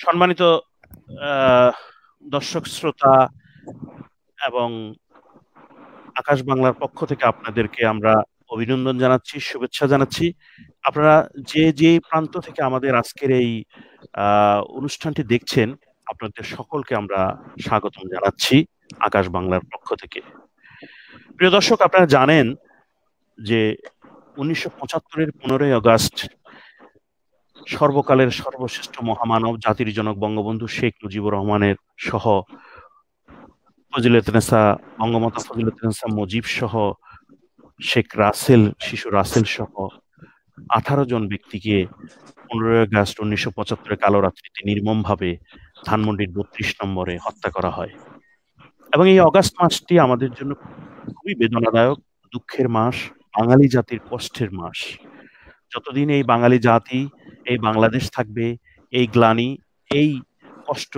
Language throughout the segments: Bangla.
সম্মানিত দর্শক শ্রোতা এবং আকাশ বাংলার পক্ষ থেকে আপনাদেরকে আমরা অভিনন্দন জানাচ্ছি, শুভেচ্ছা জানাচ্ছি। আপনারা যে প্রান্ত থেকে আমাদের আজকের এই অনুষ্ঠানটি দেখছেন, আপনাদের সকলকে আমরা স্বাগতম জানাচ্ছি আকাশ বাংলার পক্ষ থেকে। প্রিয় দর্শক, আপনারা জানেন যে 1975-এর 15ই আগস্ট সর্বকালের সর্বশ্রেষ্ঠ মহামানব, জাতির জনক বঙ্গবন্ধু শেখ মুজিবুর রহমানের সহ বঙ্গমাতা ফজিলাতুন্নেসা মুজিব সহ শেখ রাসেল, শিশু রাসেল সহ 18 জন ব্যক্তিকে 15ই আগস্ট 1975-এ কালো রাত্রিতে নির্মমভাবে ধানমন্ডির 32 নম্বরে হত্যা করা হয়। এবং এই অগাস্ট মাসটি আমাদের জন্য খুবই বেদনাদায়ক, দুঃখের মাস, বাঙালি জাতির কষ্টের মাস। যতদিন এই বাঙালি জাতি, এই বাংলাদেশ থাকবে, এই গ্লানি, এই কষ্ট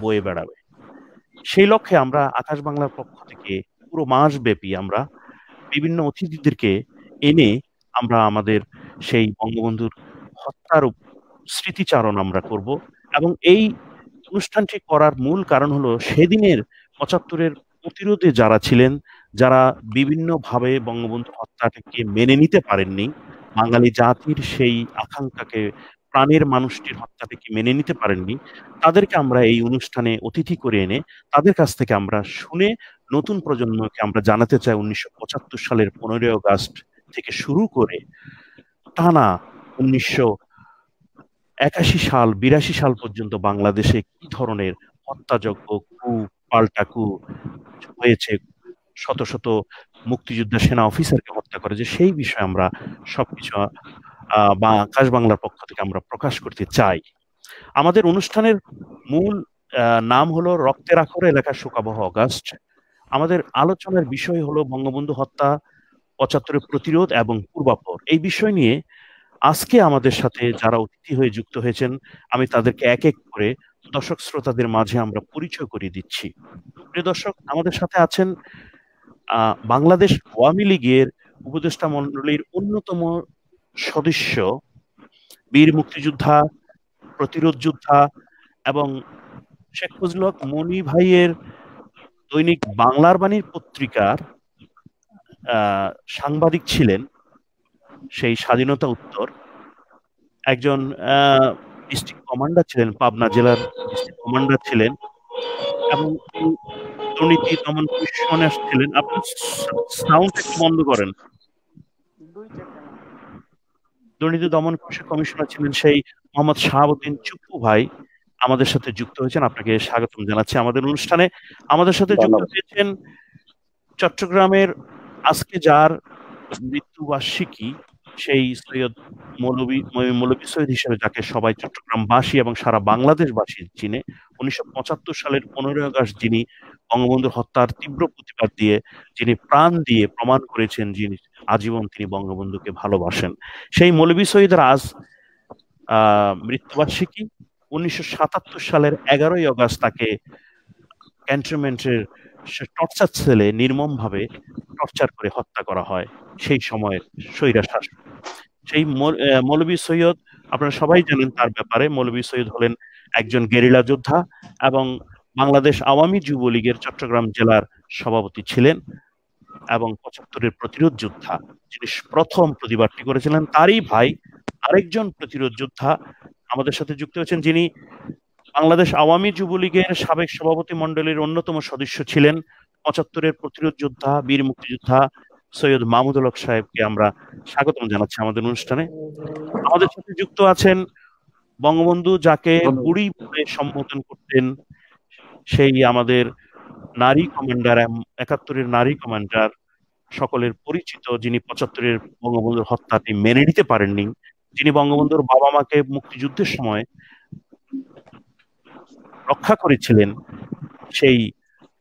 বয়ে বেড়াবে। সেই লক্ষ্যে আমরা আকাশ বাংলার পক্ষ থেকে পুরো মাস ব্যাপী আমরা বিভিন্ন অতিথিদেরকে এনে আমরা আমাদের সেই বঙ্গবন্ধুর হত্যার স্মৃতিচারণ আমরা করব। এবং এই অনুষ্ঠানটি করার মূল কারণ হলো সেদিনের 75-এর প্রতিরোধে যারা ছিলেন, যারা বিভিন্নভাবে বঙ্গবন্ধু হত্যাটাকে মেনে নিতে পারেননি, বাঙালি জাতির সেই আকাঙ্ক্ষাকে, প্রাণের মানুষটির হত্যাটাকে মেনে নিতে পারেননি, তাদেরকে আমরা এই অনুষ্ঠানে অতিথি করে এনে তাদের কাছ থেকে আমরা শুনে নতুন প্রজন্মকে আমরা জানাতে চাই 1975 সালের 15ই আগস্ট থেকে শুরু করে টানা 1981 সাল 82 সাল পর্যন্ত বাংলাদেশে কি ধরনের হত্যাযজ্ঞ, কু, পাল্টা কু হয়েছে, শত শত মুক্তিযোদ্ধা সেনা অফিসারকে হত্যা করেছে, সেই বিষয়ে আমরা সবকিছু বা আকাশ বাংলার পক্ষ থেকে আমরা প্রকাশ করতে চাই। আমাদের অনুষ্ঠানের মূল নাম হলো রক্তের আখরে লেখা শোকাবহ অগাস্ট। আমাদের আলোচনার বিষয় হলো বঙ্গবন্ধু হত্যা, 75-এর প্রতিরোধ এবং পূর্বাপর। এই বিষয় নিয়ে আজকে আমাদের সাথে যারা অতিথি হয়ে যুক্ত হয়েছেন, আমি তাদেরকে এক এক করে দর্শক শ্রোতাদের মাঝে আমরা পরিচয় করিয়ে দিচ্ছি। প্রিয় দর্শক, আমাদের সাথে আছেন বাংলাদেশ আওয়ামী লীগের উপদেষ্টা মণ্ডলীর অন্যতম সদস্য, বীর মুক্তিযোদ্ধা, প্রতিরোধ যোদ্ধা এবং শেখ ফজলুল হক মনি ভাইয়ের দৈনিক বাংলার বাণীর পত্রিকার সাংবাদিক ছিলেন, সেই স্বাধীনতা উত্তর একজন ডিস্ট্রিক্ট কমান্ডার ছিলেন, পাবনা জেলার ডিস্ট্রিক্ট কমান্ডার ছিলেন এবং দুর্নীতি দমন কমিশনে ছিলেন। আপনি সাউন্ড একটু বন্ধ করেন। দুর্নীতি দমন কমিশনার ছিলেন সেই মোহাম্মদ শাহাবুদ্দিন চুপ্পু ভাই আমাদের সাথে যুক্ত হয়েছেন। আপনাকে স্বাগতম জানাচ্ছি আমাদের অনুষ্ঠানে। আমাদের সাথে যুক্ত হয়েছেন চট্টগ্রামের আজকে যার মৃত্যুবার্ষিকী, সেই সৈয়দ মৌলভী সৈয়দ হিসেবে যাকে সবাই চট্টগ্রামবাসী এবং সারা বাংলাদেশবাসী চিনে। 1975 সালের 15ই আগস্ট যিনি বঙ্গবন্ধুর হত্যার তীব্র প্রতিবাদ দিয়ে, যিনি প্রাণ দিয়ে প্রমাণ করেছেন যিনি আজীবন তিনি বঙ্গবন্ধুকে ভালোবাসেন, সেই মৌলভী সৈয়দের আজ মৃত্যুবার্ষিকী। 1977 সালের 11ই আগস্ট তাকে ক্যান্টনমেন্টের টর্চার সেলে নির্মমভাবে টর্চার করে হত্যা করা হয় সেই সময়ের স্বৈরশাসক। সেই মৌলভী সৈয়দ, আপনারা সবাই জানেন তার ব্যাপারে। মৌলভী সৈয়দ হলেন একজন গেরিলা যোদ্ধা এবং বাংলাদেশ আওয়ামী যুবলীগের চট্টগ্রাম জেলার সভাপতি ছিলেন এবং 75-এর প্রতিরোধ যোদ্ধা, যিনি প্রথম প্রতিবাদটি করেছিলেন। তারই ভাই আরেকজন প্রতিরোধ যোদ্ধা আমাদের সাথে যুক্ত হয়েছেন, যিনি বাংলাদেশ আওয়ামী যুবলীগের সাবেক সভাপতি মণ্ডলীর অন্যতম সদস্য ছিলেন, 75-এর প্রতিরোধ যোদ্ধা, বীর মুক্তিযোদ্ধা সৈয়দ মাহমুদুল হক সাহেবকে আমরা স্বাগতম জানাচ্ছি আমাদের অনুষ্ঠানে। আমাদের সাথে যুক্ত আছেন বঙ্গবন্ধু যাকে বুড়ি বলে সম্বোধন করতেন, সেই আমাদের নারী কমান্ডার, 71-এর নারী কমান্ডার, সকলের পরিচিত, যিনি 75-এর বঙ্গবন্ধুর হত্যাটি মেনে নিতে পারেননি, যিনি বঙ্গবন্ধুর বাবা মাকে মুক্তিযুদ্ধের সময় রক্ষা করেছিলেন, সেই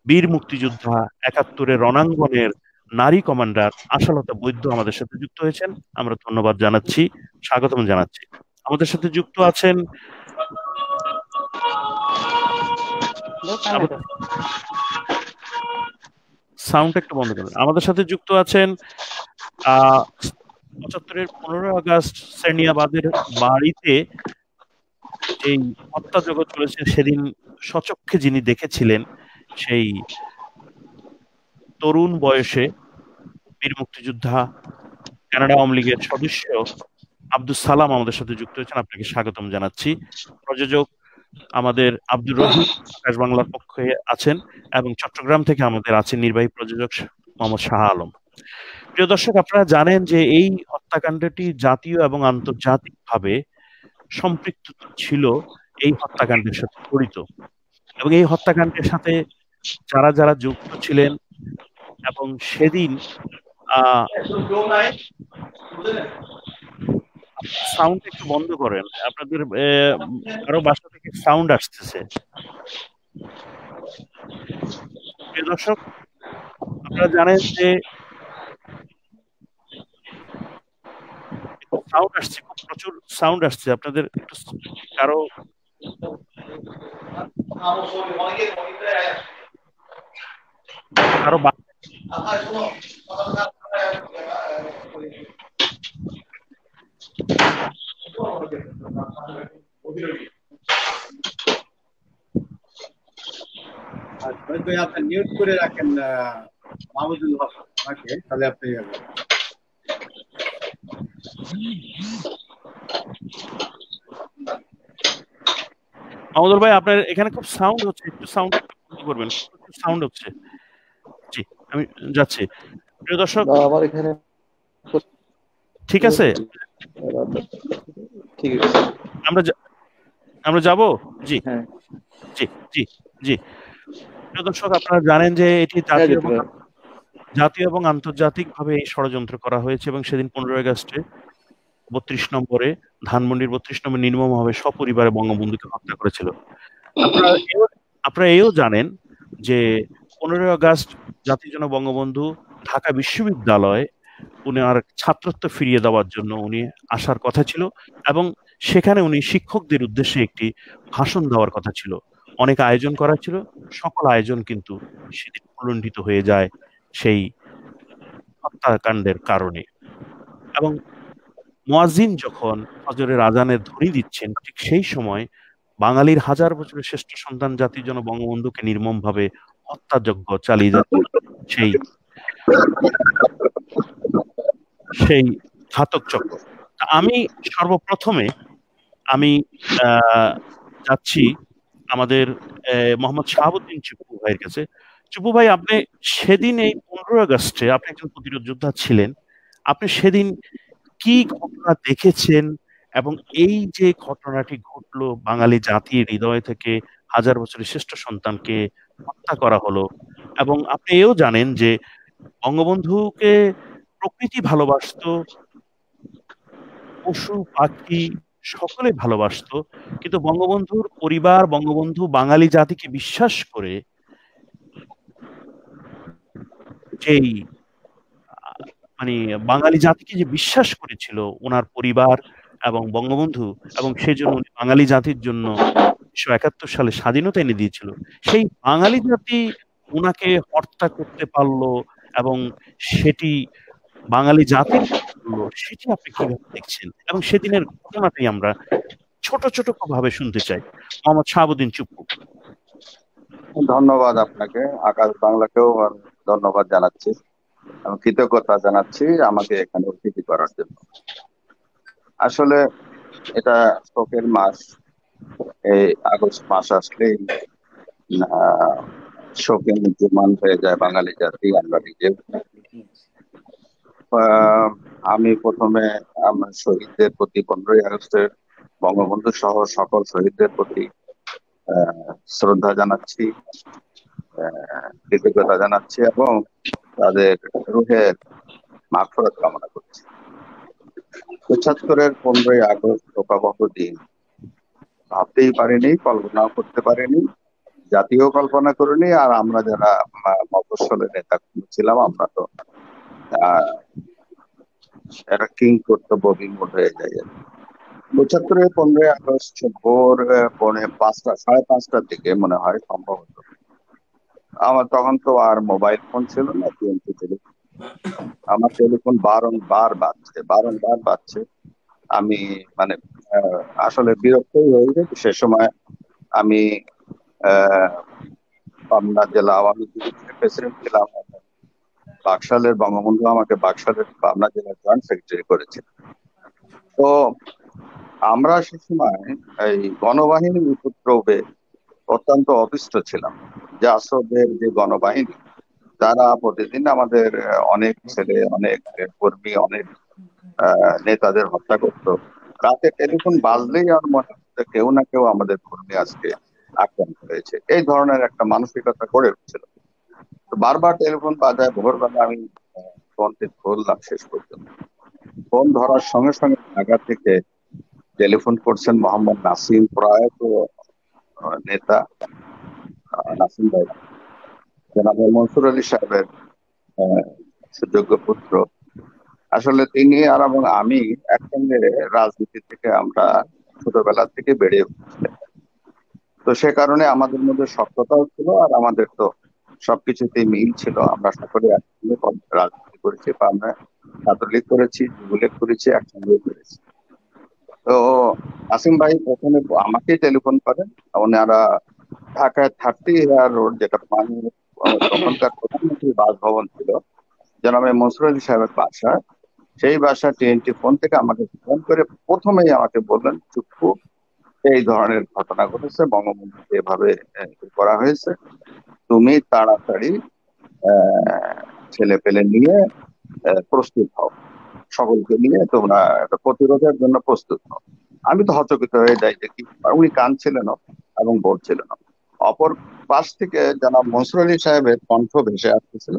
বীর মুক্তিযোদ্ধা 71-এর রণাঙ্গনের নারী কমান্ডার আশালতা বৈদ্য আমাদের সাথে যুক্ত হয়েছেন। আমরা ধন্যবাদ জানাচ্ছি, স্বাগতম জানাচ্ছি। আমাদের সাথে যুক্ত আছেন সাউন্ড একটু বন্ধ করেন। আমাদের সাথে যুক্ত আছেন 75-এর 15 আগস্ট সেনিয়াবাদের বাড়িতে যেই হত্যাযজ্ঞ চলেছে সেদিন স্বচক্ষে যিনি দেখেছিলেন সেই তরুণ বয়সে বীর মুক্তিযোদ্ধা, কানাডা আওয়ামী লীগের সদস্য আব্দুস সালাম আমাদের সাথে যুক্ত হয়েছেন। আপনাকে স্বাগতম জানাচ্ছি। প্রযোজক আমাদের আব্দুর রহিম আকাশ বাংলার পক্ষে আছেন এবং চট্টগ্রাম থেকে আমাদের আছেন নির্বাহী প্রযোজক মোহাম্মদ শাহ আলম। প্রিয় দর্শক, আপনারা জানেন যে এই হত্যাকাণ্ডটি জাতীয় এবং আন্তর্জাতিকভাবে সম্পৃক্ত ছিল, এই হত্যাকাণ্ডের সাথে জড়িত, এবং এই হত্যাকাণ্ডের সাথে যারা যারা যুক্ত ছিলেন এবং সেদিন সাউন্ড একটু বন্ধ করেন, আপনাদের আরো বাসা থেকে সাউন্ড আসতেছে। প্রিয় দর্শক, আপনারা জানেন যে সাউন্ড আসছে, খুব প্রচুর সাউন্ড আসছে, আপনাদের একটু কারো কারো আপনি মিউট করে রাখেন মাহমুদুল হক, তাহলে আপনি মাহমুদুল ভাই, আপনার এখানে খুব সাউন্ড হচ্ছে, একটু সাউন্ড করবেন, সাউন্ড হচ্ছে। জি, আমি যাচ্ছি। প্রিয় দর্শক, আমার এখানে ঠিক আছে, ঠিক আছে, আমরা যাব। জি জি জি জি প্রিয় দর্শক, আপনারা জানেন যে এটি জাতীয় এবং আন্তর্জাতিক ভাবে এই ষড়যন্ত্র করা হয়েছে এবং সেদিন 15 আগস্টে 32 নম্বরে ধানমন্ডির 32 নম্বর নির্মমভাবে সপরিবারে বঙ্গবন্ধুকে হত্যা করেছিল। আপনারা এও জানেন যে 15 আগস্ট জাতির জনক বঙ্গবন্ধু ঢাকা বিশ্ববিদ্যালয়ে উনার ছাত্রত্ব ফিরিয়ে দেওয়ার জন্য উনি আসার কথা ছিল এবং সেখানে উনি শিক্ষকদের উদ্দেশ্যে একটি ভাষণ দেওয়ার কথা ছিল। অনেক আয়োজন করা ছিল, সকল আয়োজন কিন্তু সেদিন উলণ্ঠিত হয়ে যায় সেই হত্যাকাণ্ডের কারণে। এবং মুয়াজ্জিন যখন ফজরের আজানের ধ্বনি দিচ্ছেন, ঠিক সেই সময় বাঙালির হাজার বছরের শ্রেষ্ঠ সন্তান জাতির জন্য বঙ্গবন্ধুকে নির্মমভাবে হত্যাযজ্ঞ চালিয়ে যাচ্ছে সেই ঘাতক চক্র। আমি সর্বপ্রথমে আমি যাচ্ছি আমাদের মোহাম্মদ শাহাবুদ্দিন চুপু ভাইয়ের কাছে। চুপু ভাই, আপনি সেদিন এই 15 আগস্টে আপনি একজন প্রতিরোধ যোদ্ধা ছিলেন, আপনি সেদিন কি ঘটনা দেখেছেন এবং এই যে ঘটনাটি ঘটলো, বাঙালি জাতির হৃদয় থেকে হাজার বছরের শ্রেষ্ঠ সন্তানকে হত্যা করা হলো, এবং আপনি এও জানেন যে বঙ্গবন্ধুকে প্রকৃতি ভালোবাসতো, পশু পাখি সকলে ভালোবাসতো, কিন্তু বঙ্গবন্ধুর পরিবার, বঙ্গবন্ধু বাঙালি জাতিকে বিশ্বাস করে যেই মানে বাঙালি জাতিকে যে বিশ্বাস করেছিল ওনার পরিবার এবং বঙ্গবন্ধু, এবং সেই জন্য উনি বাঙালি জাতির জন্য 1971 সালে স্বাধীনতা এনে দিয়েছিল, সেই বাঙালি জাতি ওনাকে হত্যা করতে পারলো এবং সেটি বাঙালি জাতির সেটি আপনি কিভাবে দেখছেন? এবং সেদিনের ঘটনাটাই আমরা ছোট ছোট ভাবে শুনতে চাই। মোহাম্মদ শাহাবুদ্দিন চুপ্পু। ধন্যবাদ আপনাকে, আকাশ বাংলাকেও ধন্যবাদ জানাচ্ছি, আমি কৃতজ্ঞতা জানাচ্ছি আমাকে এখানে অতিথি করার জন্য। আসলে এটা শোকের মাস, এই আগস্ট মাস আসলেই শোকে মুহ্যমান হয়ে যায় বাঙালি জাতি, আমরা নিজে। আমি প্রথমে আমার শহীদদের প্রতি 15ই আগস্টের বঙ্গবন্ধু সহ সকল শহীদদের প্রতি শ্রদ্ধা জানাচ্ছি, কৃতজ্ঞতা জানাচ্ছি এবং তাদের রুহের মাগফিরাত কামনা করছি। 75-এর 15ই আগস্ট শোকাবহ দিন, ভাবতেই পারিনি, কল্পনাও করতে পারিনি, জাতীয় কল্পনা করিনি, আর আমরা যারা মফস্বলের নেতা ছিলাম আমরা তো একটা কিং কর্তব্য বিমূঢ় হয়ে যায়। 75-এর 15ই আগস্ট ভোর 5:30টার দিকে মনে হয় সম্ভবত, আমার তখন তো আর মোবাইল ফোন ছিল না, টিএমটি টেলিফোন, আমার টেলিফোন বারংবার বাজছে। আমি মানে আসলে বিরক্তই হয়ে গেছে। সে সময় আমি পাবনা জেলা আওয়ামী লীগের প্রেসিডেন্ট ছিলাম। বাকশালের বঙ্গবন্ধু আমাকে বাকশালের পাবনা জেলার জয়েন্ট সেক্রেটারি করেছে। তো আমরা সে সময় এই গণবাহিনীর উপদ্রবে অত্যন্ত অতিষ্ঠ ছিলাম। জাসদের যে গণবাহিনী, তারা প্রতিদিন আমাদের অনেক ছেলে, অনেক কর্মী, অনেক নেতাদের হত্যা করত। রাতে টেলিফোন বাজলেই আর মনে হচ্ছে কেউ না কেউ আমাদের কর্মী আজকে আক্রান্ত হয়েছে, এই ধরনের একটা মানসিকতা গড়ে উঠছিল। তো বারবার টেলিফোন বাজায়, ভোরবেলা আমি ফোনটি ধরলাম। শেষ পর্যন্ত ফোন ধরার সঙ্গে সঙ্গে ঢাকা থেকে টেলিফোন করছেন মোহাম্মদ নাসিম, প্রয়াত নেতা নাসিম ভাই, জনাব মনসুর আলী সাহেবের সুযোগ্য পুত্র। আসলে তিনি আর এবং আমি একসঙ্গে রাজনীতি থেকে আমরা ছোটবেলা থেকে বেড়ে উঠেছি। তো সে কারণে আমাদের মধ্যে সখ্যতাও ছিল, আর আমাদের তো সবকিছুতেই মিল ছিল। আমরা সকলে একসঙ্গে রাজনীতি করেছি, আমরা ছাত্রলীগ করেছি, যুবলীগ করেছি, একসঙ্গে করেছি। তো আসিম ভাই প্রথমে আমাকেই টেলিফোন করেন। ওনারা ঢাকায় 30 রোড, যেটা তখনকার প্রধানমন্ত্রী বাসভবন ছিল, জনাব মনসুর আলী সাহেবের বাসা, সেই বাসা টিএনটি ফোন থেকে আমাকে ফোন করে প্রথমেই আমাকে বললেন, চুপ্পু, এই ধরনের ঘটনা ঘটেছে, বঙ্গবন্ধুকে এভাবে করা হয়েছে, তুমি তাড়াতাড়ি ছেলে পেলে নিয়ে প্রস্তুত হও, সকলকে নিয়ে তোমরা একটা প্রতিরোধের জন্য প্রস্তুত হও। আমি তো হচকিত হয়ে যাই যে কি, উনি কাঁদছিলেন এবং বলছিলেন। অপর পাশ থেকে জনাব মনসুর আলী সাহেবের কণ্ঠ ভেসে আসতেছিল।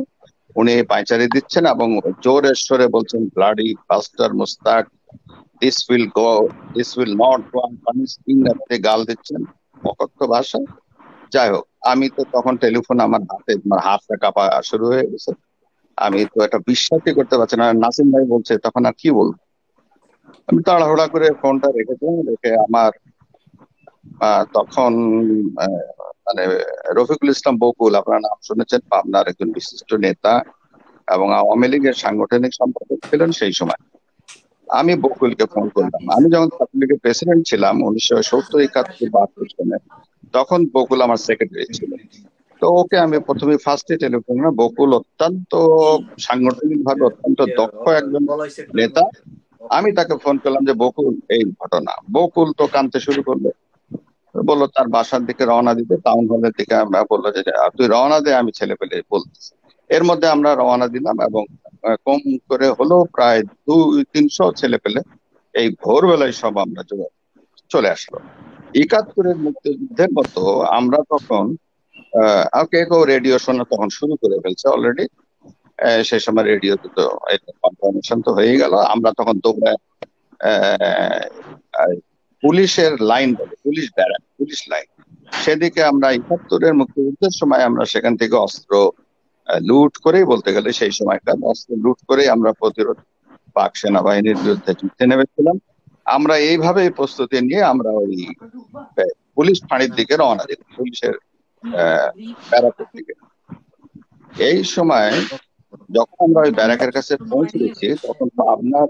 উনি পায়চারি দিচ্ছেন এবং জোরের স্বরে বলছেন, bloody bastard Mushtaq, this will go, this will not go unpunished, ইংরেজিতে গাল দিচ্ছেন অকথ্য ভাষায়। যাই হোক, আমি তো তখন টেলিফোন আমার হাতটা কাঁপা শুরু হয়ে গেছে। আমি তো এটা বিশ্বাসই করতে পারছি না। নাসিম ভাই বলছে, তখন আর কি বলবো। আমি তাড়াহুড়া করে ফোনটা রেখেছিলাম, রেখে আমার তখন মানে রফিকুল ইসলাম বকুল, আপনার নাম শুনেছেন, পাবনার একজন বিশিষ্ট নেতা এবং আওয়ামী লীগের সাংগঠনিক সম্পাদক ছিলেন সেই সময়। আমি বকুলকে ফোন করলাম। আমি যখন ছাত্রলীগের প্রেসিডেন্ট ছিলাম 1970, 71, 72 সনে, তখন বকুল আমার সেক্রেটারি ছিল। তো ওকে আমি প্রথমে ফার্স্টে টেলিফোন, বকুল অত্যন্ত সাংগঠনিক ভাবে অত্যন্ত দক্ষ একজন নেতা। আমি তাকে ফোন করলাম যে, বকুল, এই ঘটনা। বকুল তো কাঁদতে শুরু করলো, বললো তার বাসার দিকে রওনা দিতে, টাউন হলের দিকে। বললো যে তুই রওনা দে, আমি ছেলে পেলে বলতেছি। এর মধ্যে আমরা রওনা দিলাম এবং কম করে হলো প্রায় 200-300 ছেলে পেলে এই ভোরবেলায় সব আমরা চলে আসলো। 71-এর মুক্তিযুদ্ধের মতো আমরা তখন কেউ কেউ রেডিও শোনা তখন শুরু করে ফেলছে অলরেডি। সেই সময় রেডিওতে তো কনফার্মেশন তো হয়ে গেল। আমরা তখন দৌড়ায় পুলিশের লাইন বলে, পুলিশ ব্যারাক, পুলিশ লাইন, সেদিকে আমরা 71-এর মুক্তিযুদ্ধের সময় আমরা সেখান থেকে অস্ত্র লুট করেই, বলতে গেলে সেই সময়কার অস্ত্র লুট করেই আমরা প্রতিরোধ পাক সেনাবাহিনীর বিরুদ্ধে যুদ্ধে নেমেছিলাম। আমরা এইভাবেই প্রস্তুতি নিয়ে আমরা ওই পুলিশ ফাঁড়ির দিকে রওনা দিলাম, পুলিশের ব্যারাকের দিকে। এই সময় যখন আমরা ওই ব্যারাকের কাছে পৌঁছেছি, তখন পাবনার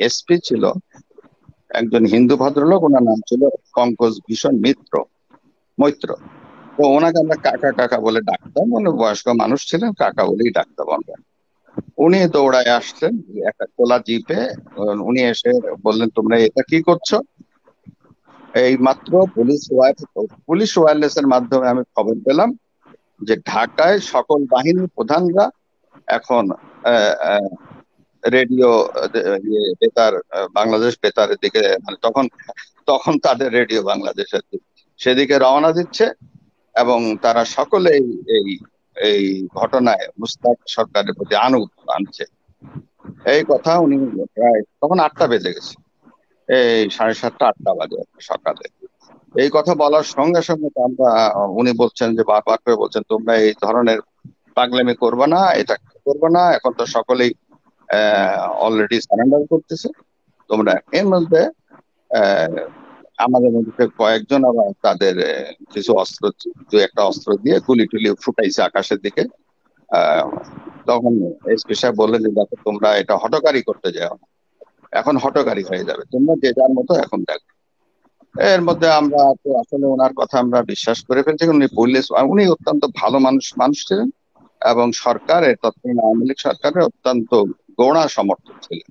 এসপি ছিল একজন হিন্দু ভদ্রলোক, ওনার নাম ছিল পঙ্কজ ভীষণ মৈত্র। তো ওনাকে আমরা কাকা কাকা বলে ডাকতাম, উনি বয়স্ক মানুষ ছিলেন, কাকা বলেই ডাকতাম আমরা। উনি দৌড়ায় আসলেন একটা খোলা জিপে। উনি এসে বললেন, তোমরা এটা কি করছো? এই মাত্র পুলিশ ওয়্যারলেস এর মাধ্যমে আমি খবর পেলাম যে ঢাকায় সকল বাহিনীর প্রধানরা এখন রেডিও বেতার, বাংলাদেশ বেতারের দিকে, মানে তখন তাদের রেডিও বাংলাদেশের সেদিকে রওনা দিচ্ছে এবং তারা সকলেই এই ঘটনায় মুস্তাক সরকারের প্রতি আনুগত্য আনছে। এই কথা উনি প্রায় তখন 8টা বেজে গেছে, এই 7:30, 8টা বাজে সকালে। এই কথা বলার সঙ্গে সঙ্গে আমরা, উনি বলছেন যে, বারবার করে বলছেন, তোমরা এই ধরনের পাগলামি করবে না, এটা করবে না, এখন তো সকলেই অলরেডি সারেন্ডার করতেছে তোমরা। এর মধ্যে আমাদের মধ্যে কয়েকজন আবার তাদের কিছু অস্ত্র, একটা অস্ত্র দিয়ে গুলি টুলি ফুটাইছে আকাশের দিকে। তখন এসপি সাহেব বললেন যে, দেখো তোমরা এটা হঠকারী করতে যাও, এখন হঠকারী হয়ে যাবে, তোমরা যে যার মতো এখন দেখো। এর মধ্যে আমরা তো আসলে ওনার কথা আমরা বিশ্বাস করে ফেলছি। উনি বললে উনি অত্যন্ত ভালো মানুষ ছিলেন এবং সরকারের তৎকালীন আওয়ামী লীগ সরকারের অত্যন্ত গোড়া সমর্থক ছিলেন।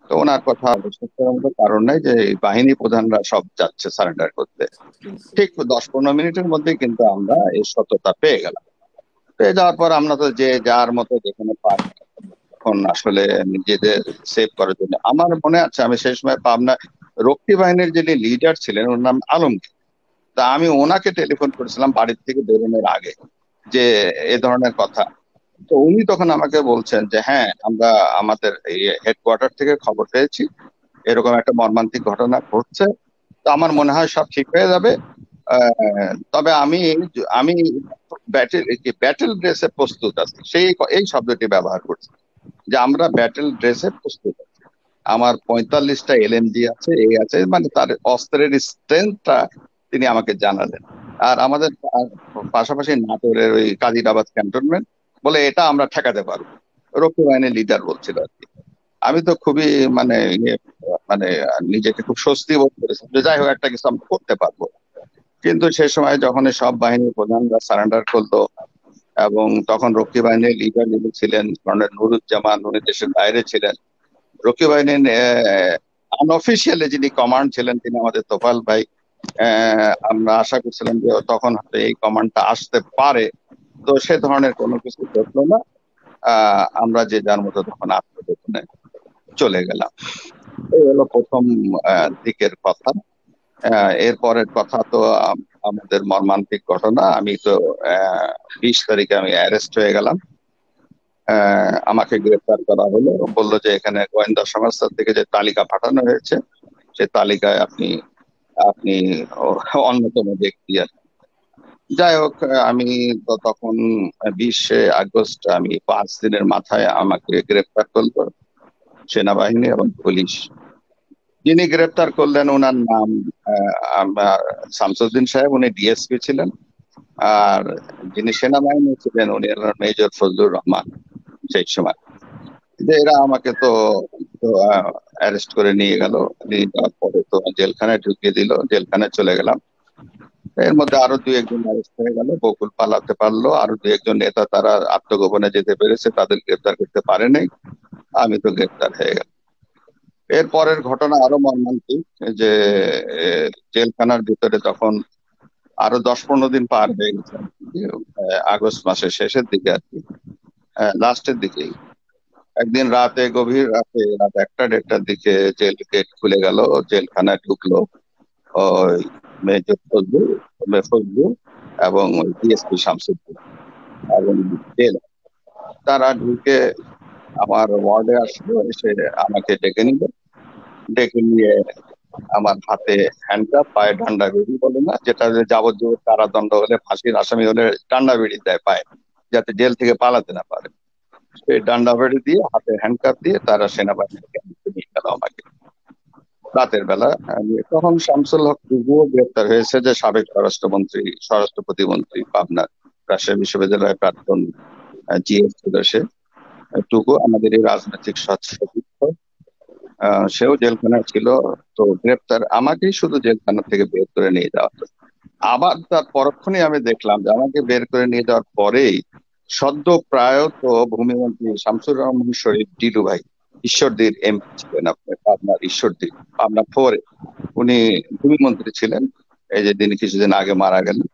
তো ওনার কথা বিশ্বাস করার মতো কারণ নাই যে এই বাহিনী প্রধানরা সব যাচ্ছে সারেন্ডার করতে। ঠিক 10-15 মিনিটের মধ্যে কিন্তু আমরা এই সত্যতা পেয়ে গেলাম। পেয়ে যাওয়ার পর আমরা তো যে যার মতো যেখানে পারি তখন আসলে নিজেদের সেভ করার জন্য আমার মনে আছে আমি সেই সময় পাবনা রক্ষী বাহিনীর যিনি লিডার ছিলেন ওর নাম আলমগীর। তা আমি ওনাকে টেলিফোন করেছিলাম বাড়ির থেকে বেরোনোর আগে যে এ ধরনের কথা। তো উনি তখন আমাকে বলছেন যে হ্যাঁ আমরা আমাদের এই হেডকোয়ার্টার থেকে খবর পেয়েছি এরকম একটা মর্মান্তিক ঘটনা ঘটছে। তো আমার মনে হয় সব ঠিক হয়ে যাবে। তবে আমি আমি ব্যাটেল ড্রেসে প্রস্তুত আছি এই শব্দটি ব্যবহার করছি যে আমরা ব্যাটেল ড্রেসে প্রস্তুত আছি। আমার 45টা এলএমজি আছে এই আছে মানে তার অস্ত্রের স্ট্রেংথটা তিনি আমাকে জানালেন। আর আমাদের পাশাপাশি নাটোরের ওই কাদিরাবাদ ক্যান্টনমেন্ট বলে এটা আমরা ঠেকাতে পারবো রক্ষী বাহিনীর লিডার বলছিল আর কি। আমি তো খুবই মানে মানে নিজেকে খুব স্বস্তি বোধ করেছি যে যাই হোক একটা কিছু আমরা করতে পারবো। কিন্তু সে সময় যখন সব বাহিনীর প্রধানরা সারেন্ডার করলো এবং তখন রক্ষী বাহিনীর লিডার যিনি ছিলেন কর্নেল নুরুজ্জামান উনি দেশের বাইরে ছিলেন। রক্ষী বাহিনীর আনঅফিসিয়ালি যিনি কমান্ড ছিলেন তিনি আমাদের তোফাল ভাই। আমরা আশা করছিলাম যে তখন হয়তো এই কমান্ডটা আসতে পারে। তো সে ধরনের কোনো কিছু ঘটলো না। আমরা যে যার মতো তখন আত্মগোপনে চলে গেলাম। এই হলো প্রথম দিকের কথা। এরপরের কথা তো আমাদের মর্মান্তিক ঘটনা। আমি তো 20 তারিখে আমি অ্যারেস্ট হয়ে গেলাম। আমাকে গ্রেফতার করা হলো বললো যে এখানে গোয়েন্দা সংস্থা থেকে যে তালিকা পাঠানো হয়েছে সে তালিকায় আপনি আপনি অন্যতম ব্যক্তি আর যাই হোক আমি তো তখন 20শে আগস্ট আমি 5 দিনের মাথায় আমাকে গ্রেফতার করলো সেনাবাহিনী এবং পুলিশ। যিনি গ্রেফতার করলেন ওনার নাম আমার শামসুদ্দিন সাহেব উনি ডিএসপি ছিলেন। আর যিনি সেনাবাহিনী ছিলেন উনি হলেন মেজর ফজলুর রহমান। সেই সময় যে এরা আমাকে তো অ্যারেস্ট করে নিয়ে গেল। নিয়ে যাওয়ার পরে তো জেলখানায় ঢুকিয়ে দিল জেলখানায় চলে গেলাম। এর মধ্যে আরো 2-1 জন অ্যারেস্ট হয়ে গেল বকুল পালাতে পারলো আরো 2-1 জন নেতা তারা আত্মগোপনে যেতে পেরেছে তাদের গ্রেফতার করতে পারে নাই। আমি তো গ্রেফতার হয়ে গেলাম। এর পরের ঘটনা আরো মর্মান্তিক যে জেলখানার ভিতরে তখন আরো 10-15 দিন পার হয়ে গেছে আগস্ট মাসের শেষের দিকে আর কি লাস্টের দিকেই একদিন রাতে গভীর রাতে রাত 1টা-1:30টার দিকে জেল গেট খুলে গেল জেলখানায় ঢুকলো ওই মেজর ফজলু এবং ডিএসপি শামসুদ্দিন এবং জেল তারা ঢুকে আমার ওয়ার্ডে আসলো এসে আমাকে ডেকে নিল। ডেকে নিয়ে আমার হাতে হ্যান্ডকাপ পায়ে ডান্ডা বেড়ি বলে না যেটা যাবজ্জীবন কারাদণ্ড হলে ফাঁসির আসামি হলে ডান্ডা বেড়ি দেয় পায়ে যাতে জেল থেকে পালাতে না পারে। সেই ডান্ডা বেড়ি দিয়ে হাতে হ্যান্ডকাপ দিয়ে তারা সেনাবাহিনীকে নিয়ে গেল আমাকে রাতের বেলা। তখন শামসুল হক টুকুও গ্রেপ্তার হয়েছে যে সাবেক স্বরাষ্ট্র প্রতিমন্ত্রী পাবনা রাজশাহী বিশ্ববিদ্যালয়ের প্রাক্তন জিএস ছিল সে টুকু আমাদের এই রাজনৈতিক সতীর্থ। সেও জেলখানায় ছিল। তো গ্রেপ্তার আমাকেই শুধু জেলখানা থেকে বের করে নিয়ে যাওয়া হতো। আবার তার পরক্ষণে আমি দেখলাম যে আমাকে বের করে নিয়ে যাওয়ার পরেই সদ্য প্রয়াত ভূমিমন্ত্রী শামসুর রহমান শরীফ ডিলু ভাই ঈশ্বরদীর এমপি ছিলেন আপনার পাবনার ঈশ্বরদী পাবনা 4-এ উনি ভূমিমন্ত্রী ছিলেন এই যে তিনি কিছুদিন আগে মারা গেলেন।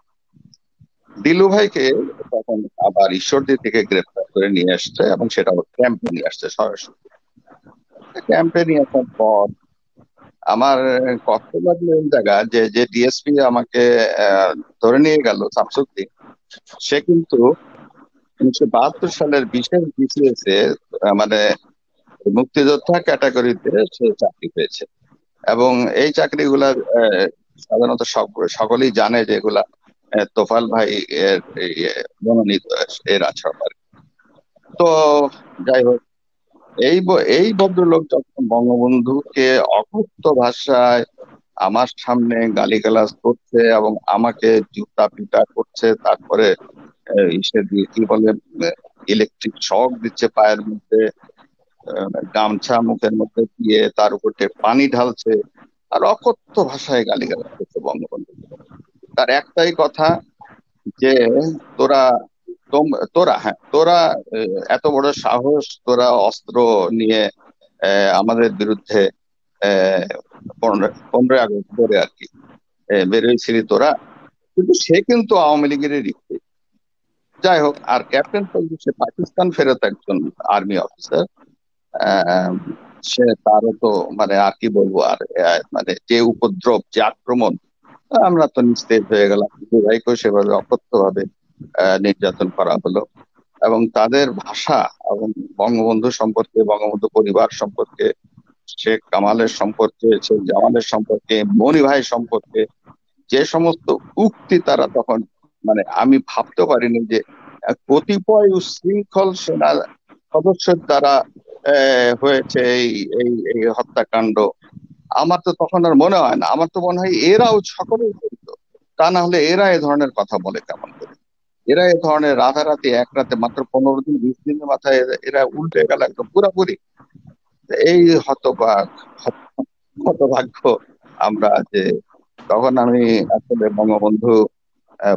ডিলু ভাইকে তখন আবার ঈশ্বরদী থেকে গ্রেপ্তার করে নিয়ে আসছে এবং সেটা ক্যাম্পে নিয়ে আসছে সরাসরি। ক্যাম্পে নিয়ে আসার পর আমার কষ্ট লাগলো এই জায়গা যে ডিএসপি আমাকে ধরে নিয়ে গেল শামসুদ্দিন সে কিন্তু 1972 সালের 20-এর BCS এ মানে মুক্তিযোদ্ধা ক্যাটাগরিতে সে চাকরি পেয়েছে এবং এই চাকরিগুলা সাধারণত সকলেই জানে যে এগুলা তোফাল ভাই এর মনোনীত এরা সরকার। তো যাই হোক এই ভদ্রলোক যখন বঙ্গবন্ধুকে অকথ্য ভাষায় আমার সামনে গালিগালাজ করছে এবং আমাকে জুতা পিটা করছে তারপরে কি বলে ইলেকট্রিক শক দিচ্ছে পায়ের মধ্যে গামছা মুখের মধ্যে দিয়ে তার উপর পানি ঢালছে আর অকথ্য ভাষায় গালিগালাজ করছে বঙ্গবন্ধু। তার একটাই কথা যে তোরা তোরা এত বড় সাহস, তোরা অস্ত্র নিয়ে আমাদের বিরুদ্ধে 15 আগস্ট ধরে আর কি বেরোয়ছিলি তোরা, কিন্তু সে কিন্তু আওয়ামী লীগেরই। যাই হোক, আর ক্যাপ্টেন ফজলুল সে পাকিস্তান ফেরত একজন আর্মি অফিসার। সে তারও তো মানে আর কি বলবো, আর মানে যে উপদ্রব, যে আক্রমণ, আমরা তো নিস্তেজ হয়ে গেলাম। ভাইকেও সেভাবে অকথ্য ভাবে নির্যাতন করা হলো, এবং তাদের ভাষা এবং বঙ্গবন্ধু সম্পর্কে, বঙ্গবন্ধু পরিবার সম্পর্কে, শেখ কামালের সম্পর্কে, শেখ জামালের সম্পর্কে, মনি ভাই সম্পর্কে যে সমস্ত উক্তি তারা তখন, মানে আমি ভাবতে পারিনি যে কতিপয় উশৃঙ্খল সেনা সদস্যের দ্বারা হয়েছে এই এই এই হত্যাকাণ্ড। আমার তো তখন আর মনে হয় না, আমার তো মনে হয় এরাও সকলেই জড়িত। তা না হলে এরা এ ধরনের কথা বলে কেমন করে? এরা এ ধরনের রাতারাতি এক রাতে, মাত্র 15 দিন 20 দিনের মাথায় এরা উল্টে গেল একদম পুরাপুরি। এই হতভাগ্য আমরা, যে তখন আমি আসলে বঙ্গবন্ধু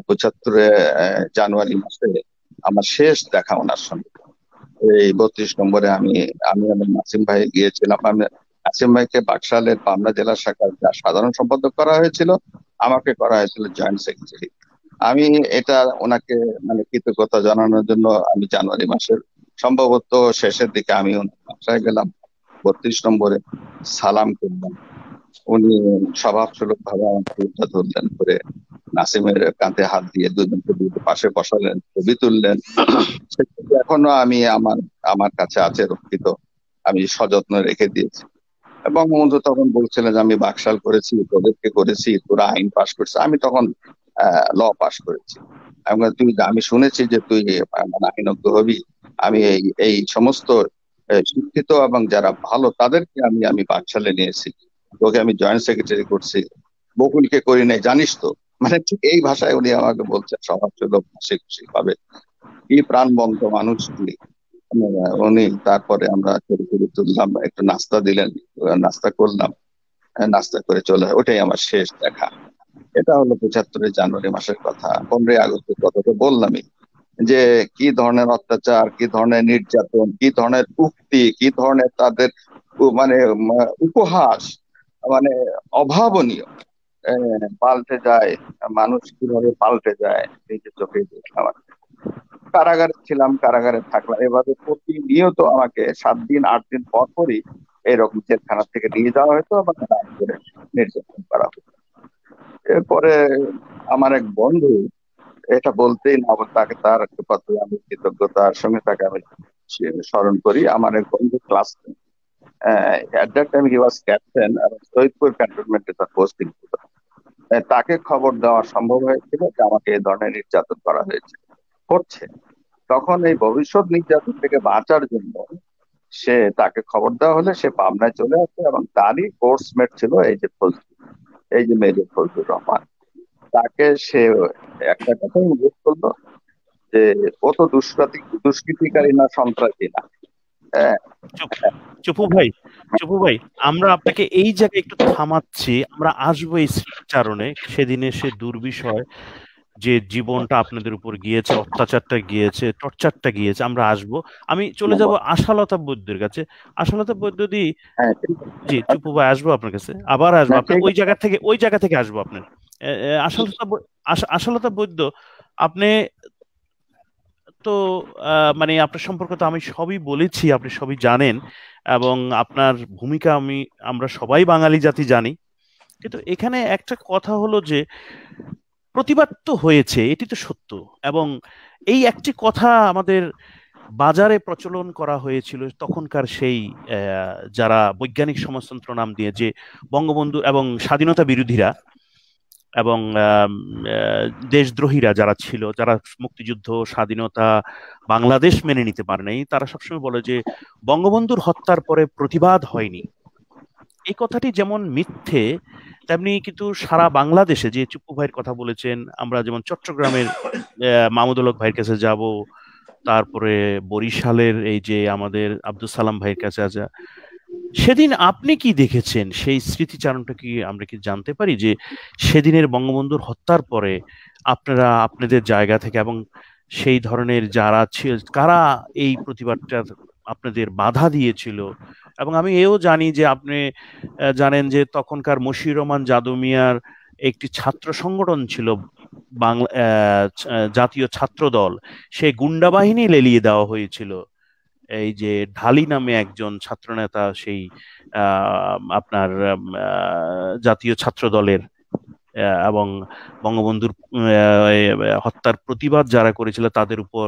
75 জানুয়ারি মাসে আমার শেষ দেখা ওনার সঙ্গে। এই 32 নম্বরে আমি আমি এবং নাসিম ভাই গিয়েছিলাম। আমি নাসিম ভাইকে বাকশালের পাবনা জেলা শাখার সাধারণ সম্পাদক করা হয়েছিল, আমাকে করা হয়েছিল জয়েন্ট সেক্রেটারি। আমি এটা ওনাকে মানে কৃতজ্ঞতা জানানোর জন্য আমি জানুয়ারি মাসের সম্ভবত শেষের দিকে আমি ওনার বাসায় গেলাম, 32 নম্বরে সালাম করলাম। উনি স্বভাবসুলভ ভাবে আমাকে ধরলেন, করে নাসিমের কাঁধে হাত দিয়ে দুজনকে পাশে বসালেন, ছবি তুললেন। এখনো আমি আমার কাছে আছে রক্ষিত, আমি সযত্ন রেখে দিয়েছি। বঙ্গবন্ধু তখন বলছিলেন যে আমি বাকশাল করেছি, তোদেরকে করেছি, তোরা আইন পাশ করছিস, আমি তখন ল পাশ করেছি। আমি শুনেছি যে তুই মানে আইনজ্ঞ হবি। আমি এই সমস্ত শিক্ষিত এবং যারা ভালো তাদেরকে আমি বাকশালে নিয়েছি, তোকে আমি জয়েন্ট সেক্রেটারি করছি, বকুলকে করি নাই জানিস তো। মানে ঠিক এই ভাষায় উনি আমাকে বলছেন, স্বভাবসুলভ হাসি খুশি ভাবে। কি প্রাণবন্ত মানুষ উনি। তারপরে আমরা ছবি তুললাম, একটু নাস্তা দিলেন, নাস্তা করলাম, নাস্তা করে চলে, ওটাই আমার শেষ দেখা। এটা হলো 75 জানুয়ারি মাসের কথা। 15 আগস্টের কথা তো বললামই, যে কি ধরনের অত্যাচার, কি ধরনের নির্যাতন, কি ধরনের উক্তি, কি ধরনের তাদের মানে উপহাস, মানে অভাবনীয়। পাল্টে যায় মানুষ, কিভাবে পাল্টে যায় নিজের চোখে দেখলাম। কারাগারে ছিলাম, কারাগারে থাকলাম, এভাবে প্রতিনিয়ত আমাকে 7 দিন 8 দিন পর পরই এরকম জেলখানা থেকে নিয়ে যাওয়া হতো এবং রাত করে নির্যাতন করা হতো। এরপরে আমার এক বন্ধু, এটা বলতেই না তাকে, তার প্রতি আমি কৃতজ্ঞতার সঙ্গে তাকে আমি স্মরণ করি। আমার এক বন্ধু class at that time he was captain, Saidpur ক্যান্টনমেন্টে তার পোস্টিং ছিল। তাকে খবর দেওয়া সম্ভব হয়েছিল যে আমাকে এই ধরনের নির্যাতন করা হচ্ছে। তখন এই ভবিষ্যৎ নির্যাতন থেকে বাঁচার জন্য তাকে খবর দেওয়া হলে সে পাবনায় চলে আসে, এবং তারই কোর্সমেট ছিল এই যে মেজর ফজলুর রহমান। তাকে সে একটা কথাই উল্লেখ করলো যে ও তো দুষ্কৃতিকারী না, সন্ত্রাসী না। চুপু ভাই, আমরা আপনাকে এই জায়গায় একটু থামাচ্ছি। আমরা আসবো এই স্মৃতিচারণে, সেদিনে সে দুর্বিষয় যে জীবনটা আপনাদের উপর গিয়েছে, অত্যাচারটা গিয়েছে, টর্চারটা গিয়েছে, আমরা আসবো। আমি চলে যাব আশালতা বৈদ্যের কাছে। আশালতা বৈদ্যদি, জি চুপু ভাই, আসবো আপনার কাছে, আবার আসবো আপনার ওই জায়গা থেকে আসবো আপনার। আশালতা বৈদ্য, আপনি তো মানে আপনার সম্পর্কে তো আমি সবই বলেছি, আপনি সবই জানেন, এবং আপনার ভূমিকা আমরা সবাই বাঙালি জাতি জানি। কিন্তু এখানে একটা কথা হলো যে প্রতিবাদ তো হয়েছে, এটি তো সত্য, এবং এই একটি কথা আমাদের বাজারে প্রচলন করা হয়েছিল তখনকার সেই যারা বৈজ্ঞানিক সমাজতন্ত্র নাম দিয়ে, যে বঙ্গবন্ধু এবং স্বাধীনতা বিরোধীরা এবং দেশদ্রোহীরা যারা ছিল, যারা মুক্তিযুদ্ধ, স্বাধীনতা, বাংলাদেশ মেনে নিতে পারে নাই, তারা সবসময় বলে যে বঙ্গবন্ধুর হত্যার পরে প্রতিবাদ হয়নি। এই কথাটি যেমন মিথ্যে, তেমনি কিন্তু সারা বাংলাদেশে, যে চুপ্পু ভাইয়ের কথা বলেছেন, আমরা যেমন চট্টগ্রামের মাহমুদুল হক ভাইয়ের কাছে যাব, তারপরে বরিশালের এই যে আমাদের আব্দুল সালাম ভাইয়ের কাছে সেদিন আপনি কি দেখেছেন, সেই স্মৃতিচারণটা কি আমরা কি জানতে পারি যে সেদিনের বঙ্গবন্ধুর হত্যার পরে আপনারা আপনাদের জায়গা থেকে এবং সেই ধরনের যারা ছিল, কারা এই প্রতিবাদটা আপনাদের বাধা দিয়েছিল? এবং আমি এও জানি যে আপনি জানেন যে তখনকার মশিউর রহমান যাদু মিয়ার একটি ছাত্র সংগঠন ছিল, বাংলা জাতীয় ছাত্র দল, সেই গুন্ডা বাহিনী লেলিয়ে দেওয়া হয়েছিল। এই যে ঢালি নামে একজন ছাত্রনেতা সেই আপনার জাতীয় ছাত্র দলের এবং বঙ্গবন্ধুর হত্যার প্রতিবাদ যারা করেছিল তাদের উপর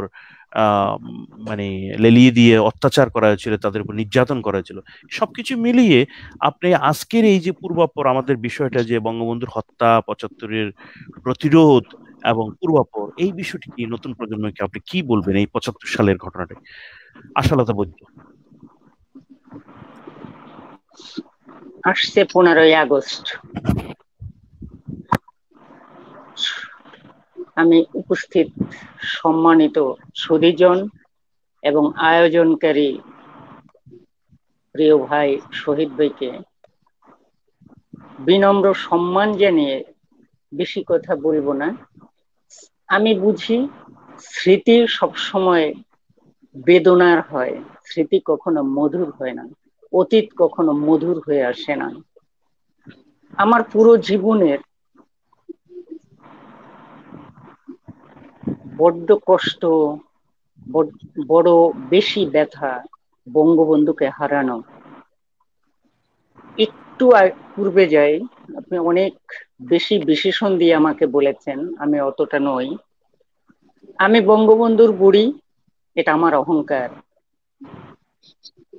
মানে লেলিয়ে দিয়ে অত্যাচার করা হয়েছিল, তাদের উপর নির্যাতন করা হয়েছিল। সবকিছু মিলিয়ে আপনি আজকের এই যে পূর্বাপর আমাদের বিষয়টা, যে বঙ্গবন্ধুর হত্যা, ৭৫-এর প্রতিরোধ এবং পূর্বাপর, এই বিষয়টি কি নতুন প্রজন্মকে আপনি কি বলবেন এই ৭৫ সালের ঘটনাটা? আশালতা বৈদ্য। আসছে 15ই আগস্ট, আমি উপস্থিত সম্মানিত সুধীজন এবং আয়োজনকারী প্রিয় ভাই শহীদ ভাইকে বিনম্র সম্মান জানিয়ে বেশি কথা বলবো না। আমি বুঝি স্মৃতি সবসময় বেদনার হয়, স্মৃতি কখনো মধুর হয় না, অতীত কখনো মধুর হয়ে আসে না। আমার পুরো জীবনের বড্ড কষ্ট, বড় বেশি ব্যথা বঙ্গবন্ধুকে হারানো। একটু পূর্বে যাই, আপনি অনেক বেশি বিশেষণ দিয়ে আমাকে বলেছেন, আমি অতটা নই। আমি বঙ্গবন্ধুর বুড়ি, এটা আমার অহংকার।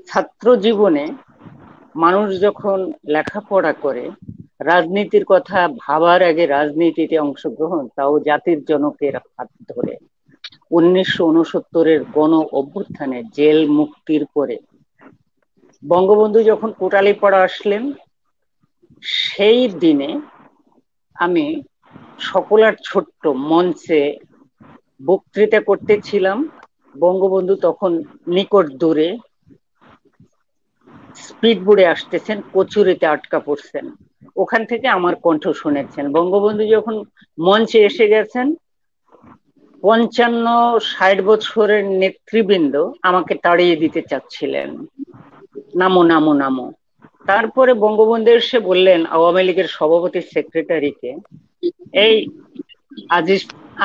ছাত্র জীবনে মানুষ যখন লেখাপড়া করে, রাজনীতির কথা ভাবার আগে রাজনীতিতে অংশগ্রহণ, তাও জাতির জনকের হাত ধরে 1969-এর গণ অভ্যুত্থানে জেল মুক্তির পরে বঙ্গবন্ধু যখন কোটালীপাড়া আসলেন, সেই দিনে আমি সকলার ছোট্ট মঞ্চে বক্তৃতা করতেছিলাম। বঙ্গবন্ধু তখন নিকট দূরে স্পিড বোর্ডে আসতেছেন, কচুরিতে আটকা পড়ছেন, ওখান থেকে আমার কণ্ঠ শুনেছেন। বঙ্গবন্ধু যখন মঞ্চে এসে গেছেন, 55-60 বছরের নেতৃবৃন্দ আমাকে তাড়িয়ে দিতে চাচ্ছিলেন, নামো নামো নামো। তারপরে বঙ্গবন্ধু এসে বললেন আওয়ামী লীগের সভাপতি সেক্রেটারিকে, এই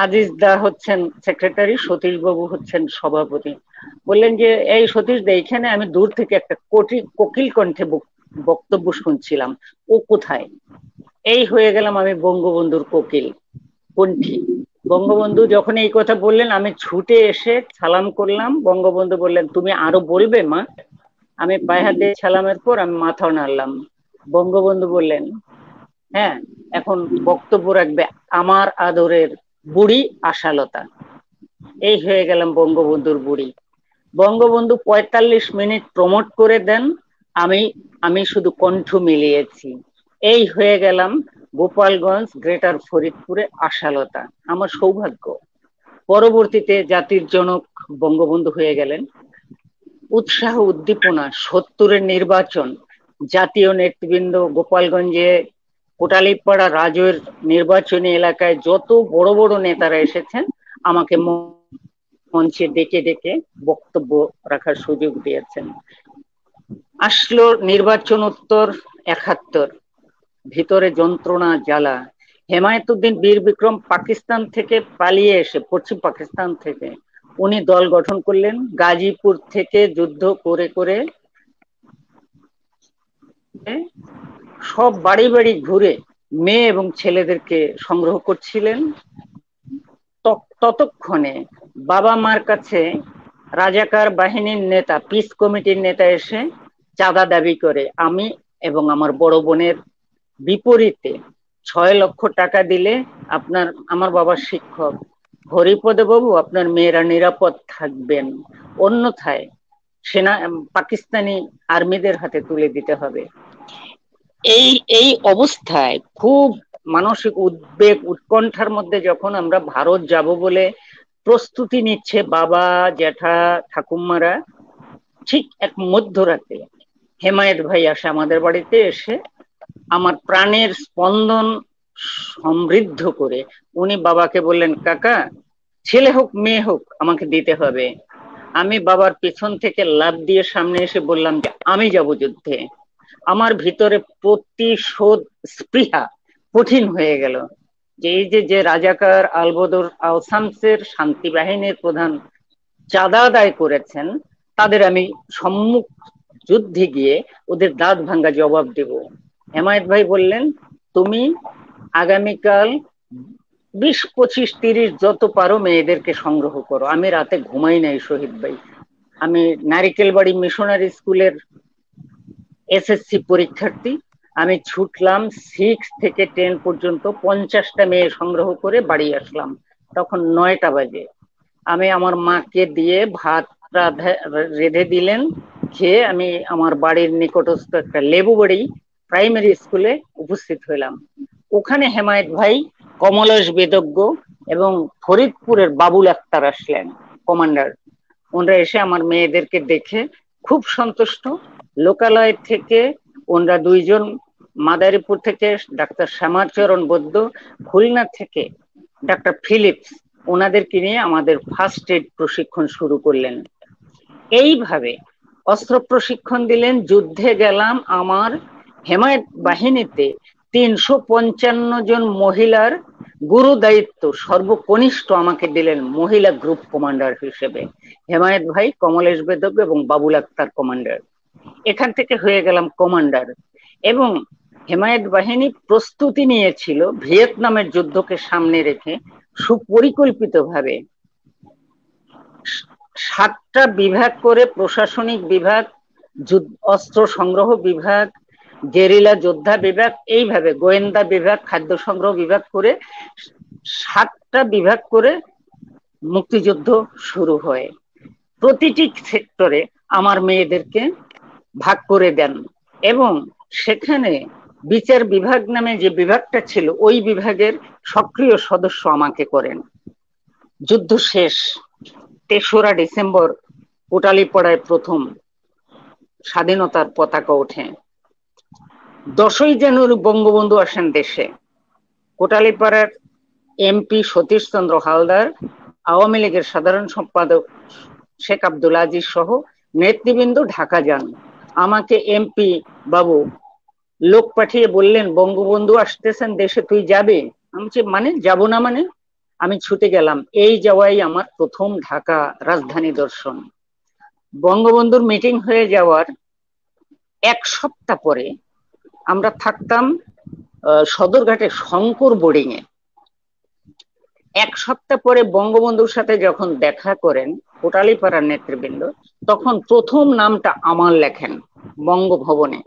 আজিজ দা হচ্ছেন সেক্রেটারি, সতীশ বাবু হচ্ছেন সভাপতি, বললেন যে এই সতীশ দা, এখানে আমি দূর থেকে একটা কোকিল কণ্ঠে বক্তব্য শুনছিলাম, ও কোথায়? এই হয়ে গেলাম আমি বঙ্গবন্ধুর কোকিল কণ্ঠী। বঙ্গবন্ধু যখন এই কথা বললেন, আমি ছুটে এসে সালাম করলাম। বঙ্গবন্ধু বললেন, তুমি আরো বলবে মা? আমি পায়ে হাত দিয়ে সালামের পর আমি মাথা নাড়লাম। বঙ্গবন্ধু বললেন, হ্যাঁ, এখন বক্তব্য রাখবে আমার আদরের বুড়ি আশালতা। এই হয়ে গেলাম বঙ্গবন্ধুর বুড়ি। বঙ্গবন্ধু 45 মিনিট প্রমোট করে দেন, আমি শুধু কণ্ঠ মিলিয়েছি। এই হয়ে গেলাম গোপালগঞ্জ গ্রেটার ফরিদপুরে আশালতা, আমার সৌভাগ্য। পরবর্তীতে জাতির জনক বঙ্গবন্ধু হয়ে গেলেন। উৎসাহ উদ্দীপনা, 70-এর নির্বাচন, জাতীয় নেতৃবৃন্দ গোপালগঞ্জে কোটালীপাড়া রাজের নির্বাচনী এলাকায় যত বড় বড় নেতারা এসেছেন, আমাকে মঞ্চে ডেকে ডেকে বক্তব্য রাখার সুযোগ দিয়েছেন। আসলো নির্বাচন উত্তর 71, ভিতরে যন্ত্রণা জ্বালা। হেমায়েতুদ্দিন বীর বিক্রম পাকিস্তান থেকে পালিয়ে এসে, পশ্চিম পাকিস্তান থেকে, উনি দল গঠন করলেন। গাজীপুর থেকে যুদ্ধ করে করে সব বাড়ি বাড়ি ঘুরে মেয়ে এবং ছেলেদেরকে সংগ্রহ করছিলেন। ততক্ষণে বাবা মার কাছে রাজাকার বাহিনীর নেতা, পিস কমিটির নেতা এসে চাঁদা দাবি করে। আমি এবং আমার বড় বোনের বিপরীতে 6 লক্ষ টাকা দিলে আমার বাবার শিক্ষক হরিপদ বাবু, আপনার মেয়েরা নিরাপদ থাকবেন, অন্যথায় পাকিস্তানি আর্মিদের হাতে তুলে দিতে হবে। এই অবস্থায় খুব মানসিক উদ্বেগ উৎকণ্ঠার মধ্যে যখন আমরা ভারত যাব বলে প্রস্তুতি নিচ্ছে বাবা, জ্যাঠা, ঠাকুমারা, ঠিক এক মধ্যরাতে হেমায়েত ভাই আসে আমাদের বাড়িতে, এসে আমার প্রাণের স্পন্দন সমৃদ্ধ করে উনি বাবাকে বললেন, কাকা ছেলে হোক মেয়ে হোক আমাকে দিতে হবে। আমি বাবার পিছন থেকে লাফ দিয়ে সামনে এসে বললাম যে আমি যাব যুদ্ধে। আমার ভিতরে প্রতিশোধ স্পৃহা কঠিন হয়ে গেল, যে এই যে রাজাকার আলবদর আলসামসের শান্তি বাহিনীর প্রধান চাঁদা আদায় করেছেন, তাদের আমি সম্মুখ যুদ্ধে গিয়ে ওদের দাঁত ভাঙ্গা জবাব দেব। হেমায়েত ভাই বললেন, তুমি আগামীকাল 20, 25, 30 যত পারো মেয়েদেরকে সংগ্রহ করো। আমি রাতে ঘুমাই নাই শহীদ ভাই। আমি নারিকেল বাড়ি মিশনারি স্কুলের এসএসসি পরীক্ষার্থী। আমি ছুটলাম 6 থেকে 10 পর্যন্ত 50টা মেয়ে সংগ্রহ করে বাড়ি আসলাম। তখন 9টা বাজে। আমি আমার মাকে দিয়ে ভাত রেঁধে দিলেন, খেয়ে আমি আমার বাড়ির নিকটস্থ একটা লেবু বাড়ি প্রাইমারি স্কুলে উপস্থিত হইলাম। ওখানে হেমায়েত ভাই, কমলেশ বেদজ্ঞ এবং ফরিদপুরের বাবুল আক্তার আসলেন, কমান্ডার। ওনারা এসে আমার মেয়েদেরকে দেখে খুব সন্তুষ্ট। লোকালয় থেকে ওনারা 2 জন, মাদারীপুর থেকে ডাক্তার শ্যামাচরণ বৈদ্য, খুলনা থেকে ডাক্তার ফিলিপস, ওনাদেরকে নিয়ে আমাদের ফার্স্ট এড প্রশিক্ষণ শুরু করলেন। এইভাবে অস্ত্র প্রশিক্ষণ দিলেন। যুদ্ধে গেলাম। আমার হেমায়েত বাহিনীতে 355 জন মহিলার গুরু দায়িত্ব সর্বকনিষ্ঠ আমাকে দিলেন মহিলা গ্রুপ কমান্ডার হিসেবে। হেমায়েত ভাই, কমলেশ বেদজ্ঞ এবং বাবুল আক্তার কমান্ডার। এখান থেকে হয়ে গেলাম কমান্ডার। এবং হেমায়েত বাহিনী প্রস্তুতি নিয়েছিল ভিয়েতনামের যুদ্ধকে সামনে রেখে সুপরিকল্পিতভাবে 7টা বিভাগ করে, প্রশাসনিক বিভাগ, অস্ত্র সংগ্রহ বিভাগ, গেরিলা যোদ্ধা বিভাগ, এইভাবে গোয়েন্দা বিভাগ, খাদ্য সংগ্রহ বিভাগ করে 7টা বিভাগ করে মুক্তিযুদ্ধ শুরু হয়। প্রতিটি সেক্টরে আমার মেয়েদেরকে ভাগ করে দেন এবং সেখানে বিচার বিভাগ নামে যে বিভাগটা ছিল, ওই বিভাগের সক্রিয় সদস্য আমাকে করেন। যুদ্ধ শেষ। 3রা ডিসেম্বর কোটালীপাড়ায় প্রথম স্বাধীনতার পতাকা ওঠে। 10ই জানুয়ারি বঙ্গবন্ধু আসেন দেশে। কোটালীপাড়ার এমপি সতীশ চন্দ্র হালদার, আওয়ামী লীগের সাধারণ সম্পাদক শেখ আব্দুল আজিজ সহ নেতৃবৃন্দ ঢাকা যান। আমাকে এমপি বাবু লোক পাঠিয়ে বললেন, বঙ্গবন্ধু আসতেছেন দেশে, তুই যাবে? আমি বলছি, মানে যাব না মানে? আমি ছুটে গেলাম। এই যাওয়াই আমার প্রথম ঢাকা রাজধানী দর্শন। বঙ্গবন্ধুর মিটিং হয়ে যাওয়ার 1 সপ্তাহ পরে আমরা থাকতাম সদরঘাটে শঙ্কর বোর্ডিং এ। 1 সপ্তাহ পরে বঙ্গবন্ধুর সাথে যখন দেখা করেন কোটালীপাড়ার নেতৃবৃন্দ, তখন প্রথম নামটা আমার লেখেন বঙ্গভবনে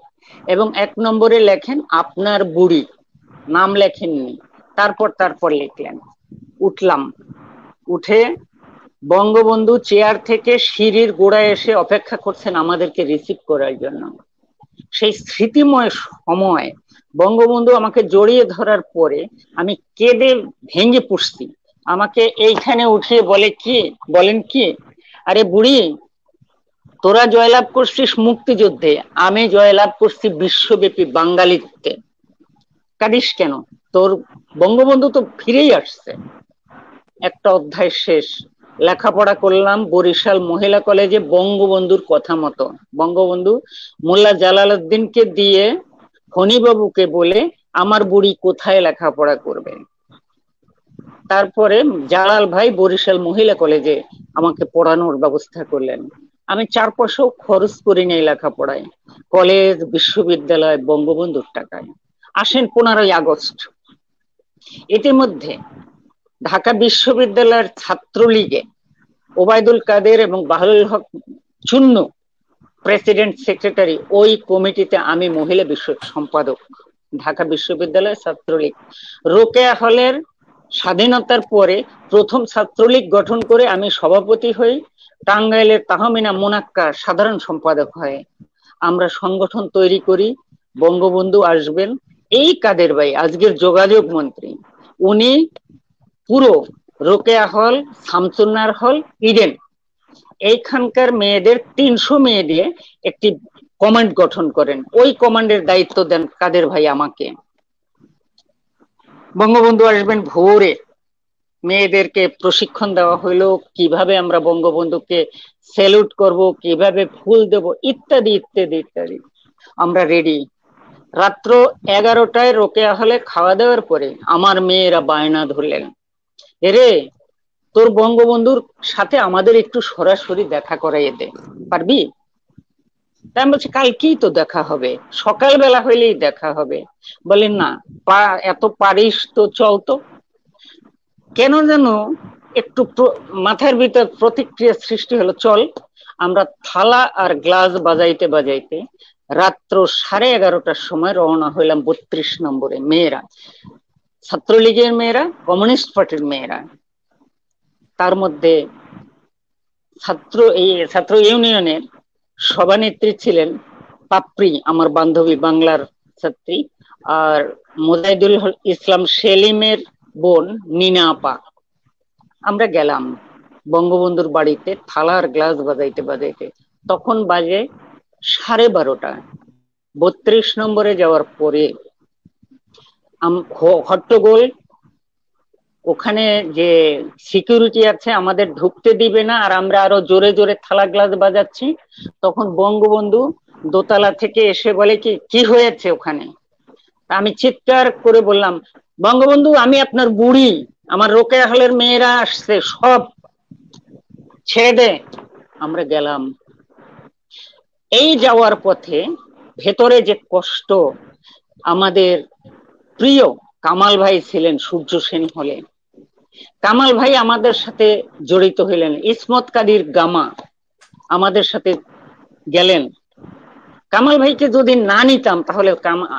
এবং 1 নম্বরে লেখেন আপনার বুড়ি, নাম লেখেননি। তারপর লিখলেন। উঠলাম। উঠে বঙ্গবন্ধু চেয়ার থেকে সিঁড়ির গোড়ায় এসে অপেক্ষা করছেন আমাদেরকে রিসিভ করার জন্য। সেই স্মৃতিময় সময় বঙ্গবন্ধু আমাকে জড়িয়ে ধরার পরে আমি কেঁদে ভেঙে পড়ছি। আমাকে এইখানে উঠিয়ে বলেন কি, আরে বুড়ি, তোরা জয়লাভ করছিস মুক্তিযুদ্ধে, আমি জয়লাভ করছি বিশ্বব্যাপী বাঙালিত্বে। কাঁদিস কেন? তোর বঙ্গবন্ধু তো ফিরেই আসছে। একটা অধ্যায় শেষ। লেখাপড়া করলাম বরিশাল মহিলা কলেজে বঙ্গবন্ধুর কথা মতো। বঙ্গবন্ধু মোল্লা জালালউদ্দিনকে দিয়ে ফণীবাবুকে বলে আমার বুড়ি কোথায় লেখাপড়া করবে। তারপরে জালাল ভাই বরিশাল মহিলা কলেজে আমাকে পড়ানোর ব্যবস্থা করলেন। আমি 4 পয়সাও খরচ করি নাই লেখাপড়ায়। কলেজ বিশ্ববিদ্যালয় বঙ্গবন্ধুর টাকায়। আসেন 15ই আগস্ট। ইতিমধ্যে ঢাকা বিশ্ববিদ্যালয়ের ছাত্রলীগে ওবায়দুল কাদের এবং বাহলুল হক চুন্নু প্রেসিডেন্ট সেক্রেটারি। ওই কমিটিতে আমি মহিলা বিষয়ক সম্পাদক, ঢাকা বিশ্ববিদ্যালয়ের ছাত্রলীগ। রোকেয়া হলের স্বাধীনতার পরে প্রথম ছাত্রলীগ গঠন করে আমি সভাপতি হই। টাঙ্গাইলের তাহমিনা মুনাক্কা সাধারণ সম্পাদক হয়। আমরা সংগঠন তৈরি করি, বঙ্গবন্ধু আসবেন। এই কাদের ভাই আজকের যোগাযোগ মন্ত্রী, উনি পুরো রোকেয়া হল, শামসুন্নার হল, ইডেন, এইখানকার মেয়েদের 300 মেয়ে দিয়ে একটি কমান্ড গঠন করেন, ওই কমান্ডের দায়িত্ব দেন কাদের ভাই আমাকে। বঙ্গবন্ধু আসবেন ভোরে, মেয়েদেরকে প্রশিক্ষণ দেওয়া হইলো কিভাবে আমরা বঙ্গবন্ধুকে স্যালুট করব, কিভাবে ফুল দেব, ইত্যাদি ইত্যাদি ইত্যাদি। আমরা রেডি। রাত্র 11টায় রোকেয়া হলে খাওয়া দাওয়ার পরে আমার মেয়েরা বায়না ধরলেন, এরে তোর বঙ্গবন্ধুর সাথে আমাদের একটু সরাসরি দেখা করাইয়ে দে, পারবি? তাই আমি বলছি কালকেই তো দেখা হবে, সকালবেলা হইলেই দেখা হবে। বলেন না, এত পারিস তো, চল তো। কেন যেন একটু মাথার ভিতর প্রতিক্রিয়া সৃষ্টি হলো, চল। আমরা থালা আর গ্লাস বাজাইতে বাজাইতে রাত্র 11:30টার সময় রওনা হইলাম 32 নম্বরে। মেয়েরা, ছাত্রলীগের মেয়েরা, কমিউনিস্ট পার্টির মেয়েরা, তার মধ্যে ছাত্র ইউনিয়নের সভানেত্রী ছিলেন পাপড়ি, আমার বান্ধবী, বাংলার ছাত্রী, আর মোজাইদুল ইসলাম সেলিমের বোন নিনা আপা। আমরা গেলাম বঙ্গবন্ধুর বাড়িতে থালা আর গ্লাস বাজাইতে বাজাইতে, তখন বাজে 12:30। 32 নম্বরে যাওয়ার পরে হট্টগোল, ওখানে যে সিকিউরিটি আছে আমাদের ঢুকতে দিবে না, আর আমরা আরো জোরে জোরে থালা গ্লাস বাজাচ্ছি। তখন বঙ্গবন্ধু দোতলা থেকে এসে বলে, কি হয়েছে ওখানে? আমি চিৎকার করে বললাম, বঙ্গবন্ধু আমি আপনার বুড়ি, আমার রোকেয়া হলের মেয়েরা আসছে, সব ছেড়ে দে। আমরা গেলাম। এই যাওয়ার পথে ভেতরে যে কষ্ট, আমাদের প্রিয় কামাল ভাই ছিলেন সূর্য সেন হলে, কামাল ভাই আমাদের সাথে জড়িত হইলেন। ইসমত কাদির গামা আমাদের সাথে গেলেন। কামাল ভাইকে যদি না নিতাম, তাহলে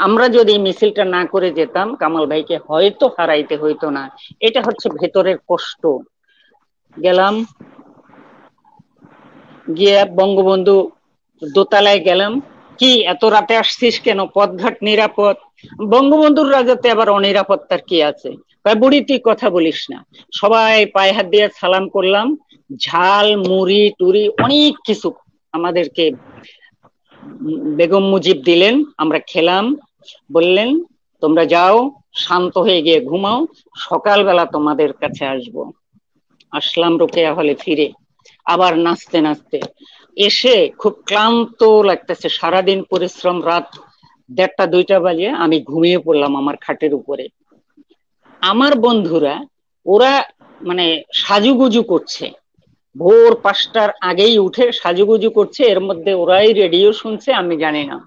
আমরা যদি মিছিলটা না করে যেতাম, কামাল ভাইকে হয়তো হারাইতে হইতো না। এটা হচ্ছে ভেতরের কষ্ট। গেলাম, গিয়ে বঙ্গবন্ধু দোতলায় গেলাম। কি এত রাতে আসছিস কেন? পথঘাট নিরাপদ? বঙ্গবন্ধুর রাজাতে আবার অনিরাপত্তার কি আছে? বুড়ি তুই কথা বলিস না। সবাই পায়ে হাত দিয়ে সালাম করলাম। ঝাল মুড়ি টুরি অনেক কিছু আমাদেরকে বেগম মুজিব দিলেন, আমরা খেলাম। বললেন তোমরা যাও, শান্ত হয়ে গিয়ে ঘুমাও, সকালবেলা তোমাদের কাছে আসবো। আসলাম রোকেয়া হলে ফিরে, আবার নাচতে নাচতে এসে খুব ক্লান্ত লাগতেছে, সারাদিন পরিশ্রম। রাত 1:30-2টা বাজে আমি ঘুমিয়ে পড়লাম আমার খাটের উপরে। আমার বন্ধুরা ওরা মানে সাজুগুজু করছে, ভোর 5টার আগেই উঠে সাজুগুজু করছে। এর মধ্যে ওরাই রেডিও শুনছে, আমি জানি না।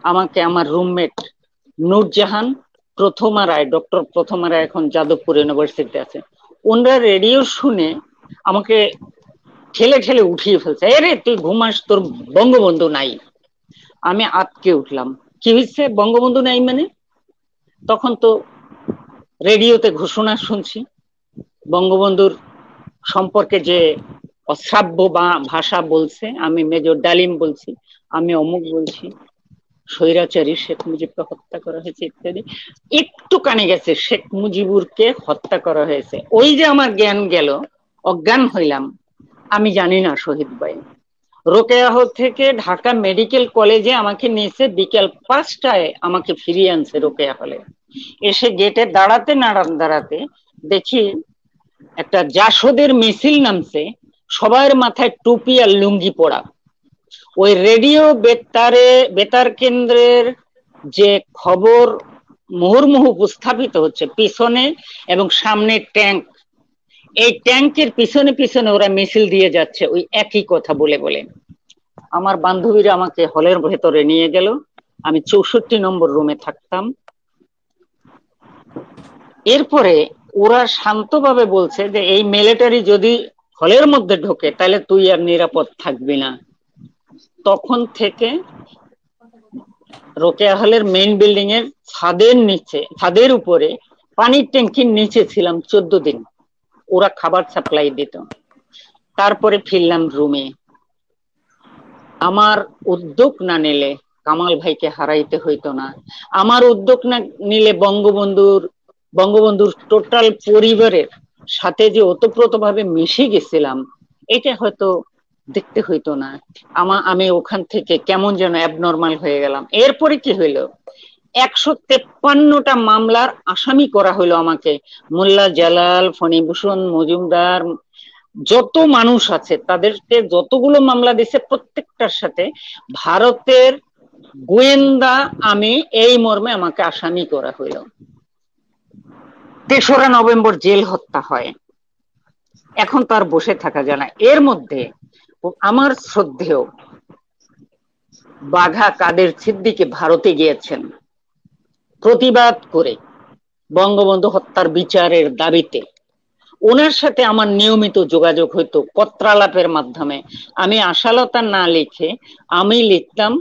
আমাকে আমার রুমমেট নূরজাহান, প্রথমা রায়, ডক্টর প্রথমা রায় এখন যাদবপুর ইউনিভার্সিটিতে আছে, ওনারা রেডিও শুনে আমাকে ঠেলে ঠেলে উঠিয়ে ফেলছে। আরে তুই ঘুমাস, তোর বঙ্গবন্ধু নাই। আমি আটকে উঠলাম, কি হয়েছে? বঙ্গবন্ধু নাই মানে? তখন তো রেডিওতে ঘোষণা শুনছি বঙ্গবন্ধুর সম্পর্কে যে অশ্রাব্য ভাষা বলছে, আমি মেজর ডালিম বলছি, আমি অমুক বলছি, স্বৈরাচারী শেখ মুজিবকে হত্যা করা হয়েছে ইত্যাদি। একটু কানে গেছে শেখ মুজিবুরকে হত্যা করা হয়েছে। ওই যে আমার জ্ঞান গেল, অজ্ঞান হইলাম। আমি জানি না শহীদ ভাই। রোকেয়া হল থেকে ঢাকা মেডিকেল কলেজে আমাকে নিয়েছে, বিকেল 5টায় আমাকে ফিরিয়ে আনছে রোকেয়া হলে। এসে গেটে দাঁড়াতে দাঁড়াতে দেখি একটা জাসদের মিছিল নামছে, সবার মাথায় টুপি আর লুঙ্গি পরা। ওই রেডিও বেতার কেন্দ্রের যে খবর মুহুর্মুহু উপস্থাপিত হচ্ছে, পিছনে এবং সামনে ট্যাঙ্ক, এই ট্যাঙ্কের পিছনে পিছনে ওরা মিছিল দিয়ে যাচ্ছে ওই একই কথা বলে বলে। আমার বান্ধবীরা আমাকে হলের ভেতরে নিয়ে গেল। আমি 64 নম্বর রুমে থাকতাম। এরপরে ওরা শান্তভাবে বলছে যে এই মিলিটারি যদি হলের মধ্যে ঢোকে তাহলে তুই আর নিরাপদ থাকবি না। তখন থেকে রোকেয়া হলের মেইন বিল্ডিং এর ছাদের উপরে পানির ট্যাঙ্কির নিচে ছিলাম 14 দিন। ওরা খাবার সাপ্লাই দিত। তারপরে ফিরলাম রুমে। আমার উদ্যোগ না নিলে কামাল ভাইকে হারাইতে হইতো না। আমার উদ্যোগ না নিলে বঙ্গবন্ধুর টোটাল পরিবারের সাথে যে ওতপ্রোতভাবে মিশে গেছিলাম, এটা হয়তো দেখতে হইতো না। আমি ওখান থেকে কেমন যেন অ্যাবনর্মাল হয়ে গেলাম। এরপরে কি হইলো, 153টা মামলার আসামি করা হইলো আমাকে। মোল্লা জালাল, ফণীভূষণ মজুমদার, যত মানুষ আছে তাদেরকে যতগুলো মামলা দিছে প্রত্যেকটার সাথে ভারতের গোয়েন্দা আমি এই মর্মে আমাকে আসামি করা হইল। 3রা নভেম্বর জেল হত্যা হয়। এখন তার বসে থাকা যায় না। এর মধ্যে আমার শ্রদ্ধেয় বাঘা কাদের সিদ্দিকী ভারতে গিয়েছেন প্রতিবাদ করে বঙ্গবন্ধু হত্যার বিচারের দাবিতে। ওনার সাথে আমার নিয়মিত যোগাযোগ হইতো পত্রালাপের মাধ্যমে। আমি আশালতা না লিখে আমি লিখতাম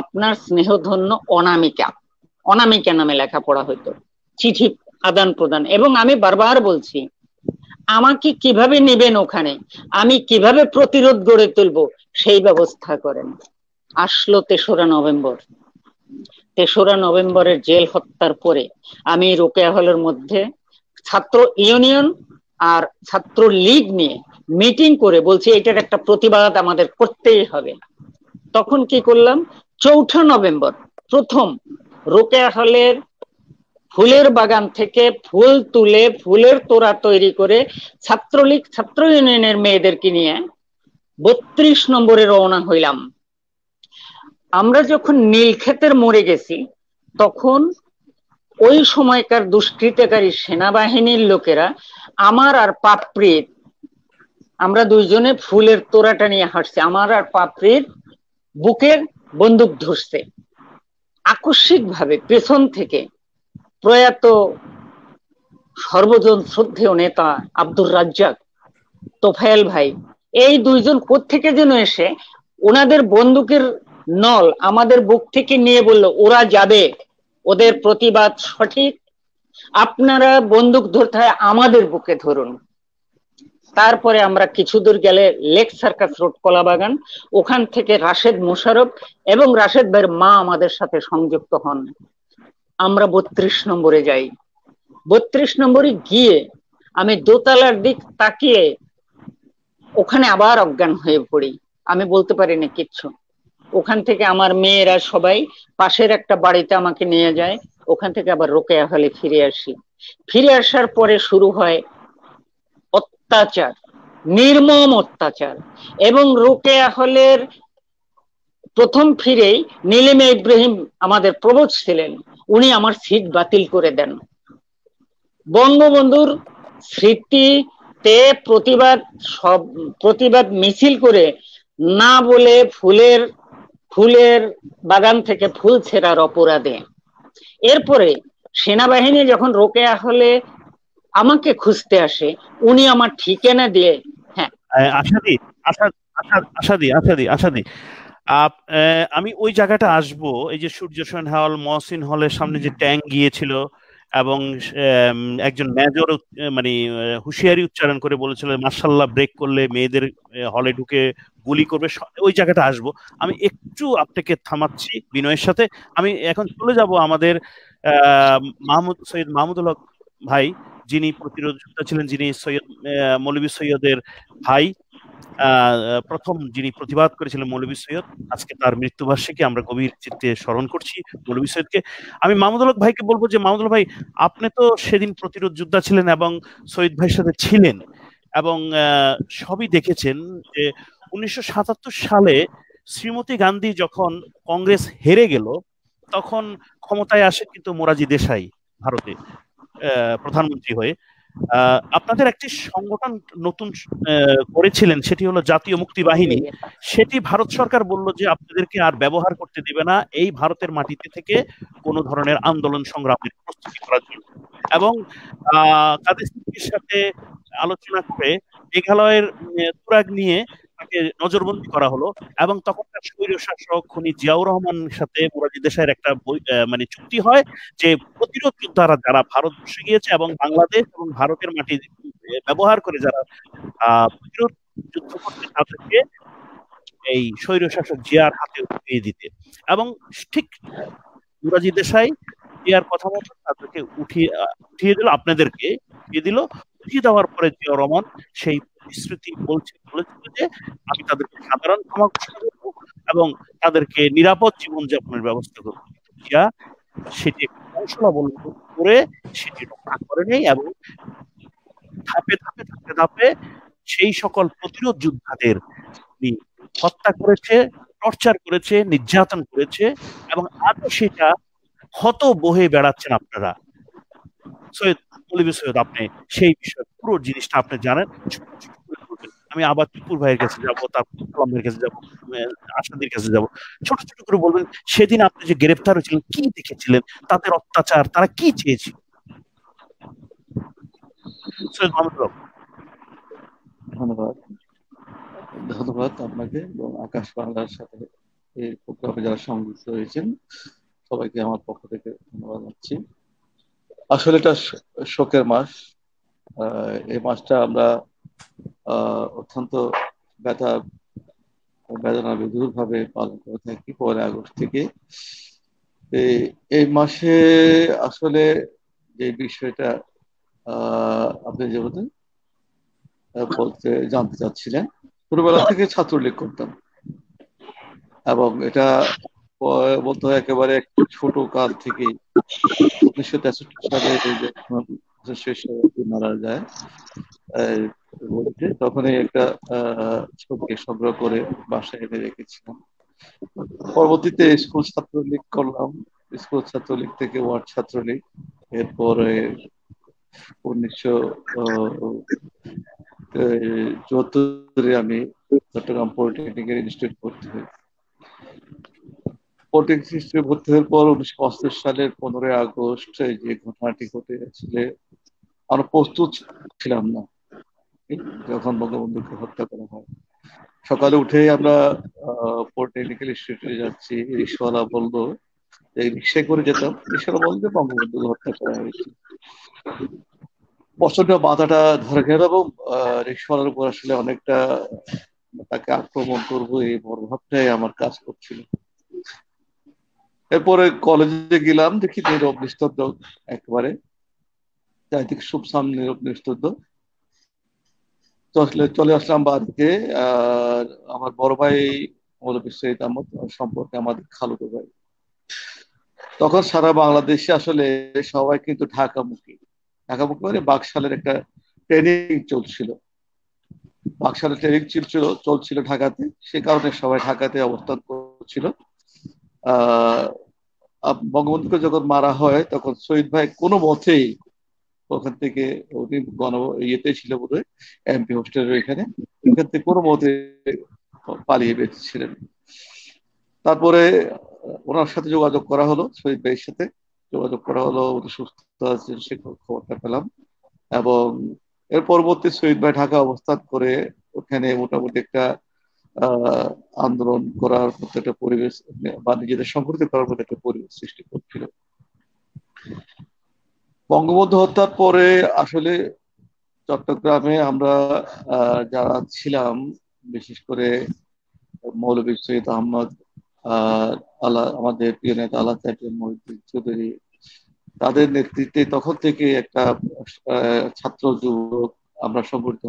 আপনার স্নেহধন্য অনামিকা, অনামিকা নামে লেখাপড়া হইতো, চিঠি আদান প্রদান। এবং আমি বারবার বলছি আমাকে কিভাবে নেবেন ওখানে, আমি কিভাবে প্রতিরোধ গড়ে তুলবো সেই ব্যবস্থা করেন। আসলো 3রা নভেম্বর। 3রা নভেম্বরের জেল হত্যার পরে আমি রোকেয়া হলের মধ্যে ছাত্র ইউনিয়ন আর ছাত্র লীগ নিয়ে মিটিং করে বলছি এটার একটা প্রতিবাদ আমাদের করতেই হবে। তখন কি করলাম, 4ঠা নভেম্বর প্রথম রোকেয়া হলের ফুলের বাগান থেকে ফুল তুলে ফুলের তোড়া তৈরি করে ছাত্রলীগ ছাত্র ইউনিয়নের মেয়েদেরকে নিয়ে 32 নম্বরে রওনা হইলাম। আমরা যখন নীলক্ষেতের মোড়ে গেছি তখন ওই সময়কার দুষ্কৃতকারী সেনাবাহিনীর লোকেরা আমার আর পাপড়ির, আমরা দুইজনে ফুলের তোড়াটা নিয়ে হাঁটছি, আমার আর পাপড়ির বুকের বন্দুক ধরছে। আকস্মিক ভাবে পেছন থেকে প্রয়াত সর্বজন শ্রদ্ধেয় নেতা আব্দুর রাজ্জাক, তোফায়েল ভাই, এই দুইজন কোত্থেকে যেন এসে ওনাদের বন্দুকের নল আমাদের বুক থেকে নিয়ে বলল ওরা যাবে, ওদের প্রতিবাদ সঠিক, আপনারা বন্দুক ধরতে হয় আমাদের বুকে ধরুন। তারপরে আমরা কিছু দূর গেলে লেক সার্কাস রোড কলাবাগান, ওখান থেকে রাশেদ মোশাররফ এবং রাশেদ ভাইয়ের মা আমাদের সাথে সংযুক্ত হন। আমরা 32 নম্বরে যাই। 32 নম্বরে গিয়ে আমি দোতলার দিক তাকিয়ে ওখানে আবার অজ্ঞান হয়ে পড়ি। আমি বলতে পারিনি কিচ্ছু। ওখান থেকে আমার মেয়েরা সবাই পাশের একটা বাড়িতে আমাকে নিয়ে যায়। ওখান থেকে আবার রোকেয়া হলে ফিরে আসি। ফিরে আসার পরে শুরু হয় অত্যাচার, নির্মম অত্যাচার। এবং রোকেয়া হলের প্রথম ফিরেই নীলিমা ইব্রাহিম আমাদের প্রবোধ ছিলেন, উনি আমার সিট বাতিল করে দেন। বঙ্গবন্ধুর স্মৃতিতে প্রতিবাদ মিছিল করে না বলে ফুলের বাগান থেকে ফুল ছেঁড়ার অপরাধে। এরপরে সেনাবাহিনী যখন রোকেয়া হলে আমাকে খুঁজতে আসে, উনি আমার ঠিকানা দিয়ে, হ্যাঁ আশাদি আমি ওই জায়গাটা আসবো। এই যে সূর্য সেন হল, মহসিন হলের সামনে যে ট্যাঙ্ক গিয়েছিল এবং একজন মেজর মানে হুঁশিয়ারি উচ্চারণ করে বলেছিল মার্শাল্লাহ ব্রেক করলে মেয়েদের হলে ঢুকে গুলি করবে, ওই জায়গাটা আসবো। আমি একটু আপনাকে থামাচ্ছি বিনয়ের সাথে। আমি এখন চলে যাব আমাদের সৈয়দ মাহমুদুল হক ভাই, যিনি প্রতিরোধ যোদ্ধা ছিলেন, যিনি সৈয়দ মৌলভী সৈয়দের ভাই, প্রথম যিনি প্রতিবাদ করেছিলেন মৌলভী সৈয়দ। আজকে তার মৃত্যুবার্ষিকী, আমরা গভীর চিত্তে স্মরণ করছি মৌলভী সৈয়দকে। আমি মাহমুদুল হক ভাইকে বলবো যে মাহমুদুল ভাই, আপনি তো সেদিন প্রতিরোধ যোদ্ধা ছিলেন এবং সৈয়দ ভাইয়ের সাথে ছিলেন এবং সবই দেখেছেন যে 1977 সালে শ্রীমতী গান্ধী যখন কংগ্রেস হেরে গেল তখন ক্ষমতায় আসে কিন্তু মোরারজি দেশাই ভারতে প্রধানমন্ত্রী হয়ে। আপনাদের একটি সংগঠন নতুন করেছিলেন, সেটি হলো জাতীয় মুক্তি বাহিনী। সেটি ভারত সরকার বলল যে আপনাদেরকে আর ব্যবহার করতে দিবে না এই ভারতের মাটিতে থেকে কোনো ধরনের আন্দোলন সংগ্রামের প্রস্তুতি করার জন্য। এবং কাদের সিদ্দিকীর সাথে আলোচনা করে মেঘালয়ের তুরাগ নিয়ে তাকে নজরবন্দি করা হলো এবং তখনকার স্বৈরশাসক খুনি জিয়াউর রহমানের সাথে মোরারজি দেশাইয়ের একটা মানে চুক্তি হয় যে প্রতিরোধ যোদ্ধারা যারা ভারতবর্ষে গিয়েছে এবং বাংলাদেশ এবং ভারতের মাটি ব্যবহার করে যারা প্রতিরোধ যুদ্ধ করতে, তাদেরকে এই স্বৈরশাসক জিয়ার হাতে উঠিয়ে দিতে। এবং ঠিক মোরারজি দেশাই জিয়ার কথা মতো তাদেরকে উঠিয়ে দিল, আপনাদেরকে উঠিয়ে দিল। উঠিয়ে দেওয়ার পরে জিয়াউর রহমান সেই প্রতিশ্রুতি বলেছিল যে আমি তাদেরকে সাধারণ ক্ষমা ঘোষণা করবো এবং তাদেরকে নিরাপদ জীবনযাপনের ব্যবস্থা করবো। জিয়া সেটি একটি কৌশল অবলম্বন করে সেটি রক্ষা করেনি এবং ধাপে ধাপে ধাপে ধাপে সেই সকল প্রতিরোধ যোদ্ধাদের তিনি হত্যা করেছে, টর্চার করেছে, নির্যাতন করেছে এবং আজও সেটা ক্ষত বহে বেড়াচ্ছেন আপনারা। সৈয়দ মৌলভী সৈয়দ, আপনি সেই বিষয়ে পুরো জিনিসটা আপনি জানেন, ছোট ছোট করে বলবেন। আমি আবার টুকুর ভাইয়ের কাছে যাবো, তারপর কালাম ভাইয়ের কাছে যাবো, আসাদের কাছে যাবো। ছোট ছোট করে বলবেন সেদিন আপনি যে গ্রেফতার হয়েছিলেন কি দেখেছিলেন, তাদের অত্যাচার, তারা কি চেয়েছিল। সৈয়দ মাহমুদুল হক। ধন্যবাদ ধন্যবাদ আপনাকে এবং আকাশ বাংলার সাথে এই প্রোগ্রামে যারা সংযুক্ত হয়েছেন সবাইকে আমার পক্ষ থেকে ধন্যবাদ জানাচ্ছি। আসলে এটা শোকের মাস। এই মাসটা আমরা অত্যন্ত বেদনা বিধুর ভাবে পালন করে থাকি 1 আগস্ট থেকে। এই মাসে আসলে যে বিষয়টা আপনি যে জানতে চাচ্ছিলেন, ছোটবেলা থেকে ছাত্রলীগ করতাম এবং এটা বলতে হয় একেবারে ছোট কাল থেকেই। 1963 সালে মারা যায়, তখনই একটা ছবিকে সংগ্রহ করে বাসায় এনে রেখেছিলাম। পরবর্তীতে স্কুল ছাত্রলীগ করলাম, স্কুল ছাত্রলীগ থেকে ওয়ার্ড ছাত্রলীগ, এরপরে 1974 আমি চট্টগ্রাম পলিটেকনিক্যাল ইনস্টিটিউট ভর্তি হই। পলিটেকনিক ইনস্টিটিউট ভর্তি হওয়ার পর 1965 সালের 15 আগস্ট যে ঘটনাটি ঘটে গেছিল, আমরা প্রস্তুত ছিলাম না যখন বঙ্গবন্ধুকে হত্যা করা হয়। সকালে উঠে আমরা পলিটেকনিক্যাল ইনস্টিটিউটে যাচ্ছি, রিক্সাওয়ালা বললো, রিক্সায় করে যেতাম, রিক্সাওয়ালা বললো বঙ্গবন্ধুকে হত্যা করা হয়েছে। প্রচন্ড মাথাটা ধরে গেল এবং রিক্সাওয়ালার উপর আসলে অনেকটা তাকে আক্রমণ করবো এই মনোভাবটাই আমার কাজ করছিল। এরপরে কলেজে গেলাম, দেখি নীরব নিস্তব্ধ, একেবারে চারিদিকে সুবসান নীরব নিস্তব্ধ। চলে আসলাম বাড়িতে। আমার বড় ভাই মৌলভী সৈয়দ আহমদ সম্পর্কে আমাদের খালুতো ভাই। তখন সারা বাংলাদেশে আসলে সবাই কিন্তু ঢাকামুখী মানে বাকশালের একটা ট্রেনিং চলছিল, বাকশালের ট্রেনিং চলছিল ঢাকাতে, সে কারণে সবাই ঢাকাতে অবস্থান করছিল। বঙ্গবন্ধুকে যখন মারা হয় তখন শহীদ ভাই কোনো মতেই ওখান থেকে, উনি ইয়েতে ছিল বোধহয় এমপি হোস্টেলের এখানে, ওখান থেকে কোনো মতে পালিয়ে বেঁচেছিলেন। তারপরে ওনার সাথে যোগাযোগ করা হলো, শহীদ ভাইয়ের সাথে যোগাযোগ করা হলো, উনি সুস্থ আছেন সে খবরটা পেলাম। এবং এর পরবর্তী শহীদ ভাই ঢাকা অবস্থান করে ওখানে মোটামুটি একটা আন্দোলন করার মতো একটা পরিবেশ বা নিজেদের সংগঠিত করার মতো একটা পরিবেশ সৃষ্টি করছিল। বঙ্গবন্ধু হত্যার পরে আসলে চট্টগ্রামে আমরা যারা ছিলাম, বিশেষ করে মৌলভী সৈয়দ আহমদ, আমাদের প্রিয় নেতা আলাদা মহিউদ্দিন চৌধুরী, তাদের নেতৃত্বে তখন থেকে একটা ছাত্র যুবক আমরা সংগঠিত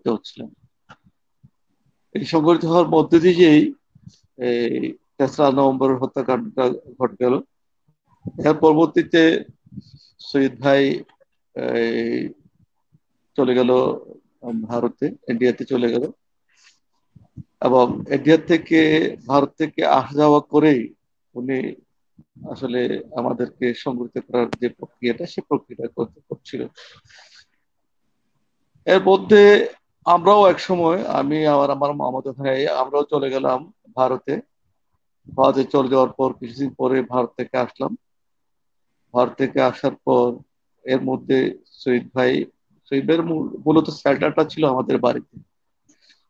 হচ্ছিলাম। এই সংগঠিত হওয়ার মধ্যে দিয়েই এই 3রা নভেম্বরের হত্যাকাণ্ডটা ঘটে গেল। এর পরবর্তীতে শহীদ ভাই চলে গেল ভারতে, ইন্ডিয়াতে চলে গেল এবং ইন্ডিয়া থেকে ভারত থেকে আসা যাওয়া করেই উনি আসলে আমাদেরকে সংগঠিত করার যে প্রক্রিয়াটা, সে প্রক্রিয়াটা করছিল। এর মধ্যে আমরাও এক সময়, আমি আর আমার মামাতো ভাই, আমরাও চলে গেলাম ভারতে। ভারতে চলে যাওয়ার পর কিছুদিন পরে ভারত থেকে আসলাম। ভারত থেকে আসার পর এর মধ্যে শহীদ ভাইয়ের মূলত সেল্টারটা ছিল আমাদের বাড়িতে।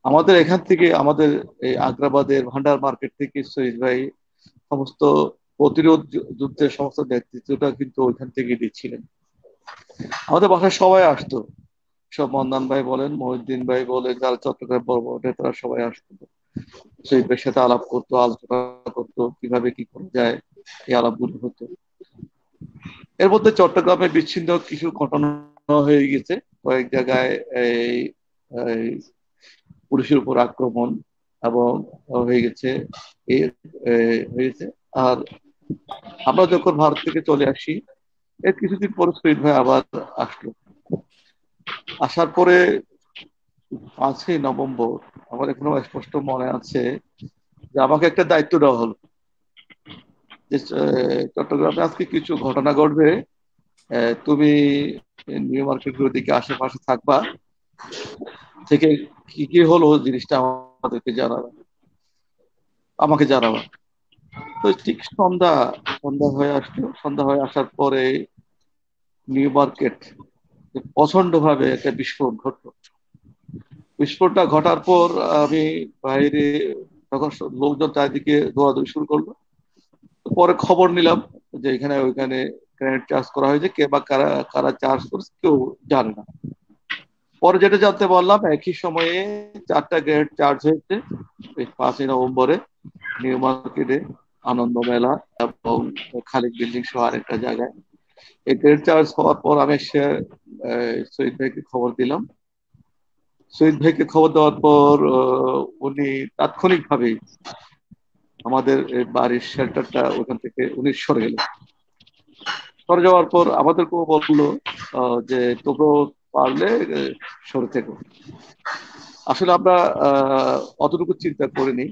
আমাদের এখান থেকে, আমাদের এই আগ্রাবাদের ভান্ডার মার্কেট থেকে শহীদ ভাই সমস্ত প্রতিরোধ যুদ্ধের সমস্ত নেতৃত্বটা কিন্তু ওইখান থেকে দিচ্ছিলেন। আমাদের বাসায় সবাই আসতো, সব মন্দান ভাই বলেন, মহিউদ্দিন ভাই বলেন, যারা চট্টগ্রাম বড় বড় নেতারা সবাই আসতো, শহীদ ভাইয়ের সাথে আলাপ করতো, আলোচনা করতো কিভাবে কি করা যায়, এই আলাপগুলো হতো। এর মধ্যে চট্টগ্রামে বিচ্ছিন্ন কিছু ঘটনা হয়ে গেছে, কয়েক জায়গায় এই এই পুলিশের উপর আক্রমণ এবং হয়ে গেছে আর আমরা যখন ভারত থেকে চলে আসি এর কিছুদিন পর শহীদ ভাই আবার আসলো। আসার পরে 5ই নভেম্বর আমার এখনো স্পষ্ট মনে আছে যে আমাকে একটা দায়িত্ব দেওয়া হলো যে চট্টগ্রামে আজকে কিছু ঘটনা ঘটবে, তুমি নিউ মার্কেটের ওদিকে আশেপাশে থাকবা, থেকে কি কি হলো জিনিসটা আমাকে জানাবা। তো ঠিক সন্ধ্যা হয়ে আসলো। সন্ধ্যা হয়ে আসার পরে নিউ মার্কেট প্রচন্ড ভাবে একটা বিস্ফোরণ ঘটলো। বিস্ফোরণটা ঘটার পর আমি বাইরে, তখন লোকজন চারিদিকে দৌড়াদৌড়ি শুরু করলো। পরে খবর নিলাম যে এখানে ওইখানে গ্রেনেড চার্জ করা হয়েছে, কে বা কারা কারা চার্জ করছে কেউ জানে না। পরে যেটা জানতে পারলাম একই সময়ে 4টা গ্রেনেড চার্জ হয়েছে 5ই নভেম্বরে নিউ মার্কেটে, আনন্দ মেলা এবং খালিদ বিল্ডিং সহ আরেকটা জায়গায়। এই গ্রেনেড চার্জ হওয়ার পর আমি শহীদ ভাইকে খবর দিলাম। শহীদ ভাইকে খবর দেওয়ার পর উনি তাৎক্ষণিকভাবে আমাদের বাড়ির শেল্টারটা ওখান থেকে উনি সরে গেলেন। সরে যাওয়ার পর আমাদেরকেও বললো যে তোমরাও পারলে সরে থেকো। আসলে আমরা অতটুকু চিন্তা করিনি।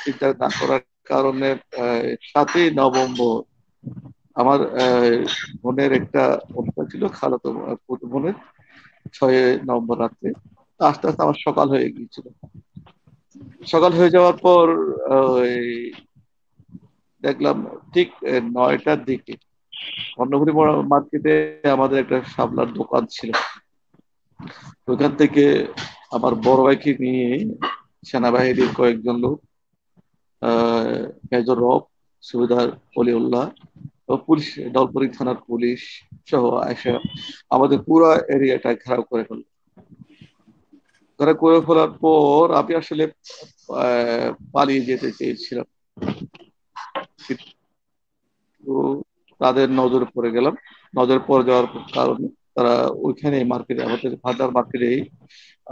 চিন্তা না করার কারণে 7ই নভেম্বর আমার বোনের একটা অনুষ্ঠান ছিল, খালাতো বোনের 6 নভেম্বর রাত্রে। আস্তে আস্তে আমার সকাল হয়ে গিয়েছিল। সকাল হয়ে যাওয়ার পর দেখলাম ঠিক 9টার দিকে অন্নপুরি মার্কেটে আমাদের একটা শাপলার দোকান ছিল। ওখান থেকে আমার বড় ভাইকে নিয়ে সেনাবাহিনীর কয়েকজন লোক, মেজর রব, সুবেদার অলিউল্লাহ, পুলিশ, দলপরি থানার পুলিশ সহ এসে আমাদের পুরো এরিয়াটা ঘেরাও করে ফেলল। ঘেরাও করে ফেলার পর আমি আসলে পালিয়ে যেতে চেয়েছিলাম, তাদের নজরে পড়ে গেলাম। নজরে পড়ে যাওয়ার কারণে তারা ওইখানে মার্কেটে, আমাদের ভান্ডার মার্কেটেই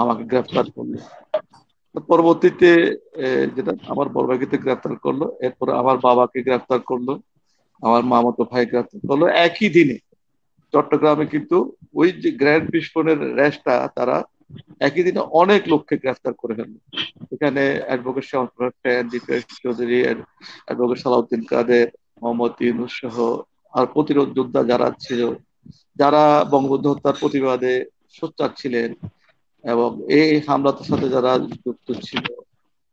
আমাকে গ্রেফতার করলো। পরবর্তীতে যেটা আমার বড় ভাইকে গ্রেফতার করলো, এরপর আমার বাবাকে গ্রেফতার করলো, আমার মামাতো ভাই গ্রেফতার করলো একই দিনে চট্টগ্রামে। কিন্তু ওই যে গ্র্যান্ড বিস্ফোরণের রেশটা তারা একই দিনে অনেক লোককে গ্রেফতার করে ফেললো। এখানে অ্যাডভোকেট দীপেশ চৌধুরী, অ্যাডভোকেট সালাউদ্দিন কাদের, মোহাম্মদ ইউনুস সহ আর প্রতিরোধ যোদ্ধা যারা ছিল, যারা বঙ্গবন্ধু হত্যার প্রতিবাদে সোচ্চার ছিলেন এবং এই হামলার সাথে যারা যুক্ত ছিল,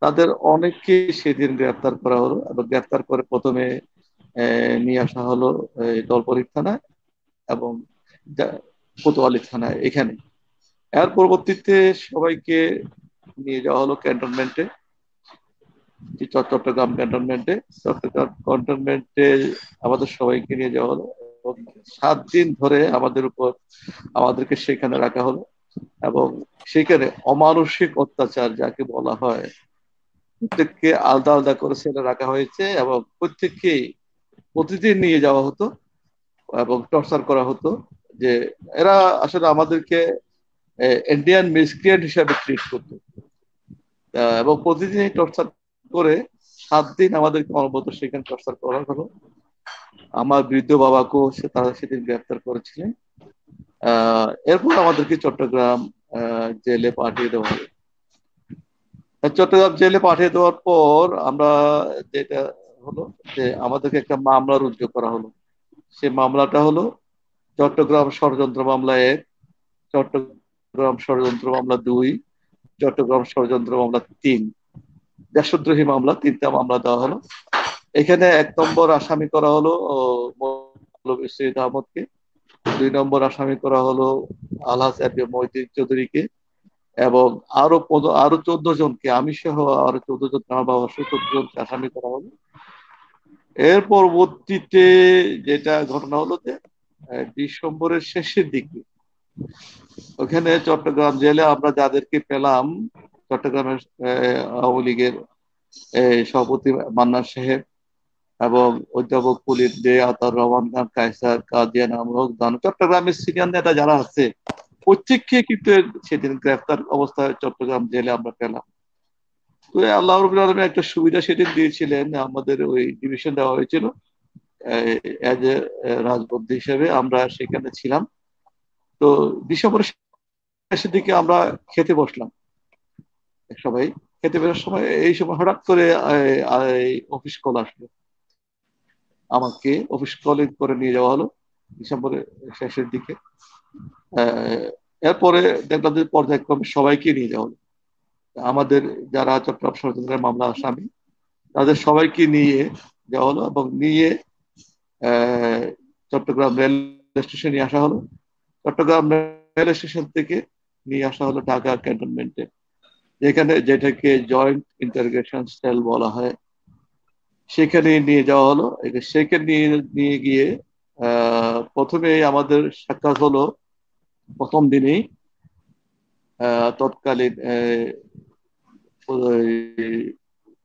তাদের অনেককে সেদিন গ্রেফতার করা হলো। এবং গ্রেফতার করে প্রথমে নিয়ে আসা হলো দলপরি থানায় এবং কোতোয়ালি থানায় এখানে। এর পরবর্তীতে সবাইকে নিয়ে যাওয়া হলো ক্যান্টনমেন্টে, চট্টগ্রাম ক্যান্টনমেন্টে। চট্টগ্রাম ক্যান্টনমেন্টে আমাদের সবাইকে নিয়ে যাওয়া হলো এবং 7 দিন ধরে আমাদেরকে সেখানে রাখা হলো। এবং সেখানে অমানসিক অত্যাচার যাকে বলা হয়, প্রত্যেককে আলাদা আলাদা করে সেটা রাখা হয়েছে এবং প্রত্যেককে প্রতিদিন নিয়ে যাওয়া হতো এবং টর্চার করা হতো। যে এরা আসলে আমাদেরকে ইন্ডিয়ান মিসক্রিয়েন্ট হিসাবে ট্রিট করতো এবং প্রতিদিনই টর্চার করে 7 দিন আমাদেরকে অনবরত সেখানে টর্চার করা হলো। আমার বৃদ্ধ বাবাকেও তারা সেদিন গ্রেফতার করেছিলেন। এরপর আমাদেরকে চট্টগ্রাম জেলে পাঠিয়ে দেওয়া হলো। চট্টগ্রাম জেলে পাঠিয়ে দেওয়ার পর আমরা যেটা হলো যে আমাদেরকে একটা মামলা রুজু করা হলো। সেই মামলাটা হলো চট্টগ্রাম ষড়যন্ত্র মামলা 1, চট্টগ্রাম ষড়যন্ত্র মামলা 2, চট্টগ্রাম ষড়যন্ত্র মামলা 3, দেশদ্রোহী মামলা 3টা মামলা দেওয়া হলো। এখানে 1 নম্বর আসামি করা হলো মৌলভী সৈয়দ আহমদকে, 2 নম্বর আসামি করা হলো আলহাজ মহিউদ্দিন চৌধুরীকে এবং আরো 14 জনকে, আমি সহ আরো 14 জন, আমার বাবা সহ 14 জনকে আসামি করা হলো। এর পরবর্তীতে যেটা ঘটনা হলো যে ডিসেম্বরের শেষের দিকে ওখানে চট্টগ্রাম জেলে আমরা যাদেরকে পেলাম, চট্টগ্রামের আওয়ামী লীগের সভাপতি মান্নান সাহেব এবং অধ্যাপক পুলিশ দে, আতাউর রহমান খান, কায়সার, কাদিয়ান, আমরক, দানু, চট্টগ্রামের সিনিয়র নেতা যারা আছে প্রত্যেককে কিন্তু সেদিন গ্রেফতার অবস্থায় চট্টগ্রাম জেলে আমরা পেলাম। তো আল্লাহ রাব্বুল আলামিন একটা সুবিধা সেদিন দিয়েছিলেন, আমাদের ওই ডিভিশন দেওয়া হয়েছিল এজ এ রাজবন্দী হিসেবে, আমরা সেখানে ছিলাম। তো ডিসেম্বরের শেষের দিকে আমরা খেতে বসলাম সবাই। খেতে বেরোর সময় এই সময় হঠাৎ করে অফিস কল আসলো, আমাকে অফিস কলে করে নিয়ে যাওয়া হলো ডিসেম্বরের শেষের দিকে। এরপরে দেখলাম যে পর্যায়ক্রমে সবাইকে নিয়ে যাওয়া হলো। আমাদের যারা চট্টগ্রাম ষড়যন্ত্রের মামলা আসামি তাদের সবাইকে নিয়ে যাওয়া হলো এবং নিয়ে চট্টগ্রাম রেল স্টেশনে নিয়ে আসা হলো। চট্টগ্রাম রেল স্টেশন থেকে নিয়ে আসা হলো ঢাকা ক্যান্টনমেন্টে, যেটাকে জয়েন্ট ইন্টারোগেশন সেল বলা হয়, সেখানে নিয়ে যাওয়া হলো। সেখানে নিয়ে গিয়ে প্রথমে আমাদের সাক্ষাৎ হলো প্রথম দিনেই তৎকালীন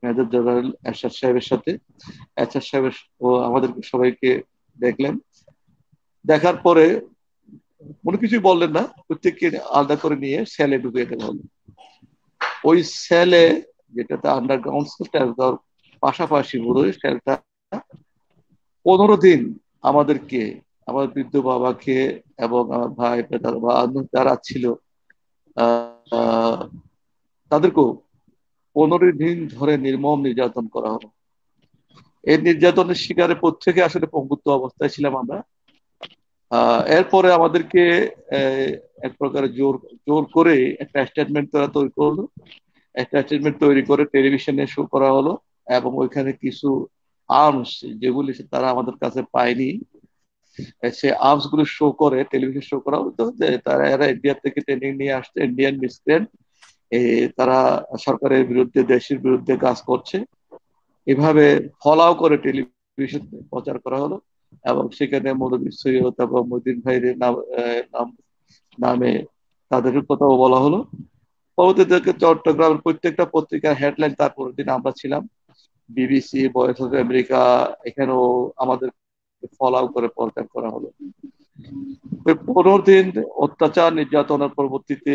মেজর জেনারেল এরশাদ সাহেবের সাথে। এরশাদ সাহেব ও আমাদেরকে সবাইকে দেখলেন, দেখার পরে কোনো কিছুই বললেন না, প্রত্যেককে আলাদা করে নিয়ে সেলে ঢুকিয়ে দেওয়া হলো। ওই সেলে, যেটাতে আন্ডারগ্রাউন্ড সেলটার পাশাপাশি পুরো সেলটা 15 দিন আমাদেরকে, আমার বৃদ্ধ বাবাকে এবং আমার ভাই বা যারা ছিল তাদেরকেও 15 দিন ধরে নির্মম নির্যাতন করা হলো। এই নির্যাতনের শিকারে প্রত্যেকে আসলে পঙ্গুত্ব অবস্থায় ছিলাম আমরা। এরপরে আমাদেরকে এক প্রকার জোর করে একটা স্টেটমেন্ট তৈরি করলো। একটা স্টেটমেন্ট তৈরি করে টেলিভিশনে শো করা হলো এবং ওইখানে কিছু আর্মস যেগুলি তারা আমাদের কাছে পায়নি, সে আর্মস গুলো শো করে টেলিভিশন শো করা হতো যে তারা এরা ইন্ডিয়া থেকে ট্রেনিং নিয়ে আসছে, ইন্ডিয়ান মিসক্রেন্ট, তারা সরকারের বিরুদ্ধে, দেশের বিরুদ্ধে কাজ করছে। এভাবে ফলাও করে টেলিভিশন প্রচার করা হলো এবং সেখানে মৌলভী সৈয়দ এবং মদিন ভাইয়ের নামে তাদের কথাও বলা হলো। পরবর্তীতে চট্টগ্রামের প্রত্যেকটা পত্রিকার হেডলাইন তারপর দিন আমরা ছিলাম, বিবিসি, ভয়েস অফ আমেরিকা, এখানেও আমাদের ফলাও করে প্রচার করা হলো। 15 দিন অত্যাচার নির্যাতনের পরবর্তীতে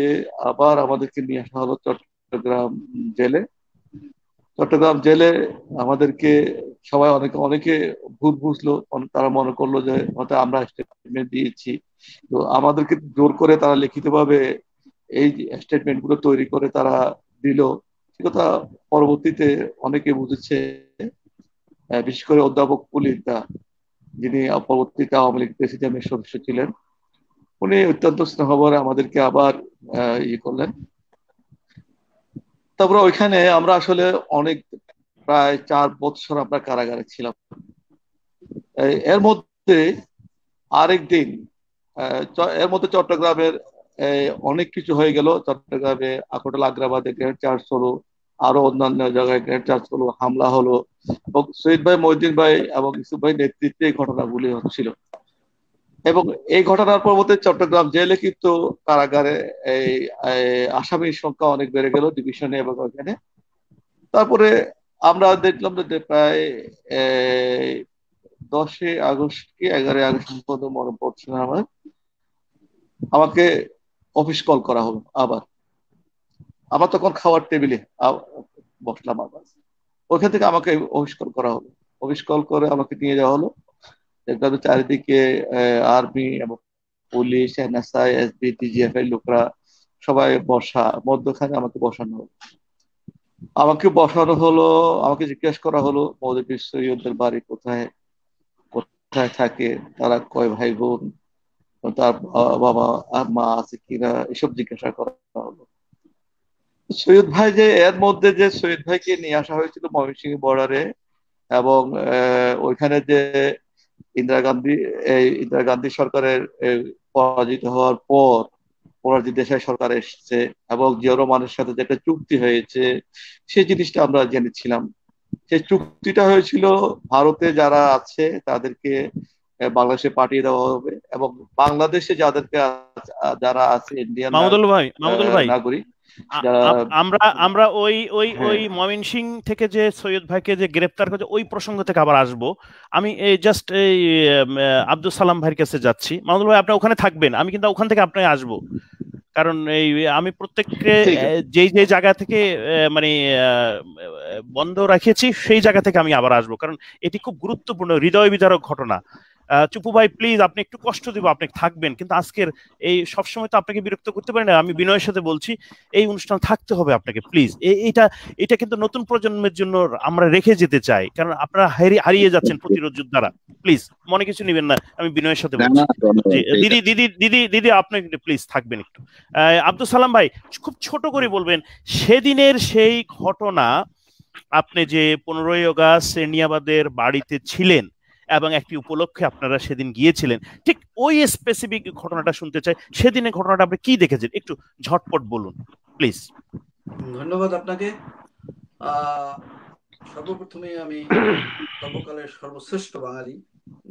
আবার আমাদেরকে নিয়ে আসা হলো চট্টগ্রাম জেলে। চট্টগ্রাম জেলে আমাদেরকে সবাই অনেকে ভুল বুঝলো, তারা মনে করলো যে হয়তো আমরা স্টেটমেন্ট দিয়েছি, তো আমাদেরকে জোর করে তারা লিখিতভাবে এই স্টেটমেন্ট গুলো তৈরি করে তারা দিল। সে কথা পরবর্তীতে অনেকে বুঝেছে, বিশেষ করে অধ্যাপক পুলিতা, যিনি পরবর্তীতে আওয়ামী লীগ প্রেসিডিয়ামের সদস্য ছিলেন, উনি অত্যন্ত স্নেহভরে আমাদেরকে আবার করলেন। তারপরে ওইখানে আমরা আসলে অনেক, প্রায় 4 বছর আমরা কারাগারে ছিলাম। এর মধ্যে আরেক দিন এর মধ্যে চট্টগ্রামের অনেক কিছু হয়ে গেল। চট্টগ্রামে আকোটাল আগ্রাবাদে গ্রেনেড চার্জ হলো, আরো অন্যান্য জায়গায় গ্রেনেড চার্জ হলো, হামলা হলো এবং শহীদ ভাই, মহিউদ্দিন ভাই এবং ইউসুফ ভাই নেতৃত্বে এই ঘটনাগুলি হচ্ছিল। এবং এই ঘটনার পরবর্তী চট্টগ্রাম জেলে কিন্তু কারাগারে এই আসামির সংখ্যা অনেক বেড়ে গেল ডিভিশনে এবং ওখানে। তারপরে আমরা দেখলাম যে প্রায় 10 আগস্ট কি 11 আগস্ট পর্যন্ত মনে পড়ছে না আমার, আমাকে অফিস কল করা হলো আবার। আমার তখন খাওয়ার টেবিলে বসলাম আবার, ওইখান থেকে আমাকে অফিস কল করা হলো। অফিস কল করে আমাকে নিয়ে যাওয়া হলো। দেখলাম চারিদিকে আর্মি এবং পুলিশ, এনএসআই, এসবি, টিজিএফ এর লোকরা সবাই বসা, মধ্যখানে আমাকে বসানো হলো। আমাকে জিজ্ঞেস করা হলো মৌলভী সৈয়দদের বাড়ি কোথায়, কোথায় থাকে, তারা কয় ভাই বোন, তার বাবা আর মা আছে কিনা, এসব জিজ্ঞাসা করা হলো। সৈয়দ ভাই যে এর মধ্যে যে সৈয়দ ভাইকে নিয়ে আসা হয়েছিল ময়মনসিংহ বর্ডারে, এবং ওইখানে যে ইন্দিরা গান্ধী সরকারের পরাজিত হওয়ার পর মোরারজী দেশাই সরকার এসেছে এবং জিয়া রহমানের সাথে যে একটা চুক্তি হয়েছে, সেই জিনিসটা আমরা জেনেছিলাম। সেই চুক্তিটা হয়েছিল ভারতে যারা আছে তাদেরকে বাংলাদেশে পাঠিয়ে দেওয়া হবে এবং বাংলাদেশে যারা আছে ইন্ডিয়ান মাহমুদুল ভাই নাগরিক, যারা আমরা আমরা ওই ওই হ্যাঁ ওই ময়মনসিং থেকে যে সৈয়দ ভাইকে যে গ্রেপ্তার করেছে ওই প্রসঙ্গ থেকে আবার আসবো। আমি এই জাস্ট এই আব্দুল সালাম ভাইয়ের কাছে যাচ্ছি। মাহমুদুল ভাই আপনি ওখানে থাকবেন, আমি কিন্তু ওখান থেকে আপনাকে আসবো, কারণ এই আমি প্রত্যেককে ঠিক আছে যেই যেই জায়গা থেকে মানে বন্ধ রাখিয়েছি সেই জায়গা থেকে আমি আবার আসবো, কারণ এটি খুব গুরুত্বপূর্ণ হৃদয় বিদারক ঘটনা। চুপু ভাই প্লিজ, আপনি একটু কষ্ট দিব, আপনি থাকবেন, কিন্তু আজকের এই সবসময় তো আপনাকে বিরক্ত করতে পারি না। আমি বিনয়ের সাথে বলছি এই অনুষ্ঠান থাকতে হবে আপনাকে প্লিজ। এটা এটা কিন্তু নতুন প্রজন্মের জন্য আমরা রেখে যেতে চাই, কারণ আপনারা হারিয়ে যাচ্ছেন প্রতিরোধ যোদ্ধারা। প্লিজ মনে কিছু নেবেন না, আমি বিনয়ের সাথে বলছি। দিদি দিদি দিদি দিদি আপনি প্লিজ থাকবেন একটু। আব্দুল সালাম ভাই খুব ছোট করে বলবেন সেদিনের সেই ঘটনা, আপনি যে 15ই আগস্ট সেরনিয়াবাদের বাড়িতে ছিলেন এবং একটি উপলক্ষে আপনারা সেদিন গিয়েছিলেন, ঠিক ওই স্পেসিফিক ঘটনাটা শুনতে চাই। সেদিনের ঘটনাটা আপনি কি দেখেছেন একটু ঝটপট বলুন প্লিজ। ধন্যবাদ আপনাকে। সর্বপ্রথমে আমি সর্বকালের সর্বশ্রেষ্ঠ বাঙালি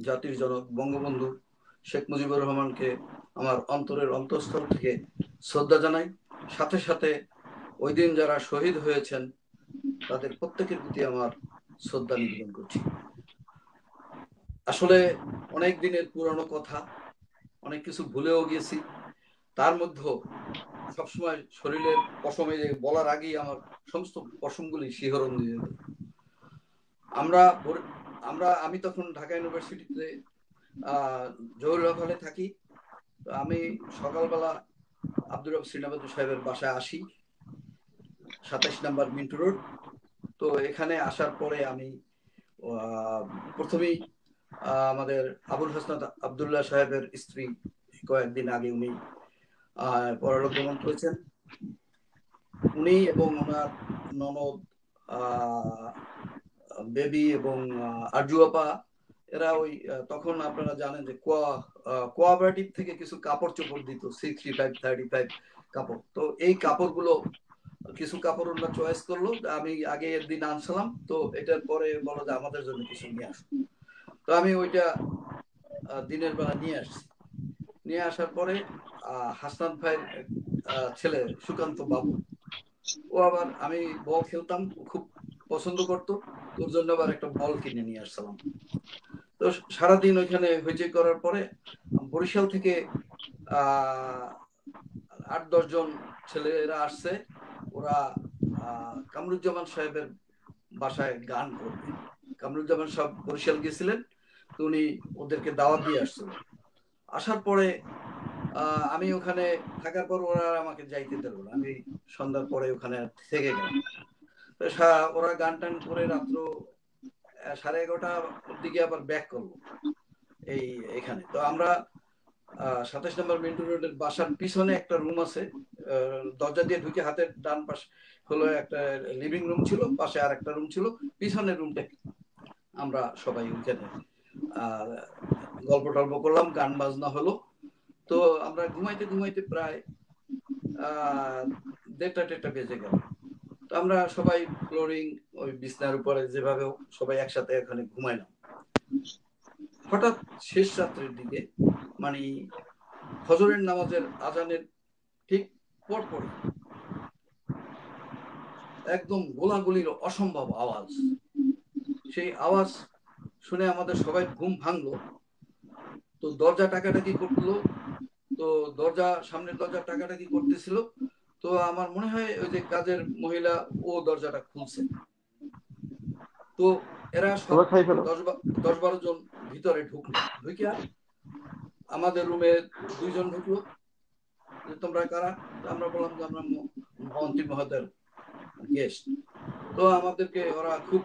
জাতির জনক বঙ্গবন্ধু শেখ মুজিবুর রহমানকে আমার অন্তরের অন্তঃস্থল থেকে শ্রদ্ধা জানাই। সাথে সাথে ওই দিন যারা শহীদ হয়েছেন তাদের প্রত্যেকের প্রতি আমার শ্রদ্ধা নিবেদন করছি। আসলে অনেক দিনের পুরনো কথা, অনেক কিছু ভুলেও গিয়েছি, তার মধ্যে সবসময় শরীরের পশমে বলার আগেই আমার সমস্ত পশমগুলি শিহরণ দিয়ে যেত। আমি তখন ঢাকা ইউনিভার্সিটিতে জহুরুল্লাহ হলে থাকি। তো আমি সকালবেলা আব্দুর রব শ্রীনাবাদু সাহেবের বাসায় আসি, 27 নম্বর মিন্টু রোড। তো এখানে আসার পরে আমি প্রথমেই আমাদের আবুল হাসনাত আবদুল্লাহ সাহেবের স্ত্রী, কয়েকদিন আগে উনি পরলোক গমন করেছেন, উনি এবং ওনার ননদ বেবি এবং আরজু আপা, এরা ওই তখন আপনারা জানেন যে কোঅপারেটিভ থেকে কিছু কাপড় চোপড় দিত, 635 কাপড়। তো এই কাপড়গুলো কিছু কাপড় ওনারা চয়েস করলো, আমি আগে একদিন আনছিলাম, তো এটার পরে বলো যে আমাদের জন্য কিছু নিয়ে আসো। তো আমি ওইটা দিনের বেলা নিয়ে আসছি। নিয়ে আসার পরে হাসনাত ভাইয়ের ছেলে সুকান্ত বাবু, ও আবার আমি বল খেলতাম, খুব পছন্দ করতো, তোর জন্য আবার একটা বল কিনে নিয়ে আসছিলাম। তো সারাদিন ওইখানে হইচই করার পরে বরিশাল থেকে 8-10 জন ছেলেরা আসছে। ওরা কামরুজ্জামান সাহেবের বাসায় গান করবে। কামরুজ্জামান সাহেব বরিশাল গেছিলেন, তো উনি ওদেরকে দাওয়াত দিয়ে আসছিল। আসার পরে আমি ওখানে থাকার পর ওরা আমাকে যাইতে দিল না, আমি সন্ধ্যার পরে ওখানে থেকে গেলাম। ওরা গান টান করে রাত্র 11:30 দিকে আবার ব্যাক করলো এখানে। তো আমরা 27 নম্বর মিন্টু রোডের বাসার পিছনে একটা রুম আছে, দরজা দিয়ে ঢুকে হাতের ডান পাশে হলো একটা লিভিং রুম ছিল, পাশে আর একটা রুম ছিল, পিছনের রুমটা আমরা সবাই ওইখানে গল্প টল্প করলাম, গান বাজনা হলো। তো আমরা ঘুমাইতে ঘুমাইতে প্রায় 1:30 বেজে গেল। তো আমরা সবাই ফ্লোরিং ওই বিছনার উপরে যেভাবে সবাই একসাথে এখানে ঘুমাইলাম। হঠাৎ শেষ রাত্রের দিকে, মানে ফজরের নামাজের আজানের ঠিক পরপরই একদম গোলাগুলির অসম্ভব আওয়াজ। সেই আওয়াজ শুনে আমাদের সবাই ঘুম ভাঙলো। তো দরজা টাকাটাকি করলো, তো সামনের দরজা টাকাটাকি করতেছিল। তো আমার মনে হয় ওই যে কাজের মহিলা, ও দরজাটা খুলছে। তো এরা সব 10-12 জন ভিতরে ঢুকলো। ঢুকিয়া আমাদের রুমে 2 জন ঢুকলো, যে তোমরা কারা? আমরা বললাম যে আমরা মন্ত্রী মহোদয়ের গেস্ট। তো আমাদেরকে ওরা খুব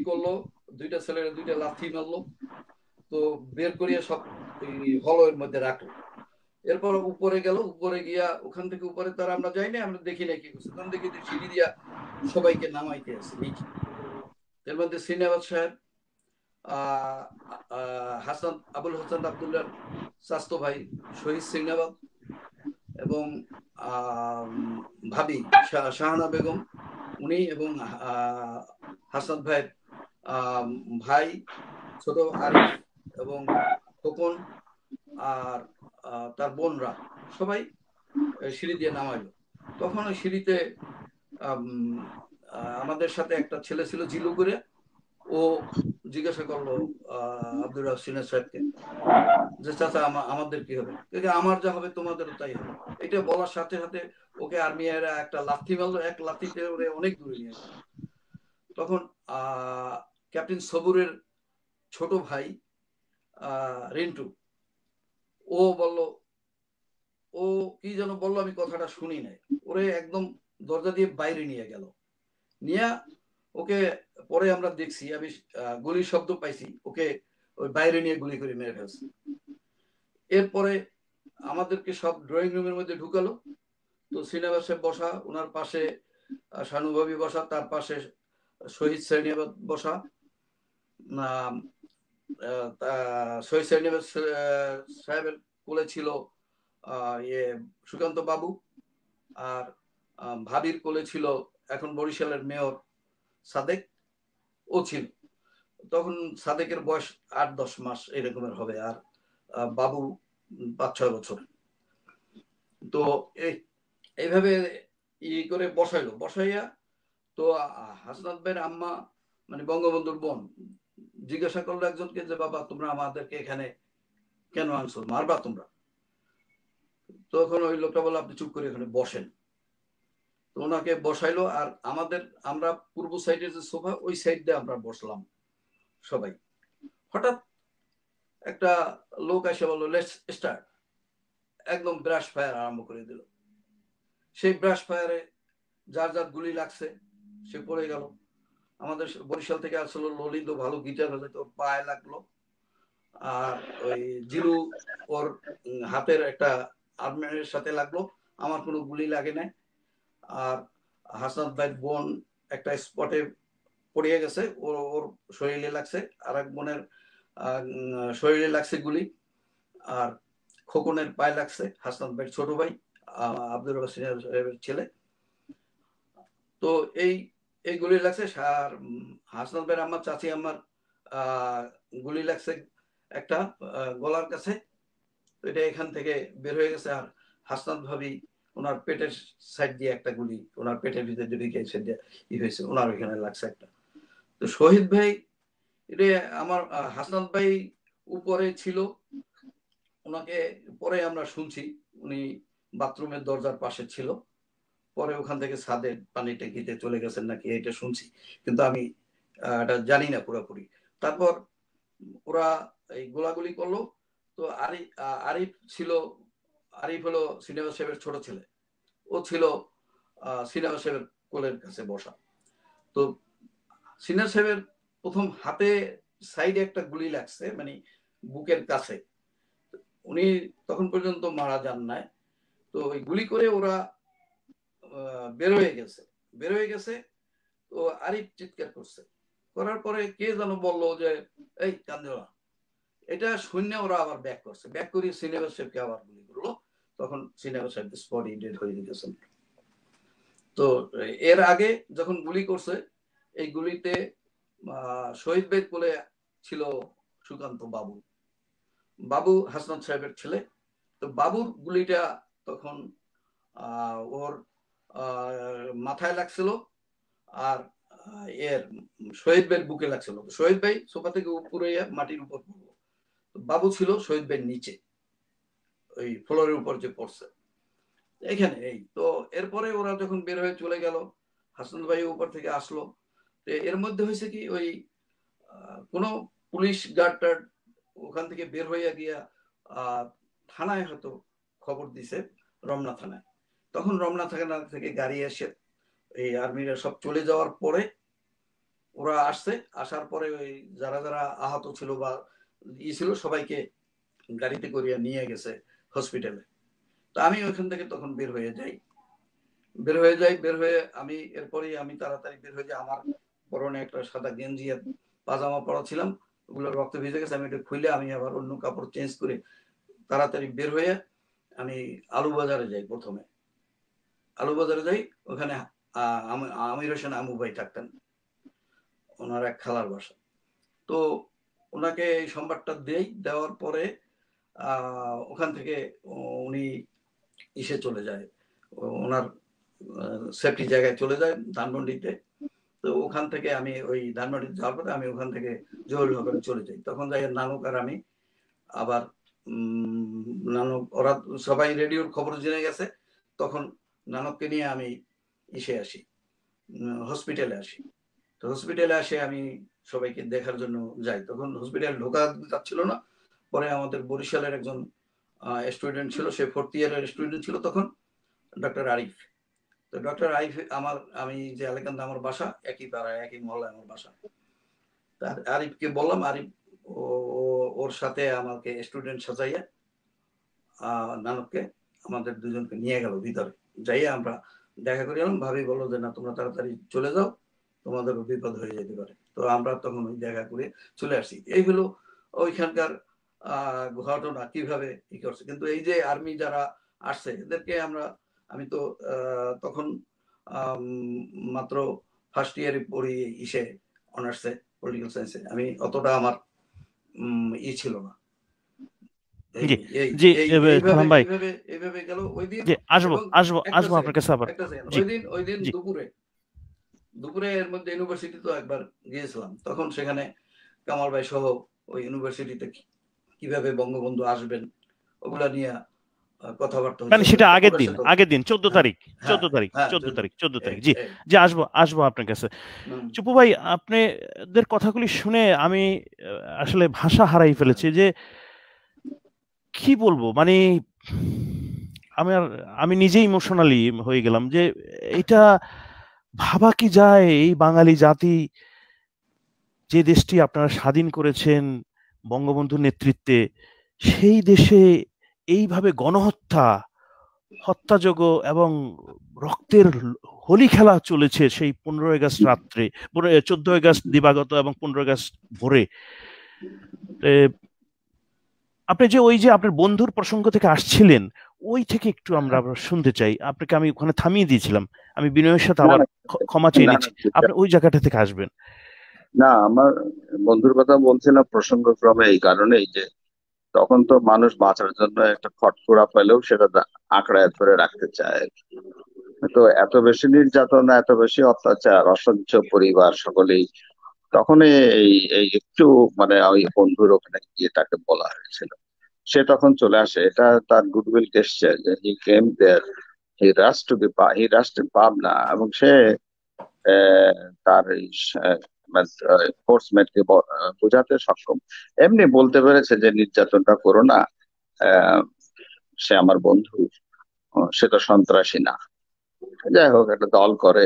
করলো, 2টা ছেলেরা 2টা লাথি মারলো, তো বের করিয়া সব হলের মধ্যে রাখলো। এরপর উপরে গেল, উপরে গিয়া ওখান থেকে উপরে তারা আমরা যাই না, আমরা দেখি না কি করছে। তখন দেখি যে সিঁড়ি দিয়া সবাইকে নামাইতে আছে নিচে। এর মধ্যে শ্রীনাবাদ সাহেব, আবুল হাসান আবদুল্লাহর স্বাস্থ্য ভাই শহীদ শ্রীনাবাদ এবং ভাবি শাহানা বেগম, উনি এবং হাসান ভাইয়ের ভাই ছোট আরিফ এবং খোকন আর তার বোনরা সবাই সিঁড়ি দিয়ে নামাইলো। তখন ওই সিঁড়িতে আমাদের সাথে একটা ছেলে ছিল জিলু করে, ও জিজ্ঞাসা করলো আব্দুর রাহসিনের সাহেবকে যে চাচা আমাদের কি হবে, আমার যা হবে তোমাদেরও তাই হবে। এটা বলার সাথে সাথে ওকে আর্মিরা একটা লাথি মারলো, এক লাথিতে ওরে অনেক দূরে নিয়ে গেল। তখন ক্যাপ্টেন সবুরের ছোট ভাই রিন্টু, ও বলল, ও কি যেন বললো, আমি কথাটা শুনি নাই, ওরে একদম দরজা দিয়ে বাইরে নিয়ে গেল। নিয়ে ওকে পরে আমরা দেখছি, আমি গুলির শব্দ পাইছি, ওকে ওই বাইরে নিয়ে গুলি করে মেরে ফেলছে। এরপরে আমাদেরকে সব ড্রয়িং রুমের মধ্যে ঢুকালো। তো সিনেমা সাহেব বসা, ওনার পাশে শানুভাবি বসা, তার পাশে শহীদ সৈনিবাদ বসা। শহীদ সৈনিবাদ সাহেবের কোলে ছিল সুকান্ত বাবু, আর ভাবির কোলে ছিল এখন বরিশালের মেয়র সাদেক, ও ছিল। তখন সাদেকের বয়স 8-10 মাস এরকমের হবে, আর বাবু 5-6 বছর। তো এইভাবে করে বসাইয়া, তো হাসনাত ভাইয়ের আম্মা মানে বঙ্গবন্ধুর বোন জিজ্ঞাসা করলো একজনকে যে বাবা তোমরা আমাদেরকে এখানে কেন আনছো, মারবা তোমরা? তখন ওই লোকটা বললো আপনি চুপ করে এখানে বসেন। তো ওনাকে বসাইলো, আর আমরা পূর্ব সাইডের যে সোফা, ওই সাইড দিয়ে আমরা বসলাম সবাই। হঠাৎ একটা লোক এসে বললো লেটস স্টার্ট, একদম ব্রাশ ফায়ার আরম্ভ করে দিল। সেই ব্রাশ ফায়ারে যার যার গুলি লাগছে সে পড়ে গেল। আমাদের বরিশাল থেকে আসলে ললিত ভালো গিটার বাজাইতো, ওর পায়ে লাগলো। আর ওই জিলু ওর হাতের একটা আর্মের সাথে লাগলো, আমার কোনো গুলি লাগে নাই। আর হাসনাত ভাইয়ের বোন একটা স্পটে পড়িয়ে গেছে, ওর শরীরে লাগছে, আর এক বোনের শরীরে লাগছে গুলি, আর খোকনের পায়ে লাগছে, হাসনাত ভাইয়ের ছোট ভাই আব্দুর রহমান ছেলে। তো এই গুলি লাগছে। আর হাসনাত ভাইয়ের আমার চাচি আমার গুলি লাগছে একটা গলার কাছে, তো এটা এখান থেকে বের হয়ে গেছে। আর হাসনাত ভাবি ওনার পেটের সাইড দিয়ে একটা গুলি, ওনার পেটের ভিতরে ঢুকে ই হয়েছে, ওনার ওইখানে লাগছে একটা। তো শহীদ ভাই, এটা আমার হাসনাত ভাই উপরে ছিল, ওনাকে পরে আমরা শুনছি উনি বাথরুমের দরজার পাশে ছিল, পরে ওখান থেকে ছাদের পানি ট্যাঙ্কিতে চলে গেছেন নাকি এটা শুনছি, কিন্তু আমি এটা জানি না পুরোপুরি। তারপর ওরা এই গোলাগুলি করলো। তো আরিফ ছিল, আরিফ হলো সিনেমা সাহেবের ছোট ছেলে, ও ছিল সিনেমা সাহেবের কোলের কাছে বসা। তো সিনেমা সাহেবের প্রথম হাতে সাইডে একটা গুলি লাগছে, মানে বুকের কাছে, উনি তখন পর্যন্ত মারা যান নাই। তো ওই গুলি করে ওরা বের হয়ে গেছে। তো আরিফ চিৎকার করছে, করার পরে কে যেন বললো যে এই কান্দে না, এটা শূন্য। ওরা আবার ব্যাক করে সিনেমা সাহেবকে আবার গুলি করলো। তখন সিনেমা সাহেব স্পট ডেড হয়ে গেছেন। তো এর আগে যখন গুলি করছে, এই গুলিতে শহীদ ভাইয়ের কোলে ছিল সুকান্ত বাবু হাসনাত সাহেবের ছেলে। তো বাবুর গুলিটা তখন ওর মাথায় লাগছিল, আর এর শহীদ ভাইয়ের বুকে লাগছিল। শহীদ ভাই সোফা থেকে উপরে মাটির উপর পড়লো, বাবু ছিল শহীদ ভাইয়ের নিচে, ওই ফ্লোরের উপর যে পড়ছে এখানে। এই তো এরপরে ওরা যখন বের হয়ে চলে গেল, হাসান ভাই উপর থেকে আসলো। এর মধ্যে হয়েছে কি, ওই কোনো পুলিশ গার্ড ওখান থেকে বের হয়ে গিয়া থানায় হয়তো খবর দিছে, রমনা থানায়। তখন রমনা থানা থেকে গাড়ি এসে এই আর্মিরা সব চলে যাওয়ার পরে ওরা আসছে, আসার পরে ওই যারা যারা আহত ছিল বা ছিল সবাইকে গাড়িতে করিয়া নিয়ে গেছে হসপিটালে। তো আমি ওইখান থেকে তখন বের হয়ে আমি এরপরেই আমি তাড়াতাড়ি বের হয়ে যাই। আমার পরনে একটা সাদা গেঞ্জি আর পাজামা পরা ছিলাম, ওগুলো রক্ত ভিজে গেছে, আমি এটা খুলে আমি আবার অন্য কাপড় চেঞ্জ করে তাড়াতাড়ি বের হয়ে আমি আলুবাজারে যাই। প্রথমে আলুবাজারে যাই, ওখানে আমির হোসেন আমু ভাই থাকতেন, ওনার এক খালার বাসা। তো ওনাকে এই সংবাদটা দেওয়ার পরে ওখান থেকে উনি চলে যায়, ওনার সেফটি জায়গায় চলে যায় ধানমন্ডিতে। তো ওখান থেকে আমি ওই ধানমন্ডিতে যাওয়ার পরে আমি ওখান থেকে জরুরি চলে যাই। তখন যাই নানক আর আমি আবার নানক, ওরা সবাই রেডিওর খবর জেনে গেছে, তখন নানককে নিয়ে আমি ইসে আসি, হসপিটালে আসি। তো হসপিটালে আসে আমি সবাইকে দেখার জন্য যাই। তখন হসপিটালে ঢোকা যাচ্ছিল না। পরে আমাদের বরিশালের একজন স্টুডেন্ট ছিল, সে 4th ইয়ারের স্টুডেন্ট ছিল তখন, ডক্টর আরিফ। তো ডক্টর আরিফ আমি যে আলেকান্দা, আমার বাসা একই পাড়ায়, একই মহল্লায় আমার বাসা। আরিফকে বললাম, আরিফ ওর সাথে আমাকে স্টুডেন্ট সাজাইয়া নানককে আমাদের দুজনকে নিয়ে গেল ভিতরে। যাইয়া আমরা দেখা করে এলাম। ভাবি বললো যে না, তোমরা তাড়াতাড়ি চলে যাও, তোমাদের বিপদ হয়ে যেতে পারে। তো আমরা তখন ওই দেখা করে চলে আসছি। এই হলো ওইখানকার ঘটনা, কিভাবে ই করছে। কিন্তু এই যে আর্মি যারা আসছে এদেরকে আমি তো তখন মাত্র ফার্স্ট ইয়ারে পড়ি ইসে, অনার্সে পলিটিক্যাল সায়েন্সে। আমি অতটা আমার ছিল না। এইভাবে গেল ওই দিন। আসবো আপনার কাছে আবার। ওই দিন দুপুরে এর মধ্যে ইউনিভার্সিটি তো একবার গিয়েছিলাম। তখন সেখানে কামাল ভাই সহ ওই ইউনিভার্সিটিতে কিভাবে বঙ্গবন্ধু আসবেন ওগুলা নিয়ে কথাবার্তা হচ্ছে। মানে সেটা আগের দিন 14 তারিখ। জি আসবো আপনার কাছে। চুপু ভাই, আপনাদের কথাগুলি শুনে আমি আসলে ভাষা হারাই ফেলেছি। যে কি বলবো, মানে আমি নিজেই ইমোশনালি হয়ে গেলাম। যে এটা ভাবা কি যায়, এই বাঙালি জাতি, যে দেশটি আপনারা স্বাধীন করেছেন বঙ্গবন্ধুর নেতৃত্বে, সেই দেশে এইভাবে হত্যাযোগ্য এবং রক্তের হোলি খেলা চলেছে সেই 15 আগস্ট রাত্রে, 14 আগস্ট দিবাগত এবং 15 আগস্ট ভোরে। আপনি যে ওই যে আপনার বন্ধুর প্রসঙ্গ থেকে আসছিলেন, ওই থেকে একটু আমরা শুনতে চাই। আপনাকে আমি ওখানে থামিয়ে দিয়েছিলাম, আমি বিনয়ের সাথে আবার ক্ষমা চেয়ে নিচ্ছি, আপনি ওই জায়গাটা থেকে আসবেন। না, আমার বন্ধুর কথা বলছিলাম প্রসঙ্গক্রমে এই কারণেই যে তখন তো মানুষ বাঁচার জন্য একটা খটখড়া পেলেও সেটা আঁকড়ায় ধরে রাখতে চায়। তো এত বেশি নির্যাতন, এত বেশি অত্যাচার, অসহ্য পরিবার সকলেই, তখন এই একটু মানে ওই বন্ধুর ওখানে গিয়ে তাকে বলা হয়েছিল, সে তখন চলে আসে। এটা তার গুডউইল গেস্টার যে হি কেম দেয়ার, হি রাশ টু পাবনা, এবং সে তার ফোর্সমেটকে বোঝাতে সক্ষম। এমনি বলতে পেরেছে যে নির্যাতনটা করো না, সে আমার বন্ধু, সে তো সন্ত্রাসী না। যাই হোক, একটা দল করে,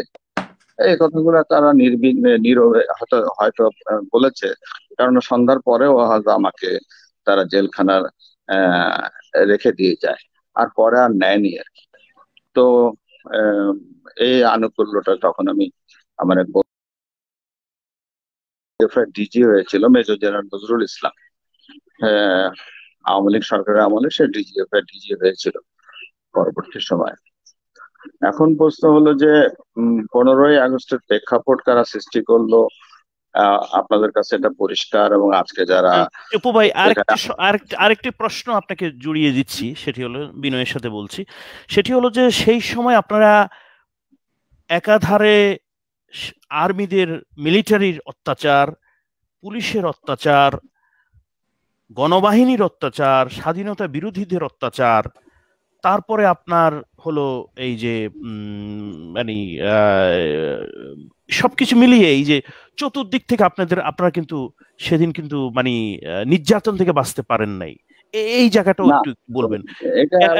এই কথাগুলো তারা নির্বিঘ্নে নীরবে হয়তো বলেছে, কারণ সন্ধ্যার পরেও হয়তো আমাকে তারা জেলখানার রেখে দিয়ে যায়, আর পরে আর নেয়নি আর কি। তো এই আনুকূল্যটা তখন আমি আমার এক ডিজি হয়েছিল, মেজর জেনারেল নজরুল ইসলাম, আওয়ামী লীগ সরকারের আমলে সে ডিজি হয়েছিল পরবর্তী সময়। এখন প্রশ্ন হলো যে 15ই আগস্টের প্রেক্ষাপট কারা সৃষ্টি করলো, আপনাদের কাছে এটা পরিষ্কার, এবং আজকে যারা চুপু ভাই, আরেকটি প্রশ্ন আপনাকে জুড়িয়ে দিচ্ছি, সেটি হলো বিনয়ের সাথে বলছি, সেটি হলো যে সেই সময় আপনারা একাধারে আর্মিদের, মিলিটারির অত্যাচার, পুলিশের অত্যাচার, গণবাহিনীর অত্যাচার, স্বাধীনতা বিরোধীদের অত্যাচার, তারপরে আপনার হলো এই যে মানে সবকিছু মিলিয়ে এই যে চতুর্দিক থেকে আপনারা কিন্তু সেদিন কিন্তু মানে নির্যাতন থেকে বাঁচতে পারেন নাই। এই জায়গাটাও একটু বলবেন।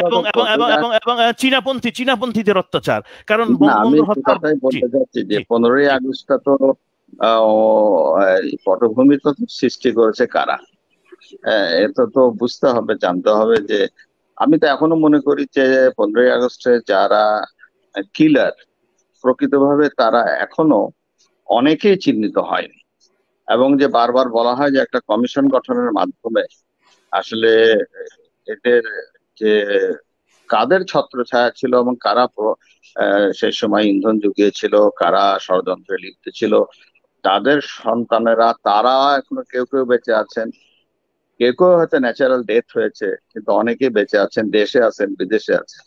এবং চীনাপন্থীদের অত্যাচার, কারণ আমি কথাই বলতে চাচ্ছি যে 15ই আগস্টটা তো পটভূমি তো সৃষ্টি করেছে কারা, এটা তো বুঝতে হবে, জানতে হবে। যে আমি তো এখনো মনে করি যে 15ই আগস্টে যারা কিলার, প্রকৃতভাবে তারা এখনো অনেকেই চিহ্নিত হয়নি, এবং যে বারবার বলা হয় যে একটা কমিশন গঠনের মাধ্যমে আসলে এদের যে কাদের ছত্রছায়া ছিল এবং কারা সেই সময় ইন্ধন জুগিয়েছিল, কারা ষড়যন্ত্রে লিপ্ত ছিল, তাদের সন্তানেরা, তারা এখনো কেউ কেউ বেঁচে আছেন, কেউ কেউ হয়তো ন্যাচারাল ডেথ হয়েছে, কিন্তু অনেকেই বেঁচে আছেন, দেশে আছেন, বিদেশে আছেন।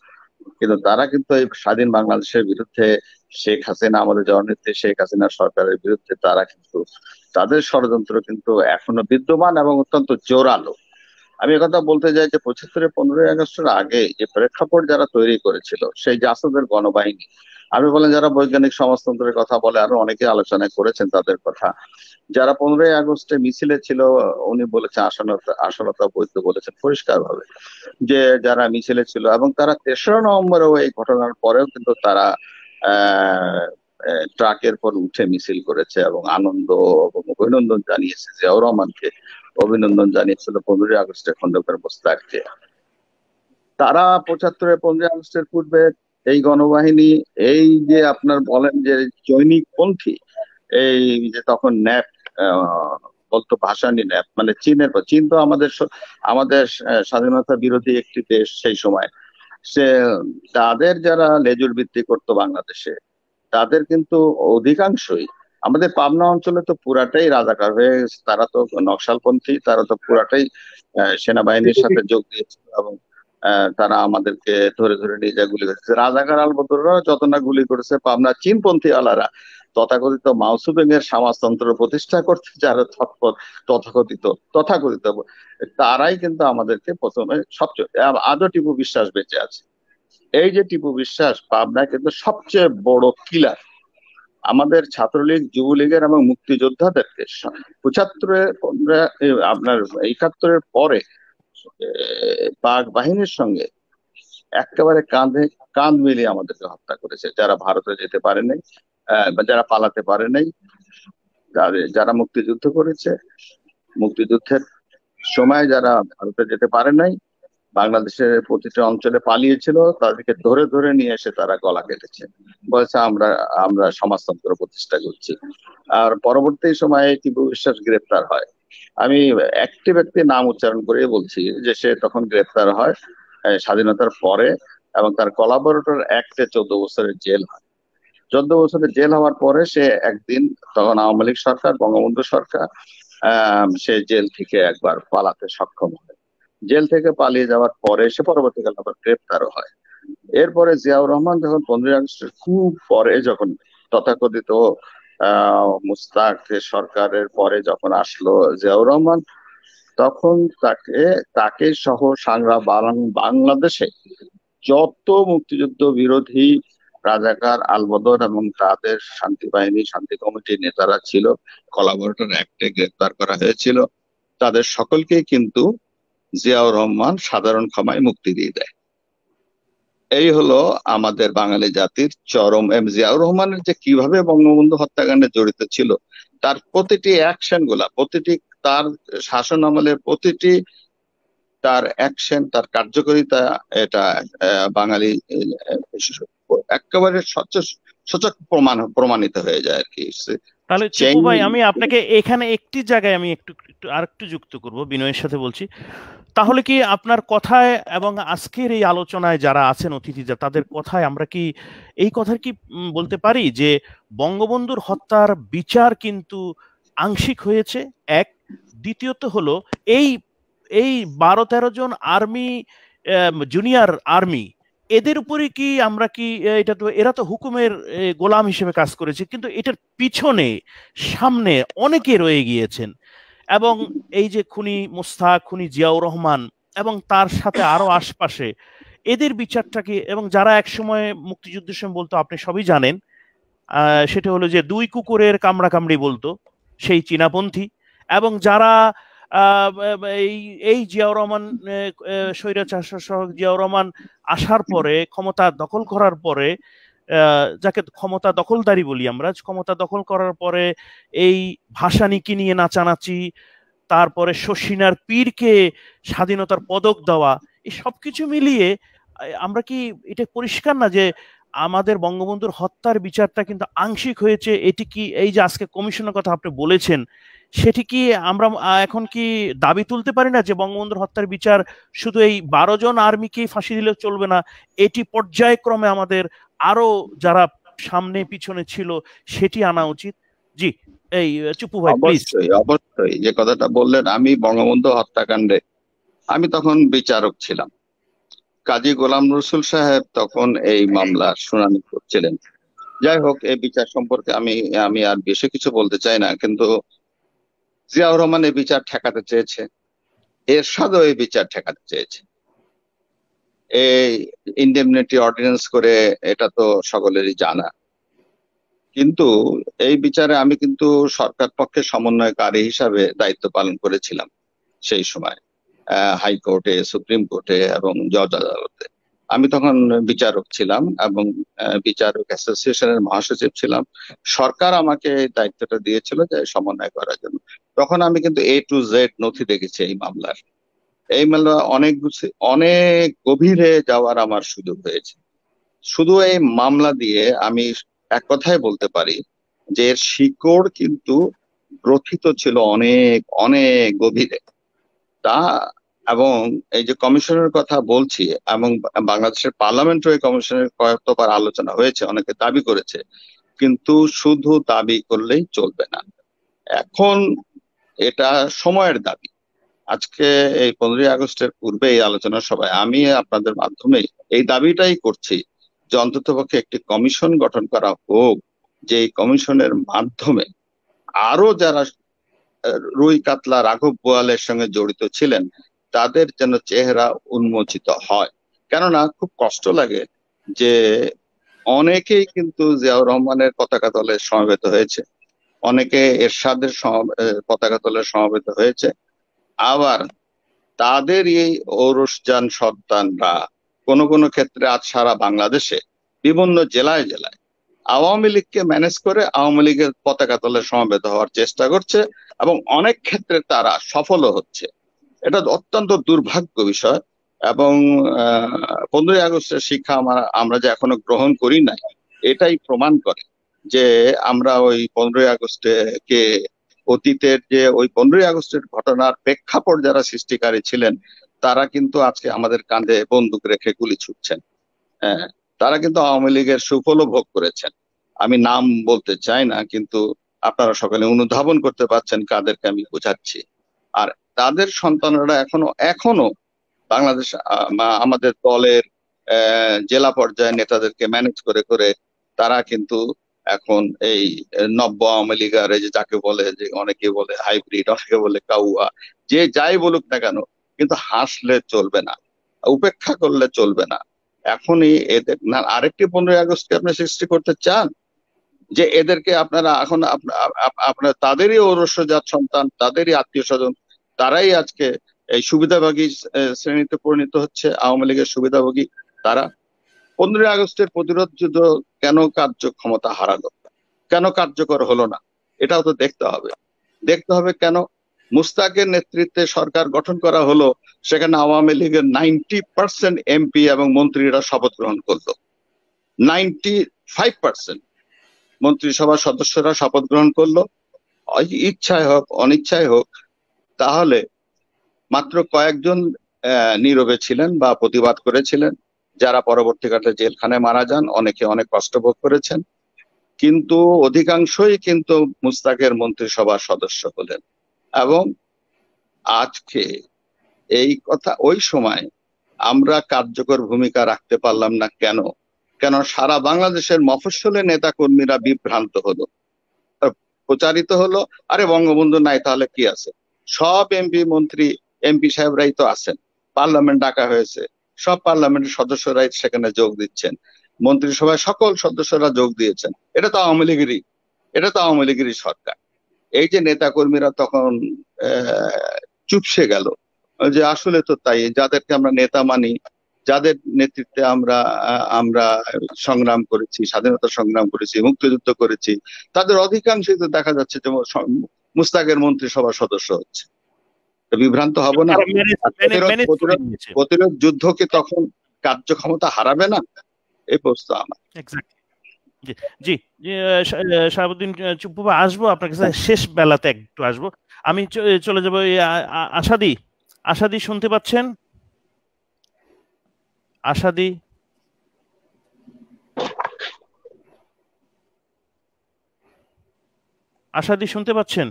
কিন্তু তারা কিন্তু এই স্বাধীন বাংলাদেশের বিরুদ্ধে, শেখ হাসিনা আমাদের জননেত্রী শেখ হাসিনা সরকারের বিরুদ্ধে তারা কিন্তু তাদের ষড়যন্ত্র কিন্তু এখনো বিদ্যমান এবং অত্যন্ত জোরালো। আমি একথা বলতে চাই যে 75 15 আগস্টের আগে যে প্রেক্ষাপট যারা তৈরি করেছিল, সেই জাসদের গণবাহিনী, আমি বলেন যারা বৈজ্ঞানিক সমাজতন্ত্রের কথা বলে, আরো অনেকে আলোচনা করেছেন তাদের কথা, যারা 15 আগস্টে মিছিলে ছিল, উনি বলেছেন আসনতা বৈধ বলেছেন পরিষ্কার ভাবে, যে যারা মিছিলে ছিল এবং তারা 3রা নভেম্বরেও এই ঘটনার পরেও কিন্তু তারা ট্রাকের পর উঠে মিছিল করেছে এবং আনন্দ এবং অভিনন্দন জানিয়েছে, জিয়াউর রহমানকে অভিনন্দন জানিয়েছিল 15 আগস্টে খন্দকার মোস্তাককে। তারা 75 15 আগস্টের পূর্বে এই গণবাহিনী, এই যে আপনার বলেন যে জৈনিক পন্থী, এই যে তখন ন্যাপ বলতো ভাসানী ন্যাপ, মানে চীন তো আমাদের স্বাধীনতা বিরোধী একটি দেশ সেই সময়, সে তাদের যারা লেজুর ভিত্তি করতো বাংলাদেশে, তাদের কিন্তু অধিকাংশই আমাদের পাবনা অঞ্চলে তো পুরাটাই রাজাকার হয়ে গেছে, তারা তো নকশালপন্থী, তারা তো পুরাটাই সেনাবাহিনীর সাথে যোগ দিয়েছিল এবং তারা আমাদেরকে ধরে ধরে নিয়ে যা গুলি করেছে। রাজাকার আলবদররা যত না গুলি করেছে পাবনা চীনপন্থী আলারা তথাকথিত মাউসুবেং এর সমাজতন্ত্র প্রতিষ্ঠা করতে যারা তথাকথিত তারাই কিন্তু আমাদেরকে প্রথমে সবচেয়ে, আজও টিপু বিশ্বাস বেঁচে আছে। এই যে টিপু বিশ্বাস পাবনায় কিন্তু সবচেয়ে বড় কিলার, আমাদের ছাত্রলীগ, যুবলীগের এবং মুক্তিযোদ্ধাদেরকে 75 আপনার 71 পরে পাক বাহিনীর সঙ্গে একেবারে কাঁধে কাঁধ মিলিয়ে আমাদেরকে হত্যা করেছে, যারা ভারতে যেতে পারে নাই, যারা পালাতে পারে নাই, যারা মুক্তিযুদ্ধ করেছে, মুক্তিযুদ্ধের সময় যারা ভারতে যেতে পারে নাই, বাংলাদেশের প্রতিটা অঞ্চলে পালিয়েছিল, তাদেরকে ধরে ধরে নিয়ে এসে তারা গলা কেটেছে, বলেছে আমরা সমাজতন্ত্র প্রতিষ্ঠা করছি। আর পরবর্তী সময়ে টিপু বিশ্বাস গ্রেপ্তার হয়। আমি একটি ব্যক্তির নাম উচ্চারণ করে বলছি যে সে তখন গ্রেপ্তার হয় স্বাধীনতার পরে, এবং তার কোলাবরেটর অ্যাক্টে 14 বছরের জেল হয়। 14 বছরের জেল হওয়ার পরে সে একদিন, তখন আওয়ামী লীগ সরকার, বঙ্গবন্ধু সরকার, সে জেল থেকে একবার পালাতে সক্ষম হয়। জেল থেকে পালিয়ে যাওয়ার পরে সে পরবর্তীকালে আবার গ্রেপ্তারও হয়। এরপরে জিয়াউর রহমান যখন 15 আগস্টের খুব পরে, যখন তথাকথিত মুস্তাক সরকারের পরে যখন আসলো জিয়াউর রহমান, তখন তাকে সহ সারা বাংলাদেশে যত মুক্তিযুদ্ধ বিরোধী রাজাকার, আলবদর এবং তাদের শান্তি বাহিনী, শান্তি কমিটির নেতারা ছিল, কোলাবরেটর অ্যাক্টে গ্রেপ্তার করা হয়েছিল, তাদের সকলকেই কিন্তু জিয়াউর রহমান সাধারণ ক্ষমায় মুক্তি দিয়ে দেয়। এই হলো আমাদের বাঙালি জাতির চরম। জিয়াউর রহমানের যে কিভাবে বঙ্গবন্ধু হত্যাকাণ্ডে জড়িত ছিল, তার প্রতিটি অ্যাকশন গুলা, প্রতিটি তার শাসন আমলের প্রতিটি তার অ্যাকশন, তার কার্যকারিতা, এটা বাঙালি একেবারে সচক প্রমাণিত হয়ে যায় আর কি। তাহলে চিপু ভাই, আমি আপনাকে এখানে একটি জায়গায় আমি একটু আরেকটু যুক্ত করব, বিনয়ের সাথে বলছি। তাহলে কি আপনার কথায় এবং আজকের এই আলোচনায় যারা আছেন অতিথি, তাদের কথায় আমরা কি এই কথা কি বলতে পারি যে বঙ্গবন্ধুর হত্যার বিচার কিন্তু আংশিক হয়েছে? এক, দ্বিতীয়ত হলো এই 12-13 জন আর্মি, জুনিয়র আর্মি, এদের উপরে কি আমরা কি এটা তো, এরা তো হুকুমের গোলাম হিসেবে কাজ করেছে, কিন্তু এটার পিছনে সামনে অনেকে রয়ে গিয়েছেন, এবং এই যে খুনি মোস্তাক, খুনি জিয়াউর রহমান এবং তার সাথে আরো আশপাশে, এদের বিচারটা কি, এবং যারা একসময় মুক্তিযুদ্ধের সময় বলতো, আপনি সবই জানেন, সেটা হলো যে 2 কুকুরের কামড়াকামড়ি বলতো, সেই চীনাপন্থী, এবং যারা এই জিয়াউর রহমান, স্বৈরাচার শাসক জিয়াউর রহমান আসার পরে, ক্ষমতা দখল করার পরে, যাকে ক্ষমতা দখলদারি বলি আমরা, ক্ষমতা দখল করার পরে এই ভাসানীকে নিয়ে নাচানাচি, তারপরে শশিনার পীরকে স্বাধীনতার পদক দেওয়া, এই সবকিছু মিলিয়ে আমরা কি এটা পরিষ্কার না যে আমাদের বঙ্গবন্ধুর হত্যার বিচারটা কিন্তু আংশিক হয়েছে? এটি কি, এই যে আজকে কমিশনের কথা আপনি বলেছেন, সেটি কি আমরা এখন কি দাবি তুলতে পারি না যে বঙ্গবন্ধুর হত্যার বিচার শুধু এই 12 জন আর্মিকেই ফাঁসি দিলে চলবে না, এটি পর্যায়ক্রমে আমাদের আরো যারা সামনে পিছনে ছিল সেটি আনা উচিত? জি, এই চুপু ভাই প্লিজ। অবশ্যই যে কথাটা বললেন, আমি বঙ্গবন্ধু হত্যাকাণ্ডে আমি তখন বিচারক ছিলাম, কাজী গোলাম রসুল সাহেব তখন এই মামলার শুনানি করছিলেন। যাই হোক, এই বিচার সম্পর্কে আমি আমি আর বেশি কিছু বলতে চাই না, কিন্তু জিয়াউর রহমান এই বিচার ঠেকাতে চেয়েছে, এরশাদও এই বিচার ঠেকাতে চেয়েছে। এই ইনডেমনিটি অর্ডিন্যান্স করে, এটা তো সকলেরই জানা। কিন্তু এই বিচারে আমি কিন্তু সরকার পক্ষে সমন্বয়কারী হিসাবে দায়িত্ব পালন করেছিলাম সেই সময়, হাইকোর্টে, সুপ্রিম কোর্টে এবং জজ আদালতে। আমি তখন বিচারক ছিলাম এবং বিচারক অ্যাসোসিয়েশনের মহাসচিব ছিলাম। সরকার আমাকে এই দায়িত্বটা দিয়েছিল যে সমন্বয় করার জন্য। তখন আমি কিন্তু A to Z নথি দেখেছি এই মামলার। এই মামলা অনেক গভীরে যাওয়ার আমার সুযোগ হয়েছে। শুধু এই মামলা দিয়ে আমি এক কথায় বলতে পারি যে এর শিকড় কিন্তু গ্রথিত ছিল অনেক অনেক গভীরে। তা এবং এই যে কমিশনের কথা বলছি, এবং বাংলাদেশের পার্লামেন্টও এই কমিশনের কয়েকবার আলোচনা হয়েছে, অনেকে দাবি করেছে, কিন্তু শুধু দাবি করলেই চলবে না। এখন এটা সময়ের দাবি। আজকে এই 15ই আগস্টের পূর্বে এই আলোচনা সভায় আমি আপনাদের মাধ্যমে এই দাবিটাই করছি যে অন্ততপক্ষে একটি কমিশন গঠন করা হোক, যে এই কমিশনের মাধ্যমে আরো যারা রুই কাতলা রাঘব বোয়ালের সঙ্গে জড়িত ছিলেন তাদের যেন চেহারা উন্মোচিত হয়। কেননা খুব কষ্ট লাগে যে অনেকেই কিন্তু জিয়াউর রহমানের পতাকা তলে সমবেত হয়েছে, অনেকে এরশাদের পতাকা তলে সমবেত হয়েছে, আবার তাদের এই ঔরসজান সন্তানরা কোনো কোনো ক্ষেত্রে আজ সারা বাংলাদেশে বিভিন্ন জেলায় জেলায় আওয়ামী লীগকে ম্যানেজ করে আওয়ামী লীগের পতাকা তলে সমবেত হওয়ার চেষ্টা করছে এবং অনেক ক্ষেত্রে তারা সফলও হচ্ছে। এটা অত্যন্ত দুর্ভাগ্য বিষয়। এবং 15ই আগস্টের শিক্ষা আমরা যে এখনো গ্রহণ করি নাই, এটাই প্রমাণ করে যে আমরা ওই 15ই আগস্টে কে অতীতের যে ওই 15ই আগস্টের ঘটনার প্রেক্ষাপট যারা সৃষ্টিকারী ছিলেন তারা কিন্তু আজকে আমাদের কাঁধে বন্দুক রেখে গুলি ছুটছেন। হ্যাঁ, তারা কিন্তু আওয়ামী লীগের সুফলও ভোগ করেছেন। আমি নাম বলতে চাই না, কিন্তু আপনারা সকলে অনুধাবন করতে পারছেন কাদেরকে আমি বোঝাচ্ছি। আর তাদের সন্তানরা এখনো বাংলাদেশ আমাদের দলের জেলা পর্যায়ে নেতাদেরকে ম্যানেজ করে করে তারা কিন্তু এখন এই নব্য আওয়ামী লীগার, এই যে যাকে বলে, যে অনেকে বলে হাইব্রিড, অনেকে বলে কাউয়া, যে যাই বলুক না কেন, কিন্তু হাসলে চলবে না, উপেক্ষা করলে চলবে না। এখনই এদের না আরেকটি 15ই আগস্টকে আপনি সৃষ্টি করতে চান যে এদেরকে আপনারা এখন আপনার তাদেরই ঔরস্যজাত সন্তান, তাদেরই আত্মীয় স্বজন, তারাই আজকে এই সুবিধাভোগী শ্রেণীতে পরিণত হচ্ছে, আওয়ামী লীগের সুবিধাভোগী তারা। 15ই আগস্টের প্রতিরোধ যুদ্ধ কেন কার্যক্ষমতা হারালো, কেন কার্যকর হলো না, এটাও তো দেখতে হবে। দেখতে হবে কেন মুস্তাকের নেতৃত্বে সরকার গঠন করা হলো, সেখানে আওয়ামী লীগের 90% এমপি এবং মন্ত্রীরা শপথ গ্রহণ করলো। 95% মন্ত্রিসভার সদস্যরা শপথ গ্রহণ করলো, ইচ্ছায় হোক অনিচ্ছায় হোক। তাহলে মাত্র কয়েকজন নীরবে ছিলেন বা প্রতিবাদ করেছিলেন, যারা পরবর্তীকালে জেলখানায় মারা যান, অনেকে অনেক কষ্ট ভোগ করেছেন, কিন্তু অধিকাংশই কিন্তু মুস্তাকের মন্ত্রিসভার সদস্য হলেন। এবং আজকে এই কথা ওই সময় আমরা কার্যকর ভূমিকা রাখতে পারলাম না কেন? কেন সারা বাংলাদেশের মফস্বলের নেতা কর্মীরা বিভ্রান্ত হলো, প্রচারিত হলো, আরে বঙ্গবন্ধু নাই তাহলে কি আছে, সব এমপি সাহেবরাই তো আছেন, পার্লামেন্ট ডাকা হয়েছে, সব পার্লামেন্টের সদস্যরাই সেখানে যোগ দিচ্ছেন, মন্ত্রিসভায় সকল সদস্যরা যোগ দিয়েছেন, এটা তো আওয়ামী লীগেরই সরকার। এই যে নেতা কর্মীরা তখন চুপসে গেল যে আসলে তো তাই, যাদেরকে আমরা নেতা মানি, যাদের নেতৃত্বে আমরা সংগ্রাম করেছি, স্বাধীনতা সংগ্রাম করেছি, মুক্তিযুদ্ধ করেছি, তাদের অধিকাংশই তো দেখা যাচ্ছে যে মুস্তাকের মন্ত্রিসভার সদস্য হচ্ছে। বিভ্রান্ত হব না? প্রতিরোধ যুদ্ধ কি তখন কার্যক্ষমতা হারাবে না? এই প্রশ্ন আমার। জি জি, শাহাবুদ্দিন চুপ্পু আসবো আপনার কাছে শেষ বেলাতে একটু আসবো। আমি চলে যাবো আশাদি শুনতে পাচ্ছেন? আশাদি শুনতে পাচ্ছেন?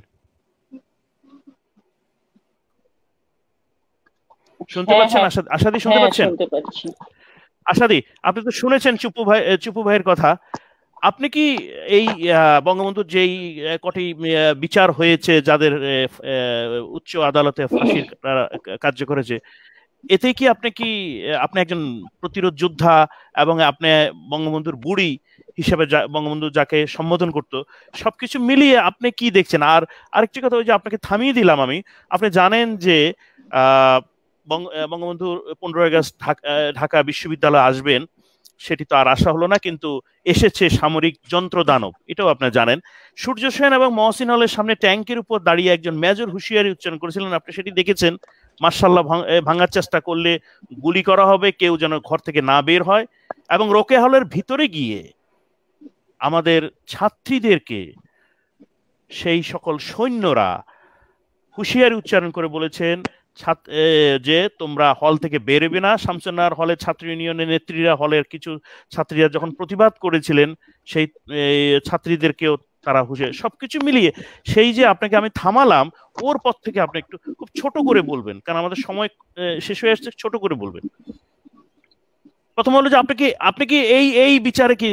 শুনতে পাচ্ছেন? আশাদি শুনতে পাচ্ছেন? শুনতে পাচ্ছি। আশাদি, আপনি তো শুনেছেন চুপু ভাইয়ের কথা। আপনি কি এই বঙ্গবন্ধুর যেই কটি বিচার হয়েছে, যাদের উচ্চ আদালতে ফাঁসির কার্য করেছে, এতে কি আপনি একজন প্রতিরোধ যোদ্ধা এবং আপনি বঙ্গবন্ধুর বুড়ি হিসেবে বঙ্গবন্ধু যাকে সম্বোধন করতো, সবকিছু মিলিয়ে আপনি কি দেখছেন? আর আরেকটি কথা, ওই যে আপনাকে থামিয়ে দিলাম আমি, আপনি জানেন যে বঙ্গবন্ধু 15 আগস্ট ঢাকা বিশ্ববিদ্যালয়ে আসবেন, সেটি তো আর আশা হলো না, কিন্তু এসেছে সামরিক যন্ত্র দানব, এটাও আপনি জানেন। সূর্য সেন এবং মহসিন হলের সামনে ট্যাঙ্কের উপর দাঁড়িয়ে একজন মেজর হুঁশিয়ারি উচ্চারণ করেছিলেন, আপনি সেটি দেখেছেন। মার্শাল্লাহ ভাঙার চেষ্টা করলে গুলি করা হবে, কেউ যেন ঘর থেকে না বের হয়। এবং রোকেয়া হলের ভিতরে গিয়ে আমাদের ছাত্রীদেরকে সেই সকল সৈন্যরা হুঁশিয়ারি উচ্চারণ করে বলেছেন যে তোমরা হল থেকে বেরোবে না। শামসুন্নাহর হলে ছাত্র ইউনিয়নের নেত্রীরা, হলের কিছু ছাত্রীরা যখন প্রতিবাদ করেছিলেন, সেই ছাত্রীদেরকেও তারা হুঁশিয়ারি। সবকিছু মিলিয়ে সেই যে আপনাকে আমি থামালাম, ওর পর থেকে আপনি একটু খুব ছোট করে বলবেন, কারণ আমাদের সময় শেষ হয়ে আসছে, ছোট করে বলবেন। প্রথম হলো যে আপনি কি এই বিচারে কি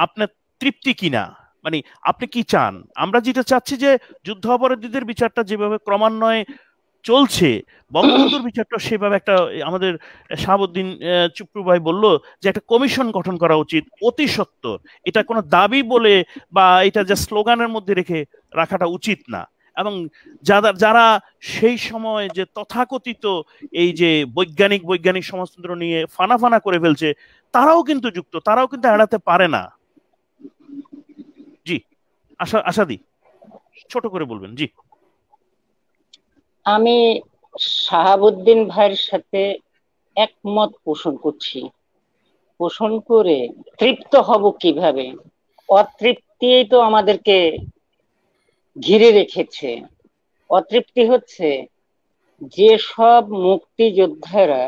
আপনার তৃপ্তি কিনা, মানে আপনি কি চান? আমরা যেটা চাচ্ছি যে যুদ্ধ অপরাধীদের বিচারটা যেভাবে ক্রমান্বয়ে চলছে, বঙ্গবন্ধুর বিচারটা সেভাবে একটা, আমাদের শাহাবুদ্দিন চুপ্পু ভাই বলল যে একটা কমিশন গঠন করা উচিত অতি সত্বর। এটা কোনো দাবি বলে বা এটা যে স্লোগানের মধ্যে রাখাটা উচিত না। এবং যারা সেই সময় যে তথাকথিত এই যে বৈজ্ঞানিক সমাজতন্ত্র নিয়ে ফানা করে ফেলছে, তারাও কিন্তু যুক্ত, তারাও কিন্তু এড়াতে পারে না। জি আশাদি, ছোট করে বলবেন। জি, আমি শাহাবুদ্দিন ভাইয়ের সাথে একমত পোষণ করছি। পোষণ করে তৃপ্ত হব কিভাবে? অতৃপ্তি তো আমাদেরকে ঘিরে রেখেছে। অতৃপ্তি হচ্ছে যে সব মুক্তিযোদ্ধারা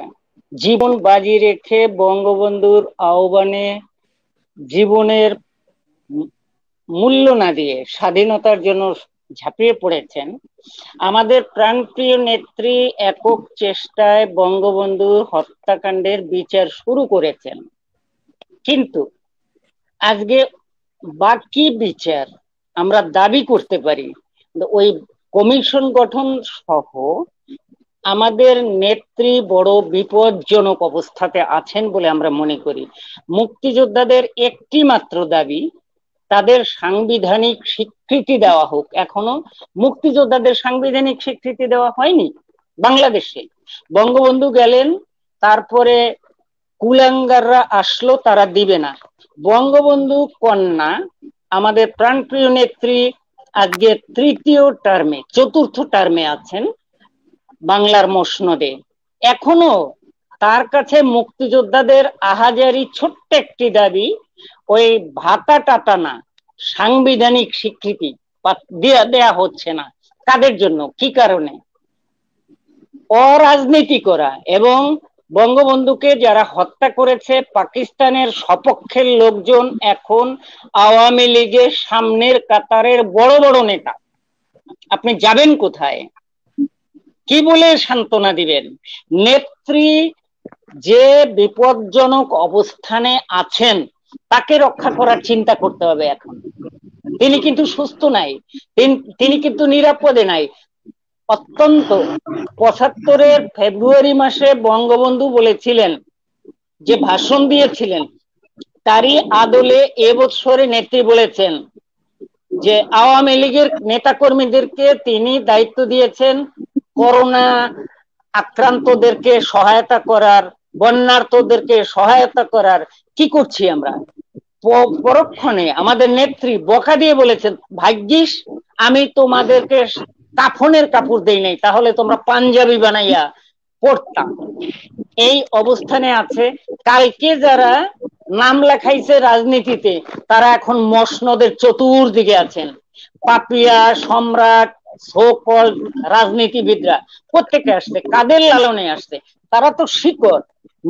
জীবন বাজি রেখে বঙ্গবন্ধুর আহ্বানে জীবনের মূল্য না দিয়ে স্বাধীনতার জন্য ঝাঁপিয়ে পড়েছেন, আমাদের প্রাণপ্রিয় নেত্রী একক চেষ্টায় বঙ্গবন্ধুর হত্যাকাণ্ডের বিচার শুরু করেছেন। কিন্তু আজকে বাকি বিচার আমরা দাবি করতে পারি, ওই কমিশন গঠন সহ আমাদের নেত্রী বড় বিপজ্জনক অবস্থাতে আছেন বলে আমরা মনে করি। মুক্তিযোদ্ধাদের একটি মাত্র দাবি, তাদের সাংবিধানিক স্বীকৃতি দেওয়া হোক। এখনো মুক্তিযোদ্ধাদের সাংবিধানিক স্বীকৃতি দেওয়া হয়নি বাংলাদেশে। বঙ্গবন্ধু গেলেন, তারপরে কুলাঙ্গাররা আসলো, তারা দিবে না। বঙ্গবন্ধু কন্যা আমাদের প্রাণপ্রিয় নেত্রী আজকে চতুর্থ টার্মে আছেন বাংলার মসনদে। এখনো তার কাছে মুক্তিযোদ্ধাদের আহাজারি ছোট্ট একটি দাবি, ওই ভাতা টাতা না, সাংবিধানিক স্বীকৃতি দেয়া হচ্ছে না। কাদের জন্য, কি কারণে? অরাজনীতি করা এবং বঙ্গবন্ধুকে যারা হত্যা করেছে পাকিস্তানের সপক্ষের লোকজন এখন আওয়ামী লীগের সামনের কাতারের বড় বড় নেতা। আপনি যাবেন কোথায়? কি বলে সান্ত্বনা দিবেন? নেত্রী যে বিপজ্জনক অবস্থানে আছেন, তাকে রক্ষা করার চিন্তা করতে হবে এখন। তিনি কিন্তু সুস্থ নাই, তিনি কিন্তু নিরাপদে নাই। অত্যন্ত ৭৫-এর ফেব্রুয়ারি মাসে বঙ্গবন্ধু বলেছিলেন, যে ভাষণ দিয়েছিলেন, তারই আদলে এবছরে নেত্রী বলেছেন যে আওয়ামী লীগের নেতাকর্মীদেরকে তিনি দায়িত্ব দিয়েছেন করোনা আক্রান্তদেরকে সহায়তা করার, বন্যার্তদেরকে সহায়তা করার। কি করছি আমরা? পরক্ষণে আমাদের নেত্রী বকা দিয়ে বলেছেন, ভাগ্যিস আমি তোমাদেরকে কাফনের কাপড় দেই নাই, তাহলে তোমরা পাঞ্জাবি বানাইয়া পড়তাম। এই অবস্থানে আছে। কালকে যারা নাম লেখাইছে রাজনীতিতে, তারা এখন মসনদের চতুর্দিকে আছেন। পাপিয়া, সম্রাট, সো-কল রাজনীতিবিদরা প্রত্যেকে আসছে। কাদের লালনে আসছে? তারা তো শিকড়।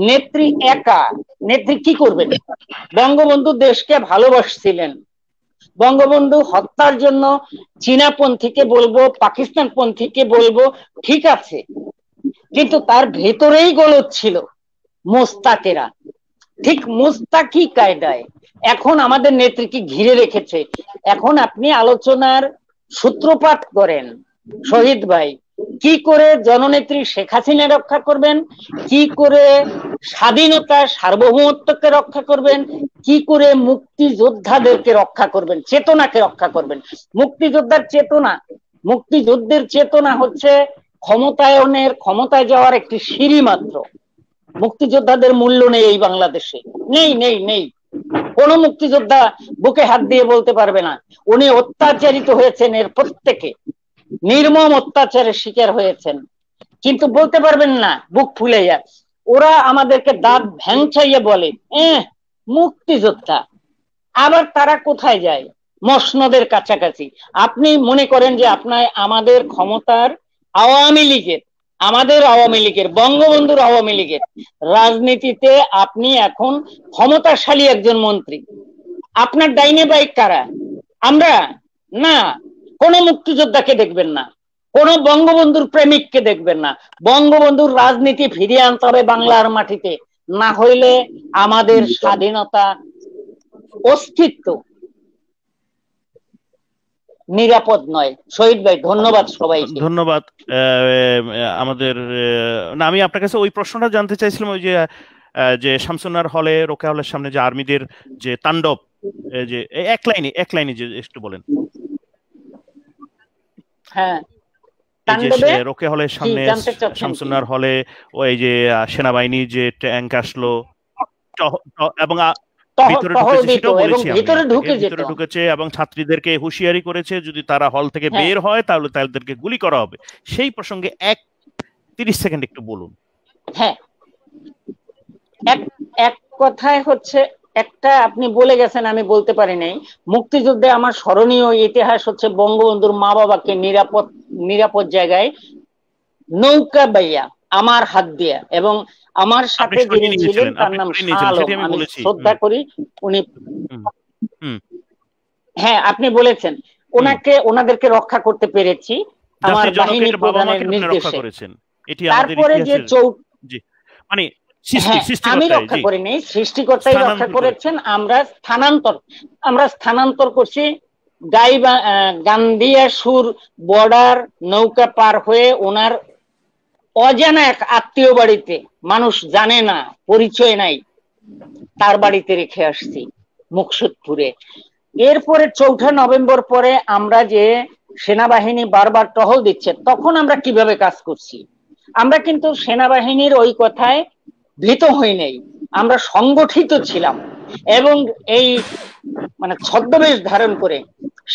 নেত্রী একা। নেত্রী কি করবেন? বঙ্গবন্ধু দেশকে ভালোবাসছিলেন। বঙ্গবন্ধু হত্যার জন্য চীনাপন্থীকে বলবো, পাকিস্তানপন্থীকে বলবো, ঠিক আছে, কিন্তু তার ভেতরেই গলদ ছিল মোস্তাকেরা, ঠিক মোস্তাকি কায়দায় এখন আমাদের নেত্রীকে ঘিরে রেখেছে। এখন আপনি আলোচনার সূত্রপাত করেন শহীদ ভাই, কি করে জননেত্রী শেখ হাসিনা রক্ষা করবেন, কি করে স্বাধীনতা সার্বভৌমত্বকে রক্ষা করবেন, কি করে মুক্তিযোদ্ধাদেরকে রক্ষা করবেন, চেতনাকে রক্ষা করবেন। মুক্তিযোদ্ধার চেতনা, মুক্তিযুদ্ধের চেতনা হচ্ছে ক্ষমতায়নের, ক্ষমতায় যাওয়ার একটি সিঁড়ি মাত্র। মুক্তিযোদ্ধাদের মূল্য নেই এই বাংলাদেশে, নেই নেই নেই। কোন মুক্তিযোদ্ধা বুকে হাত দিয়ে বলতে পারবে না উনি অত্যাচারিত হয়েছেন, এর প্রত্যেকে নির্মম অত্যাচারের শিকার হয়েছেন, কিন্তু বলতে পারবেন না বুক ফুলাইয়া। ওরা আমাদেরকে দাঁত ভ্যাংচাইয়া বলে মুক্তিযোদ্ধা, আবার তারা কোথায় যায়? মসনদের কাছাকাছি। আপনি মনে করেন যে আপনার আমাদের ক্ষমতার আওয়ামী লীগের, আমাদের আওয়ামী লীগের, বঙ্গবন্ধুর আওয়ামী লীগের রাজনীতিতে আপনি এখন ক্ষমতাশালী একজন মন্ত্রী, আপনার ডাইনে বাইক কারা? আমরা না। কোন মুক্তিযোদ্ধাকে দেখবেন না, কোন বঙ্গবন্ধুর প্রেমিককে দেখবেন না। বঙ্গবন্ধুর রাজনীতি ফিরিয়ে আনতে হবে বাংলার মাটিতে, না হইলে আমাদের স্বাধীনতা, অস্তিত্ব নিরাপদ নয়। শহীদ ভাই ধন্যবাদ সবাইকে। ধন্যবাদ। আমাদের না, আমি আপনার কাছে ওই প্রশ্নটা জানতে চাইছিলাম, ওই যে শামসুন্নার হলে, রোকেয়া হলের সামনে যে আর্মিদের যে তাণ্ডব, যে এক লাইনে যে একটু বলেন। হ্যাঁ, রোকেয়া হলের সামনে শামসুন্নার হলে ওই যে সেনাবাহিনী যে ট্যাঙ্ক আসলো এবং ভিতরে ঢুকেছে এবং ছাত্রীদেরকে হুঁশিয়ারি করেছে যদি তারা হল থেকে বের হয় তাহলে তাদেরকে গুলি করা হবে। সেই প্রসঙ্গে 30 সেকেন্ড একটু বলুন। হ্যাঁ, এক কথায় হচ্ছে, একটা আপনি বলে গেছেন, আমি বলতে পারি নাই। মুক্তিযুদ্ধে আমার স্মরণীয় ইতিহাস হচ্ছে বঙ্গবন্ধুর মা বাবাকে নিরাপদ জায়গায় নৌকা বাইয়া আমার হাত দিয়া, এবং আমার সাথে যিনি ছিলেন তার নাম শাহ আলম, আমি শ্রদ্ধা করি উনি। হ্যাঁ, আপনি বলেছেন ওনাদেরকে রক্ষা করতে পেরেছি আমার বাহিনী প্রধানের নির্দেশে। তারপরে যে মানে আমি রক্ষা করিনি, সৃষ্টিকর্তাই রক্ষা করেছেন। আমরা স্থানান্তর করছি গান্দিয়া সুর বর্ডার নৌকা পার হয়ে ওনার অজানা এক আত্মীয় বাড়িতে, মানুষ জানে না, পরিচয় নাই, তার বাড়িতে রেখে আসছি মুকসুদপুরে। এরপরে 4 নভেম্বর পরে আমরা যে সেনাবাহিনী বারবার টহল দিচ্ছে, তখন আমরা কিভাবে কাজ করছি? আমরা কিন্তু সেনাবাহিনীর ওই কথায় ভীত হই নাই, আমরা সংগঠিত ছিলাম এবং এই মানে ছদ্মবেশ ধারণ করে,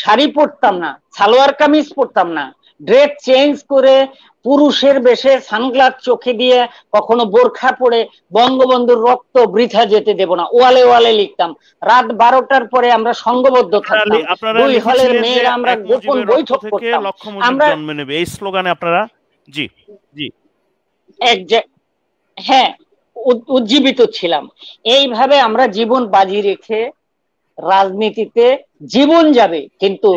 শাড়ি পরতাম না, সালোয়ার কামিজ পরতাম না, ড্রেস চেঞ্জ করে পুরুষের বেশে সানগ্লাস চোখে দিয়ে, কখনো বোরখা পরে বঙ্গবন্ধুর রক্ত বৃথা যেতে দেব না ওয়ালে ওয়ালে লিখতাম। রাত 12টার পরে আমরা সংঘবদ্ধ থাকতাম, দুই হলের মেয়েরা আমরা গোপন বৈঠক করতাম। আমরা এই স্লোগানে আপনারা হ্যাঁ উজ্জীবিত ছিলাম। এইভাবে আমরা জীবন বাজি রেখে রাজনীতিতে জীবন যাবে কিন্তু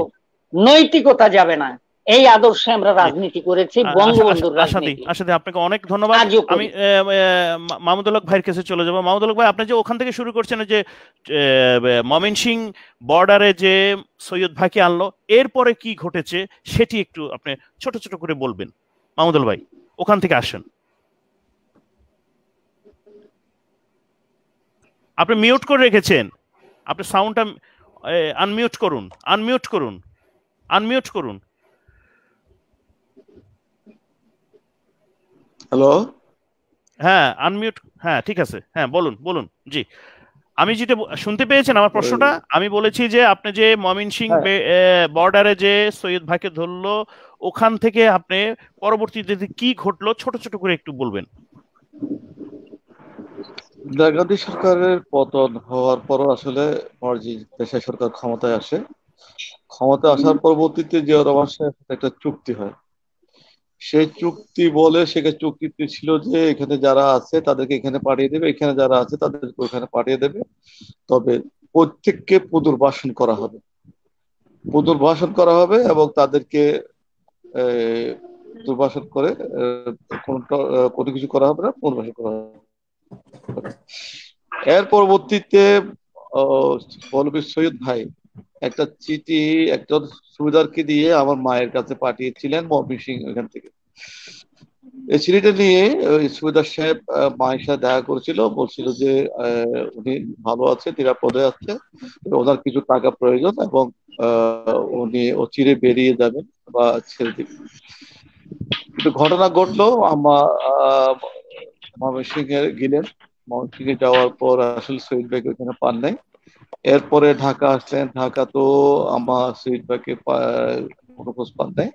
নৈতিকতা যাবে না, এই আদর্শে আমরা রাজনীতি করেছি, বঙ্গবন্ধুর রাজনীতি। আসলে আপনাকে অনেক ধন্যবাদ। আমি মাহমুদুল হক ভাইয়ের কাছে চলে যাব। মাহমুদুল হক ভাই, আপনি যে ওখান থেকে শুরু করছেন যে ময়মনসিংহ বর্ডারে যে সৈয়দ ভাইকে আনলো, এরপরে কি ঘটেছে সেটি একটু আপনি ছোট ছোট করে বলবেন। মাহমুদুল ভাই ওখান থেকে আসেন। আপনি মিউট করে রেখেছেন, আপনি সাউন্ডটা আনমিউট করুন। হ্যালো, হ্যাঁ আনমিউট, হ্যাঁ ঠিক আছে, হ্যাঁ বলুন। জি, আমি যেটা শুনতে পেয়েছেন আমার প্রশ্নটা, আমি বলেছি যে আপনি যে ময়মনসিংহ বর্ডারে যে সৈয়দ ভাইকে ধরলো, ওখান থেকে আপনি পরবর্তীতে কি ঘটলো ছোট ছোট করে একটু বলবেন। গান্ধী সরকারের পতন হওয়ার পর আসলে দেশের সরকার ক্ষমতায় আসে। ক্ষমতায় আসার পরবর্তীতে জিয়া রহমানের সাথে একটা চুক্তি হয়। সেই চুক্তি বলে সেখানে চুক্তিতে ছিল যে এখানে যারা আছে তাদেরকে এখানে পাঠিয়ে দেবে, এখানে যারা আছে তাদেরকে ওখানে পাঠিয়ে দেবে, তবে প্রত্যেককে পুনর্বাসন করা হবে এবং তাদেরকে দুর্বাসন করে কোনো কিছু করা হবে না, পুনর্বাসন করা হবে। এর পরবর্তীতে মৌলভী সৈয়দ ভাই একটা চিঠি একজন সুবিদারকে দিয়ে আমার মায়ের কাছে পাঠিয়েছিলেন ময়মনসিংহ এখান থেকে। এই চিঠিটা নিয়ে ওই সুবিদার সাহেব মায়ের সাথে দেখা করেছিল, বলছিল যে উনি ভালো আছে, নিরাপদে আছে, ওনার কিছু টাকা প্রয়োজন এবং উনি চিরে বেরিয়ে যাবেন বা ছেড়ে দিবেন। কিন্তু ঘটনা ঘটলো, ময়মনসিংহে গেলেন, ময়মনসিংহে যাওয়ার পর আসলে শহীদ ভাইকে ওখানে পান নাই। এরপরে ঢাকা আসলেন, ঢাকা তো আমার শহীদ ভাইকে কোনো খোঁজ পান নাই।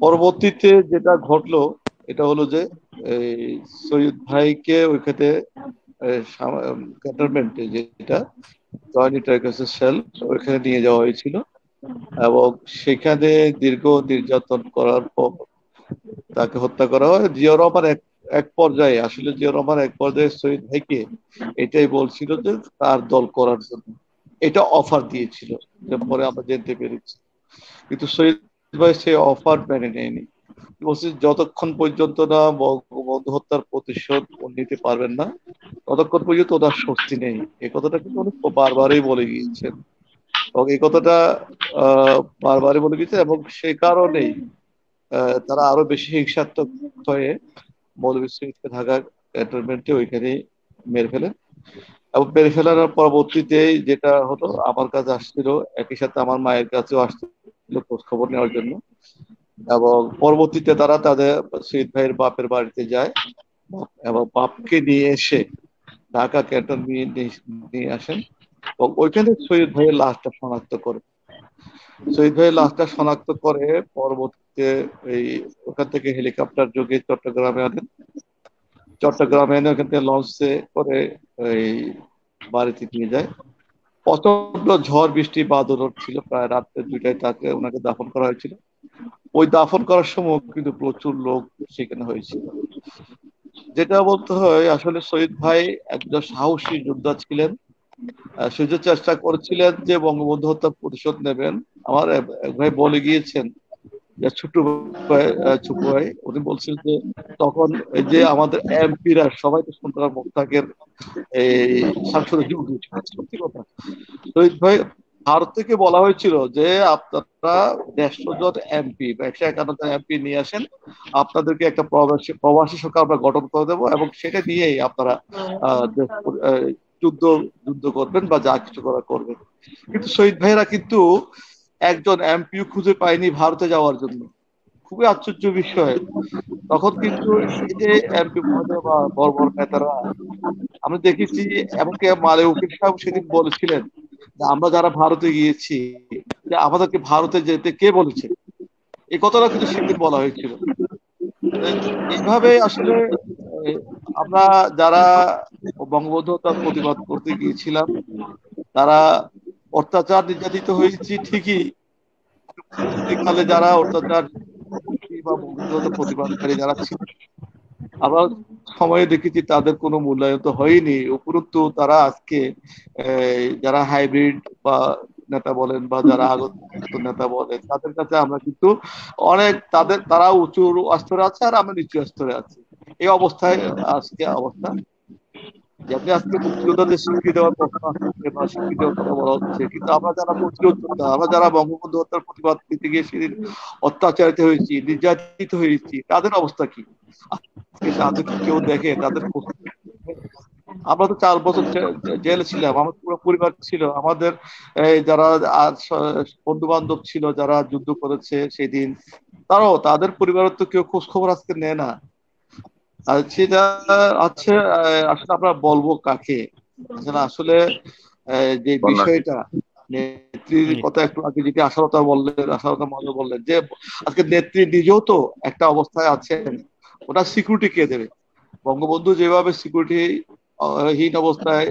পরবর্তীতে যেটা ঘটলো এটা হলো যে এই সৈয়দ ভাইকে ওইখানে ক্যান্টনমেন্টে, যেটা জয়েন্ট ইন্টারগ্রেশন সেল, ওইখানে নিয়ে যাওয়া হয়েছিল এবং সেখানে দীর্ঘ নির্যাতন করার পর তাকে হত্যা করা হয়। জিয়াউর রহমান এক পর্যায়ে শহীদ ভাইকে এটাই বলছিল যে তার দল করার জন্য, এটা অফার দিয়েছিল, পরে আমরা জানতে পেরেছি। কিন্তু শহীদ ভাই সেই অফার মেনে নেয়নি, বলছে যতক্ষণ পর্যন্ত না বঙ্গবন্ধু হত্যার প্রতিশোধ নিতে পারবেন না ততক্ষণ পর্যন্ত ওনার স্বস্তি নেই। এই কথাটা কিন্তু উনি বারবারই বলে গিয়েছেন এবং এই কথাটা বারবারই বলে গিয়েছেন এবং সেই কারণেই তারা আরো বেশি হিংসাত্মক হয়ে মৌলভী সৈয়দকে ঢাকা ক্যান্টনমেন্টে ওইখানে মেরে ফেলেন। এবং মেরে ফেলার পরবর্তীতে যেটা হলো, আমার কাছে আসছিল, একই সাথে আমার মায়ের কাছেও আসছিল খোঁজ খবর নেওয়ার জন্য। এবং পরবর্তীতে তারা তাদের শহীদ ভাইয়ের বাপের বাড়িতে যায় এবং বাপকে নিয়ে এসে ঢাকা ক্যান্টন নিয়ে আসেন এবং ওইখানে শহীদ ভাইয়ের লাশটা শনাক্ত করে। শহীদ ভাইয়ের লাশটা শনাক্ত করে পরবর্তীতে এই ওখান থেকে হেলিকপ্টার যোগে চট্টগ্রামে আনেন। চট্টগ্রামে এনে ওখান থেকে লঞ্চে করে এই বাড়িতে নিয়ে যায়। প্রচন্ড ঝড় বৃষ্টি বাদল ছিল, প্রায় রাত্রে 2টায় তাকে ওনাকে দাফন করা হয়েছিল। ওই দাফন করার সময় কিন্তু প্রচুর লোক সেখানে হয়েছিল। যেটা বলতে হয়, আসলে শহীদ ভাই একজন সাহসী যোদ্ধা ছিলেন। সে চেষ্টা করেছিলেন যে বঙ্গবন্ধু হত্যার প্রতিশোধ নেবেন। আমার এক ভাই বলে গিয়েছেন যে ছোট ভাই উনি বলছেন যে তখন এই যে আমাদের এমপিরা সবাই তো সন্ত্রাস মোস্তাকের এই সংসদে যোগ দিয়েছিল। সত্যি কথা, শহীদ ভাই ভারত থেকে বলা হয়েছিল যে আপনারা 150 জন এমপি বা 151 জন এমপি নিয়ে আসেন, আপনাদেরকে একটা প্রবাসী সরকার আমরা গঠন করে দেবো এবং সেটা নিয়েই আপনারা যুদ্ধ করবেন বা যা কিছু করা করবেন। কিন্তু শহীদ ভাইরা কিন্তু একজন এমপিও খুঁজে পায়নি ভারতে যাওয়ার জন্য। খুবই আশ্চর্য বিষয়। তখন কিন্তু এই যে এমপি মহোদয় বা বড় বড় নেতারা আমরা দেখেছি, এমনকি মালে উকিল সাহেব সেদিন বলেছিলেন যে আমরা যারা ভারতে গিয়েছি যে আমাদেরকে ভারতে যেতে কে বলেছে, এই কথাটা কিন্তু সেদিন বলা হয়েছিল। এইভাবে আসলে আমরা যারা বঙ্গবন্ধু হত্যার প্রতিবাদ করতে গিয়েছিলাম তারা অত্যাচার নির্যাতিত হয়েছি ঠিকই, কালে যারা অত্যাচার বা বঙ্গবন্ধু হত্যার প্রতিবাদকারী যারা ছিল আমরা সময়ে দেখেছি তাদের কোনো মূল্যায়ন তো হয়নি। উপরন্তু তারা আজকে যারা হাইব্রিড বা নেতা বলেন বা যারা আগত নেতা বলেন তাদের কাছে আমরা কিন্তু অনেক তারা উঁচু স্তরে আছে আর আমরা নিচু স্তরে আছি। এই অবস্থায় আজকে অবস্থা। যেমনি আজকে মুক্তিযোদ্ধাদের স্বীকৃতি দেওয়ার প্রশ্ন আসছে বা স্বীকৃতি দেওয়ার কথা বলা হচ্ছে, কিন্তু আমরা যারা মুক্তিযোদ্ধা, আমরা যারা বঙ্গবন্ধু হত্যার প্রতিবাদ দিতে গিয়ে সেদিন অত্যাচারিত হয়েছি, নির্যাতিত হয়েছি, তাদের অবস্থা কি? তাদেরকে কেউ দেখে? তাদের আমরা তো 4 বছর জেলে ছিলাম, আমার পুরো পরিবার ছিল, আমাদের যারা বন্ধু বান্ধব ছিল যারা যুদ্ধ করেছে সেদিন, তাদের পরিবারের তো কেউ খোঁজ খবর আজকে নেয় না। আর সেটা আছে আসলে আমরা বলবো কাকে? আসলে যে বিষয়টা নেত্রীর কথা একটু আগে যেটি আশালতা মহোদয় বললেন যে আজকে নেত্রী নিজেও তো একটা অবস্থায় আছেন, ওটা সিকিউরিটি কে দেবে? বঙ্গবন্ধু যেভাবে সিকিউরিটি হীন অবস্থায়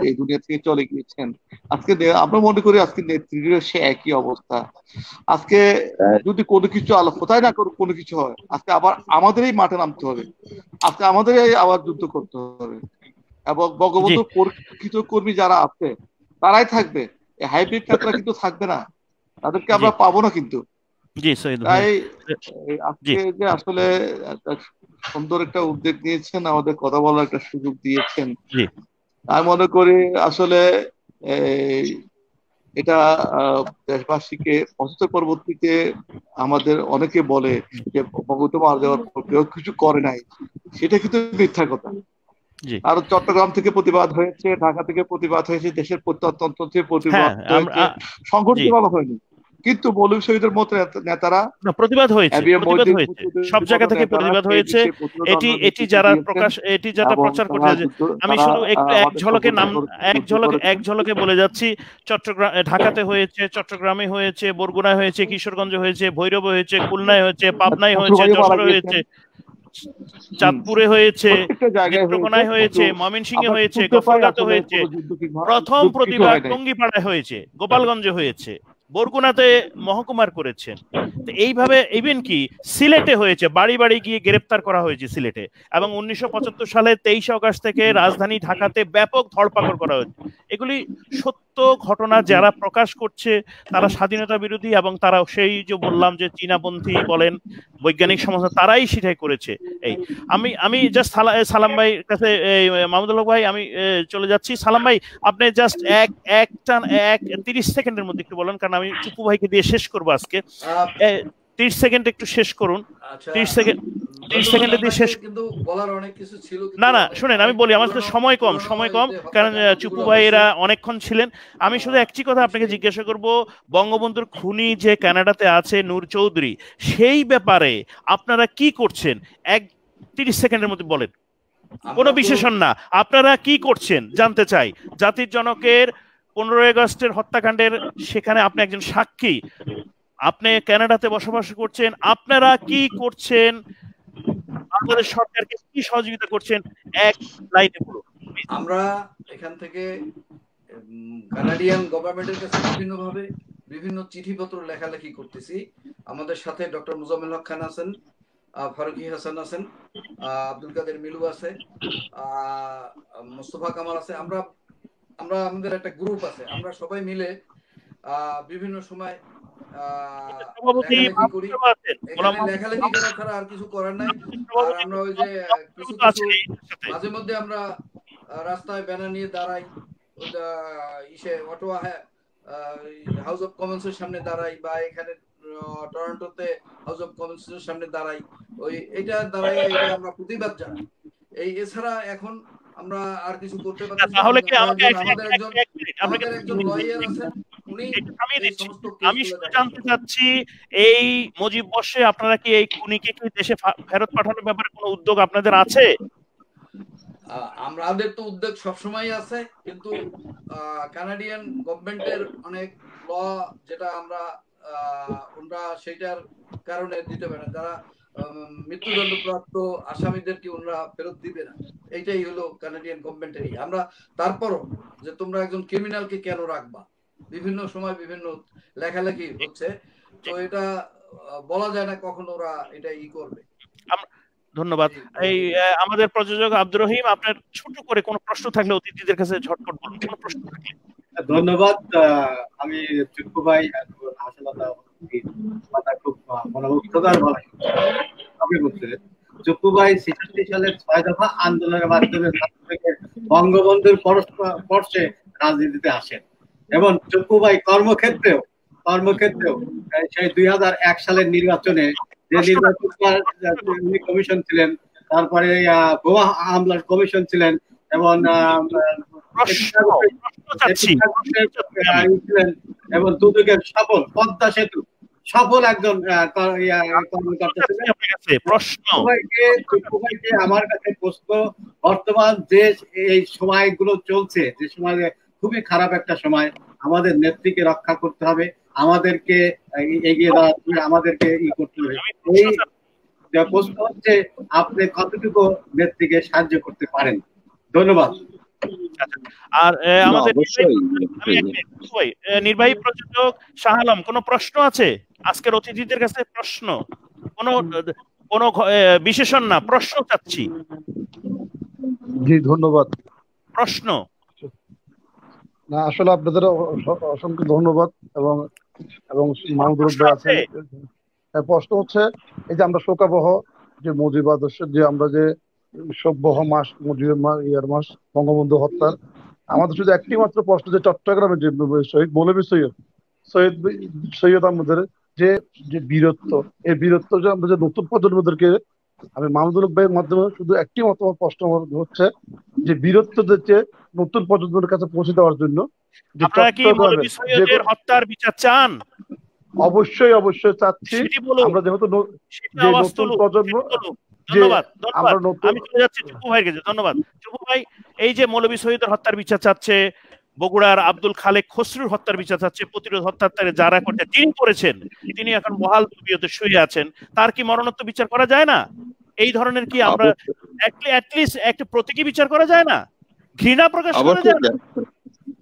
এই দুনিয়া থেকে চলে গিয়েছেন, আজকে আমরা মনে করি আজকে নেত্রীর সে একই অবস্থা। আজকে যদি কোনো কিছু কোথায় না কোনো কিছু হয়, আজকে আবার আমাদেরই মাঠে নামতে হবে, আজকে আমাদেরই আবার যুদ্ধ করতে হবে এবং বঙ্গবন্ধু পরিচিত কর্মী যারা আছে তারাই থাকবে, হাইব্রিড নেতারা কিন্তু থাকবে না, তাদেরকে আমরা পাবো না কিন্তু। জি সৈয়দ তাই জি আজকে যে আসলে একটা সুন্দর একটা উদ্যোগ নিয়েছেন, আমাদের কথা বলার একটা সুযোগ দিয়েছেন, জি আমি মনে করি আসলে এই এটা দেশবাসীকে অসুস্থ পরবর্তীতে আমাদের অনেকে বলে যে বঙ্গবন্ধু মারা যাওয়ার পর কেউ কিছু করে নাই, সেটা কিন্তু মিথ্যা কথা। জি আর চট্টগ্রাম থেকে প্রতিবাদ হয়েছে, ঢাকা থেকে প্রতিবাদ হয়েছে, দেশের প্রত্যন্ত থেকে প্রতিবাদ হয়েছে, সংগঠিত ভাবে হয়নি, কিন্তু মৌলভী শহীদের মতো নেতারা প্রতিবাদ হয়েছে, সব জায়গা থেকে প্রতিবাদ হয়েছে। এটি যারা প্রকাশ, এটি যারা প্রচার করছে, আমি শুধু একটু এক ঝলকে বলে যাচ্ছি। চট্টগ্রাম, ঢাকাতে হয়েছে, চট্টগ্রামে হয়েছে, বরগুনায় হয়েছে, কিশোরগঞ্জে হয়েছে, ভৈরবে হয়েছে, খুলনায় হয়েছে, পাবনায় হয়েছে, যশোরে হয়েছে, চাঁদপুরে হয়েছে, নেত্রকোনায় হয়েছে, ময়মনসিংহে হয়েছে, গফরগাঁওতে হয়েছে, প্রথম প্রতিবাদ টঙ্গিপাড়ায় হয়েছে, গোপালগঞ্জে হয়েছে, বরগুনাতে মহকুমার করেছেন। এইভাবে ইভেন কি সিলেটে হয়েছে, বাড়ি বাড়ি গিয়ে গ্রেপ্তার করা হয়েছে সিলেটে। এবং 1975 সালে 23 আগস্ট থেকে রাজধানী ঢাকাতে ব্যাপক ধরপাকড় করা হয়েছে। এগুলি সত্য ঘটনা। যারা প্রকাশ করছে তারা স্বাধীনতা বিরোধী, এবং তারা সেই যে বললাম যে চীনাপন্থী বলেন, বৈজ্ঞানিক সমাজ, তারাই সেটাই করেছে। এই আমি জাস্ট সালাম ভাই কাছে, মাহমুদুল হক ভাই, আমি চলে যাচ্ছি। সালাম ভাই, আপনি জাস্ট 30 সেকেন্ডের মধ্যে একটু বলেন, কারণ আমি চুপু ভাইকে দিয়ে শেষ করবো আজকে। 30 সেকেন্ড একটু শেষ করুন। 30 সেকেন্ডে দিয়ে শেষ। কিন্তু বলার অনেক কিছু ছিল। না শুনেন, আমি বলি, আমার কাছে সময় কম, কারণ চুপু ভাইয়েরা অনেকক্ষণ ছিলেন। আমি শুধু একটি কথা আপনাকে জিজ্ঞাসা করব, বঙ্গবন্ধুর খুনি যে কানাডাতে আছে নূর চৌধুরী, সেই ব্যাপারে আপনারা কি করছেন? 30 সেকেন্ডের মধ্যে বলেন, কোনো বিশেষণ না, আপনারা কি করছেন জানতে চাই। জাতির জনকের 15 আগস্টের হত্যাকাণ্ডের, সেখানে আপনি একজন সাক্ষী, আপনি কানাডাতে বসবাস করছেন, আপনারা কি করছেন? বাংলাদেশ সরকারকে কি সহযোগিতা করছেন? এক লাইনে বলুন। আমরা এখান থেকে কানাডিয়ান গভর্নমেন্টের কাছে বিভিন্নভাবে বিভিন্ন চিঠিপত্র লেখালেখি করতেছি। আমাদের সাথে ডক্টর মুজাম্মেল হক খান আছেন, ফারুকি হাসান আছেন, আব্দুল কাদের মিলু আছে, মোস্তফা কামাল আছে। আমরা আমাদের একটা গ্রুপ আছে, আমরা সবাই মিলে বিভিন্ন সময় লেখালেখি করি। এখানে লেখালেখি করা ছাড়া আর কিছু করার নাই। আর আমরা ওই যে কিছু মাঝে মধ্যে আমরা রাস্তায় ব্যানার নিয়ে দাঁড়াই, অটোয়া হাউস অফ কমন্সের সামনে দাঁড়াই, বা এখানে টরন্টোতে হাউস অফ কমন্সের সামনে দাঁড়াই। এটা দাঁড়াই, এটা আমরা প্রতিবাদ জানাই। এছাড়া এখন আমরা আর কিছু করতে পারছি না। তাহলে কি আমাকে আমাদের একজন লয়ার আছেন, উনি আমি শুধু জানতে চাচ্ছি, এই মুজিব বর্ষে আপনারা কি এই খুনিকে কি দেশে ফেরত পাঠানোর ব্যাপারে কোনো উদ্যোগ আপনাদের আছে? আমাদের তো উদ্যোগ সবসময় আছে, কিন্তু কানাডিয়ান গভর্নমেন্টের অনেক ল, যেটা আমরা সেটার কারণে দিতে পারে না। যারা মৃত্যুদণ্ডপ্রাপ্ত আসামিদেরকে ওনারা ফেরত দিবে না, এইটাই হলো কানাডিয়ান গভর্নমেন্টেরই। আমরা তারপরও যে তোমরা একজন ক্রিমিনালকে কেন রাখবা, বিভিন্ন সময় বিভিন্ন লেখালেখি হচ্ছে, তো এটা বলা যায় না কখন ওরা এটা করবে। ধন্যবাদ। এই আমাদের প্রযোজক আব্দুর রহিম, আপনার ছোট করে কোনো প্রশ্ন থাকলে অতিথিদের কাছে ঝটপট বলুন, কোনো প্রশ্ন থাকলে। ধন্যবাদ। আমি চুপ্পু ভাই খুব মনোমুগ্ধকর ভাবে বলছিলেন। চুপ্পু ভাই 66 সালের 6 দফা আন্দোলনের মাধ্যমে বঙ্গবন্ধুর পরশে রাজনীতিতে আসেন, এবং চুপ্পু ভাই কর্মক্ষেত্রেও সেই 2001 সালের নির্বাচনে যে নির্বাচন কমিশন ছিলেন, তারপরে গোয়া হামলার কমিশন ছিলেন, এবং এবং দুদকের সফল পদ্মা সেতু সফল একজন কর্মকর্তা ছিলেন। আমার কাছে প্রশ্ন, বর্তমান যে এই সময়গুলো চলছে, যে সময় খুবই খারাপ একটা সময়, আমাদের নেত্রীকে রক্ষা করতে হবে, আমাদেরকে এগিয়ে দাঁড়াতে হবে, আমাদেরকে করতে হবে। এই প্রশ্ন হচ্ছে, আপনি কতটুকু নেত্রীকে সাহায্য করতে পারেন? ধন্যবাদ। আর আমাদের নির্বাহী প্রযোজক শাহ আলম, কোন প্রশ্ন আছে আজকের অতিথিদের কাছে? প্রশ্ন, কোন বিশেষণ না, প্রশ্ন চাচ্ছি। জি ধন্যবাদ। প্রশ্ন না, আসলে আপনাদের অসংখ্য ধন্যবাদ, এবং মাহমুদুর ভাই আছেন, প্রশ্ন হচ্ছে এই যে আমরা শোকাবহ যে মুজিব আদর্শের যে আমরা যে শোকবহ মাস মুজিবের ইয়ার মাস বঙ্গবন্ধু হত্যার, আমাদের শুধু একটি মাত্র প্রশ্ন যে চট্টগ্রামের যে শহীদ মৌলভী সৈয়দ আহমদের যে যে বীরত্ব, এই বীরত্ব যে আমরা যে নতুন প্রজন্মদেরকে, আমি মাহমুদুল হক ভাইয়ের মাধ্যমে শুধু একটি মাত্র প্রশ্ন হচ্ছে যে বীরত্ব যে নতুন প্রজন্মের কাছে পৌঁছে দেওয়ার জন্য যে আপনারা কি মৌলভী সৈয়দের হত্যার বিচার চান? অবশ্যই অবশ্যই চাচ্ছি। আমরা যেহেতু যে নতুন প্রজন্ম, ধন্যবাদ আমি চলে যাচ্ছি চুপু ভাইয়ের কাছে। ধন্যবাদ চুপু ভাই। এই যে মৌলভী সৈয়দের হত্যার বিচার চাচ্ছে, বগুড়ার আব্দুল খালেক খসরুর হত্যার বিচার চাচ্ছে, প্রতিরোধ হত্যাচারে যারা করছে তিনি করেছেন, তিনি এখন বহাল তবিয়তে শুয়ে আছেন, তার কি মরণোত্তর বিচার করা যায় না? এই ধরনের কি আমরা অ্যাটলিস্ট একটা প্রতীকী বিচার করা যায় না? ঘৃণা প্রকাশ করা যায় না?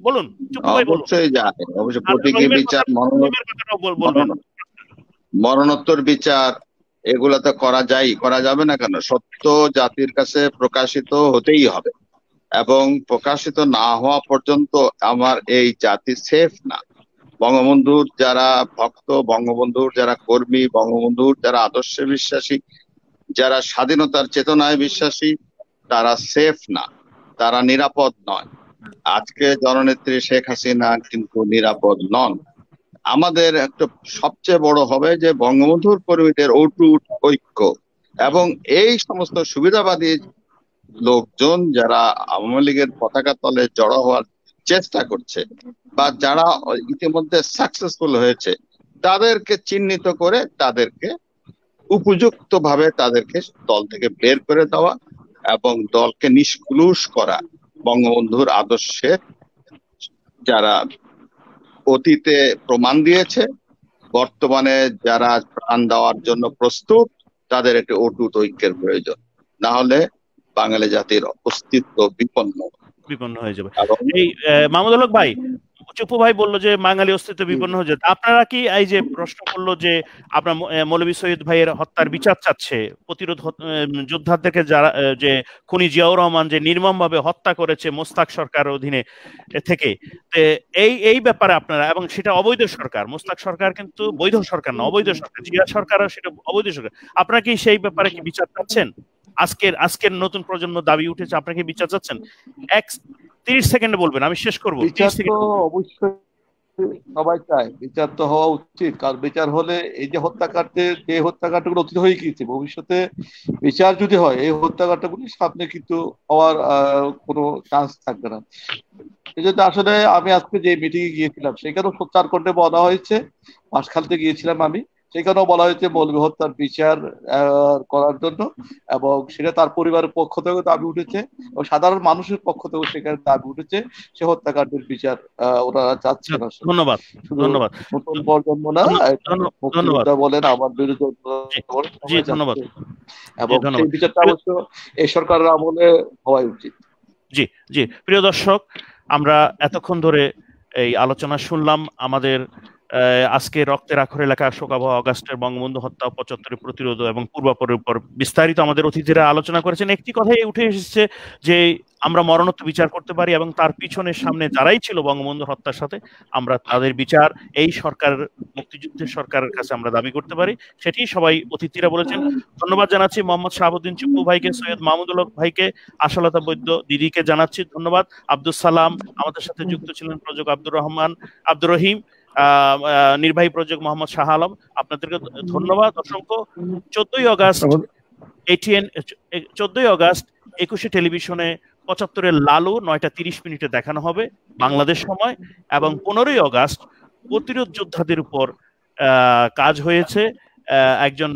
বলুন চুপু ভাই বলুন। অবশ্যই যায়, অবশ্যই প্রতীকী বিচার, মরণোত্তর বিচার এগুলা তো করা যায়, করা যাবে না কেন? সত্য জাতির কাছে প্রকাশিত হতেই হবে, এবং প্রকাশিত না হওয়া পর্যন্ত আমার এই জাতি সেফ না। বঙ্গবন্ধুর যারা ভক্ত, বঙ্গবন্ধুর যারা কর্মী, বঙ্গবন্ধুর যারা আদর্শে বিশ্বাসী, যারা স্বাধীনতার চেতনায় বিশ্বাসী, তারা সেফ না, তারা নিরাপদ নয়। আজকে জননেত্রী শেখ হাসিনা কিন্তু নিরাপদ নন। আমাদের একটা সবচেয়ে বড় হবে যে বঙ্গবন্ধুর কর্মীদের অটুট ঐক্য, এবং এই সমস্ত সুবিধাবাদী লোকজন যারা আওয়ামী লীগের পতাকা তলে জড়ো হওয়ার চেষ্টা করছে বা যারা ইতিমধ্যে সাকসেসফুল হয়েছে, তাদেরকে চিহ্নিত করে তাদেরকে উপযুক্ত ভাবে তাদেরকে দল থেকে বের করে দেওয়া এবং দলকে নিষ্ক্লুষ করা। বঙ্গবন্ধুর আদর্শে যারা অতীতে প্রমাণ দিয়েছে, বর্তমানে যারা প্রাণ দেওয়ার জন্য প্রস্তুত, তাদের একটি অটুট ঐক্যের প্রয়োজন, না হলে বাঙালি জাতির অস্তিত্ব বিপন্ন হয়ে যাবে। এই মাহমুদুল হক ভাই, চুপু ভাই বললো যে বাঙালি অস্তিত্ব বিপন্ন হয়ে যাবে, আপনারা কি এই যে প্রশ্ন করলো যে আপনার মৌলভী সৈয়দ ভাইয়ের হত্যার বিচার চাচ্ছে, প্রতিরোধ যোদ্ধাদেরকে যারা যে খুনি জিয়াউর রহমান যে নির্মম ভাবে হত্যা করেছে মোস্তাক সরকারের অধীনে থেকে, এই ব্যাপারে আপনারা, এবং সেটা অবৈধ সরকার, মোস্তাক সরকার কিন্তু বৈধ সরকার না, অবৈধ সরকার, জিয়া সরকার সেটা অবৈধ সরকার, আপনারা কি সেই ব্যাপারে কি বিচার চাচ্ছেন? আজকের নতুন প্রজন্ম দাবি উঠেছে, আপনারা কি বিচার চাচ্ছেন? 30 সেকেন্ডে বলবেন, আমি শেষ করবো। অবশ্যই সবাই চায় বিচার তো হওয়া উচিত, কারণ বিচার হলে এই যে হত্যাকাণ্ডের যে হত্যাকাণ্ডগুলো অতীত হয়ে গিয়েছে, ভবিষ্যতে বিচার যদি হয় এই হত্যাকাণ্ডগুলি সামনে কিন্তু হওয়ার কোনো চান্স থাকবে না। এই জন্য আসলে আমি আজকে যে মিটিং এ গিয়েছিলাম সেখানেও সোচ্চার করতে বলা হয়েছে, বাঁশখালীতে গিয়েছিলাম আমি, সেখানেও বলা হয়েছে মৌলভী হত্যার বিচার করার জন্য, এবং সেটা তার পরিবারের পক্ষ থেকে দাবি উঠেছে এবং সাধারণ মানুষের পক্ষ থেকে সেখানে দাবি উঠেছে, সে হত্যাকাণ্ডের বিচার ওনারা চাচ্ছে না। ধন্যবাদ ধন্যবাদ। নতুন প্রজন্ম না, মুক্তিযোদ্ধা বলেন, আমার বিরুদ্ধে ধন্যবাদ, এবং সেই বিচারটা অবশ্য এই সরকারের আমলে হওয়া উচিত। জি জি, প্রিয় দর্শক, আমরা এতক্ষণ ধরে এই আলোচনা শুনলাম আমাদের আজকে রক্তের আখরে লেখা শোকাবহ আগস্টের বঙ্গবন্ধু হত্যা, 75 প্রতিরোধ এবং পূর্বাপরের উপর বিস্তারিত আমাদের অতিথিরা আলোচনা করেছেন। একটি কথাই উঠে এসেছে যে আমরা মরণোত্তর বিচার করতে পারি, এবং তার পিছনের সামনে যারাই ছিল বঙ্গবন্ধু হত্যার সাথে, আমরা তাদের বিচার এই সরকার, মুক্তিযুদ্ধের সরকারের কাছে আমরা দাবি করতে পারি, সেটি সবাই অতিথিরা বলেছেন। ধন্যবাদ জানাচ্ছি মোহাম্মদ শাহাবুদ্দিন চুপ্পু ভাইকে, সৈয়দ মাহমুদুল হক ভাইকে, আশালতা বৈদ্য দিদিকে জানাচ্ছি ধন্যবাদ। আব্দুল সালাম আমাদের সাথে যুক্ত ছিলেন, প্রযোজক আব্দুর রহিম, নির্বাহী প্রযোজক মোহাম্মদ শাহ আলম, আপনাদেরকে ধন্যবাদ অসংখ্য। 14ই আগস্ট 21শে টেলিভিশনে 75-এর লালু 9:30 দেখানো হবে বাংলাদেশ সময়, এবং 15ই আগস্ট প্রতিরোধ যোদ্ধাদের উপর কাজ হয়েছে, একজন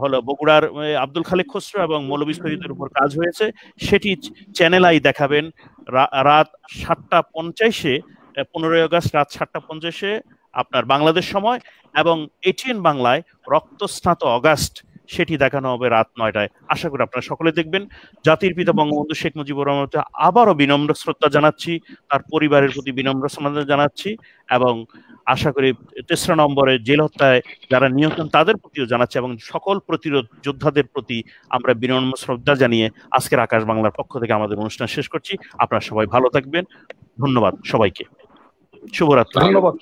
হলো বগুড়ার আব্দুল খালেক খসরু এবং মৌলভী সৈয়দের উপর কাজ হয়েছে, সেটি চ্যানেল আই দেখাবেন রাত 7:50-এ, 15ই আগস্ট রাত 7:50-এ আপনার বাংলাদেশ সময়, এবং এটিএন বাংলায় রক্তস্নাত অগাস্ট সেটি দেখানো হবে রাত 9টায়। আশা করি আপনারা সকলে দেখবেন। জাতির পিতা বঙ্গবন্ধু শেখ মুজিবুর রহমানকে আবারও বিনম্র শ্রদ্ধা জানাচ্ছি, তার পরিবারের প্রতি বিনম্র শ্রদ্ধা জানাচ্ছি, এবং আশা করি 3রা নম্বরে জেল হত্যায় যারা নিহত তাদের প্রতিও জানাচ্ছি, এবং সকল প্রতিরোধ যোদ্ধাদের প্রতি আমরা বিনম্র শ্রদ্ধা জানিয়ে আজকের আকাশ বাংলার পক্ষ থেকে আমাদের অনুষ্ঠান শেষ করছি। আপনারা সবাই ভালো থাকবেন। ধন্যবাদ সবাইকে। শুভরাত্রি। ধন্যবাদ।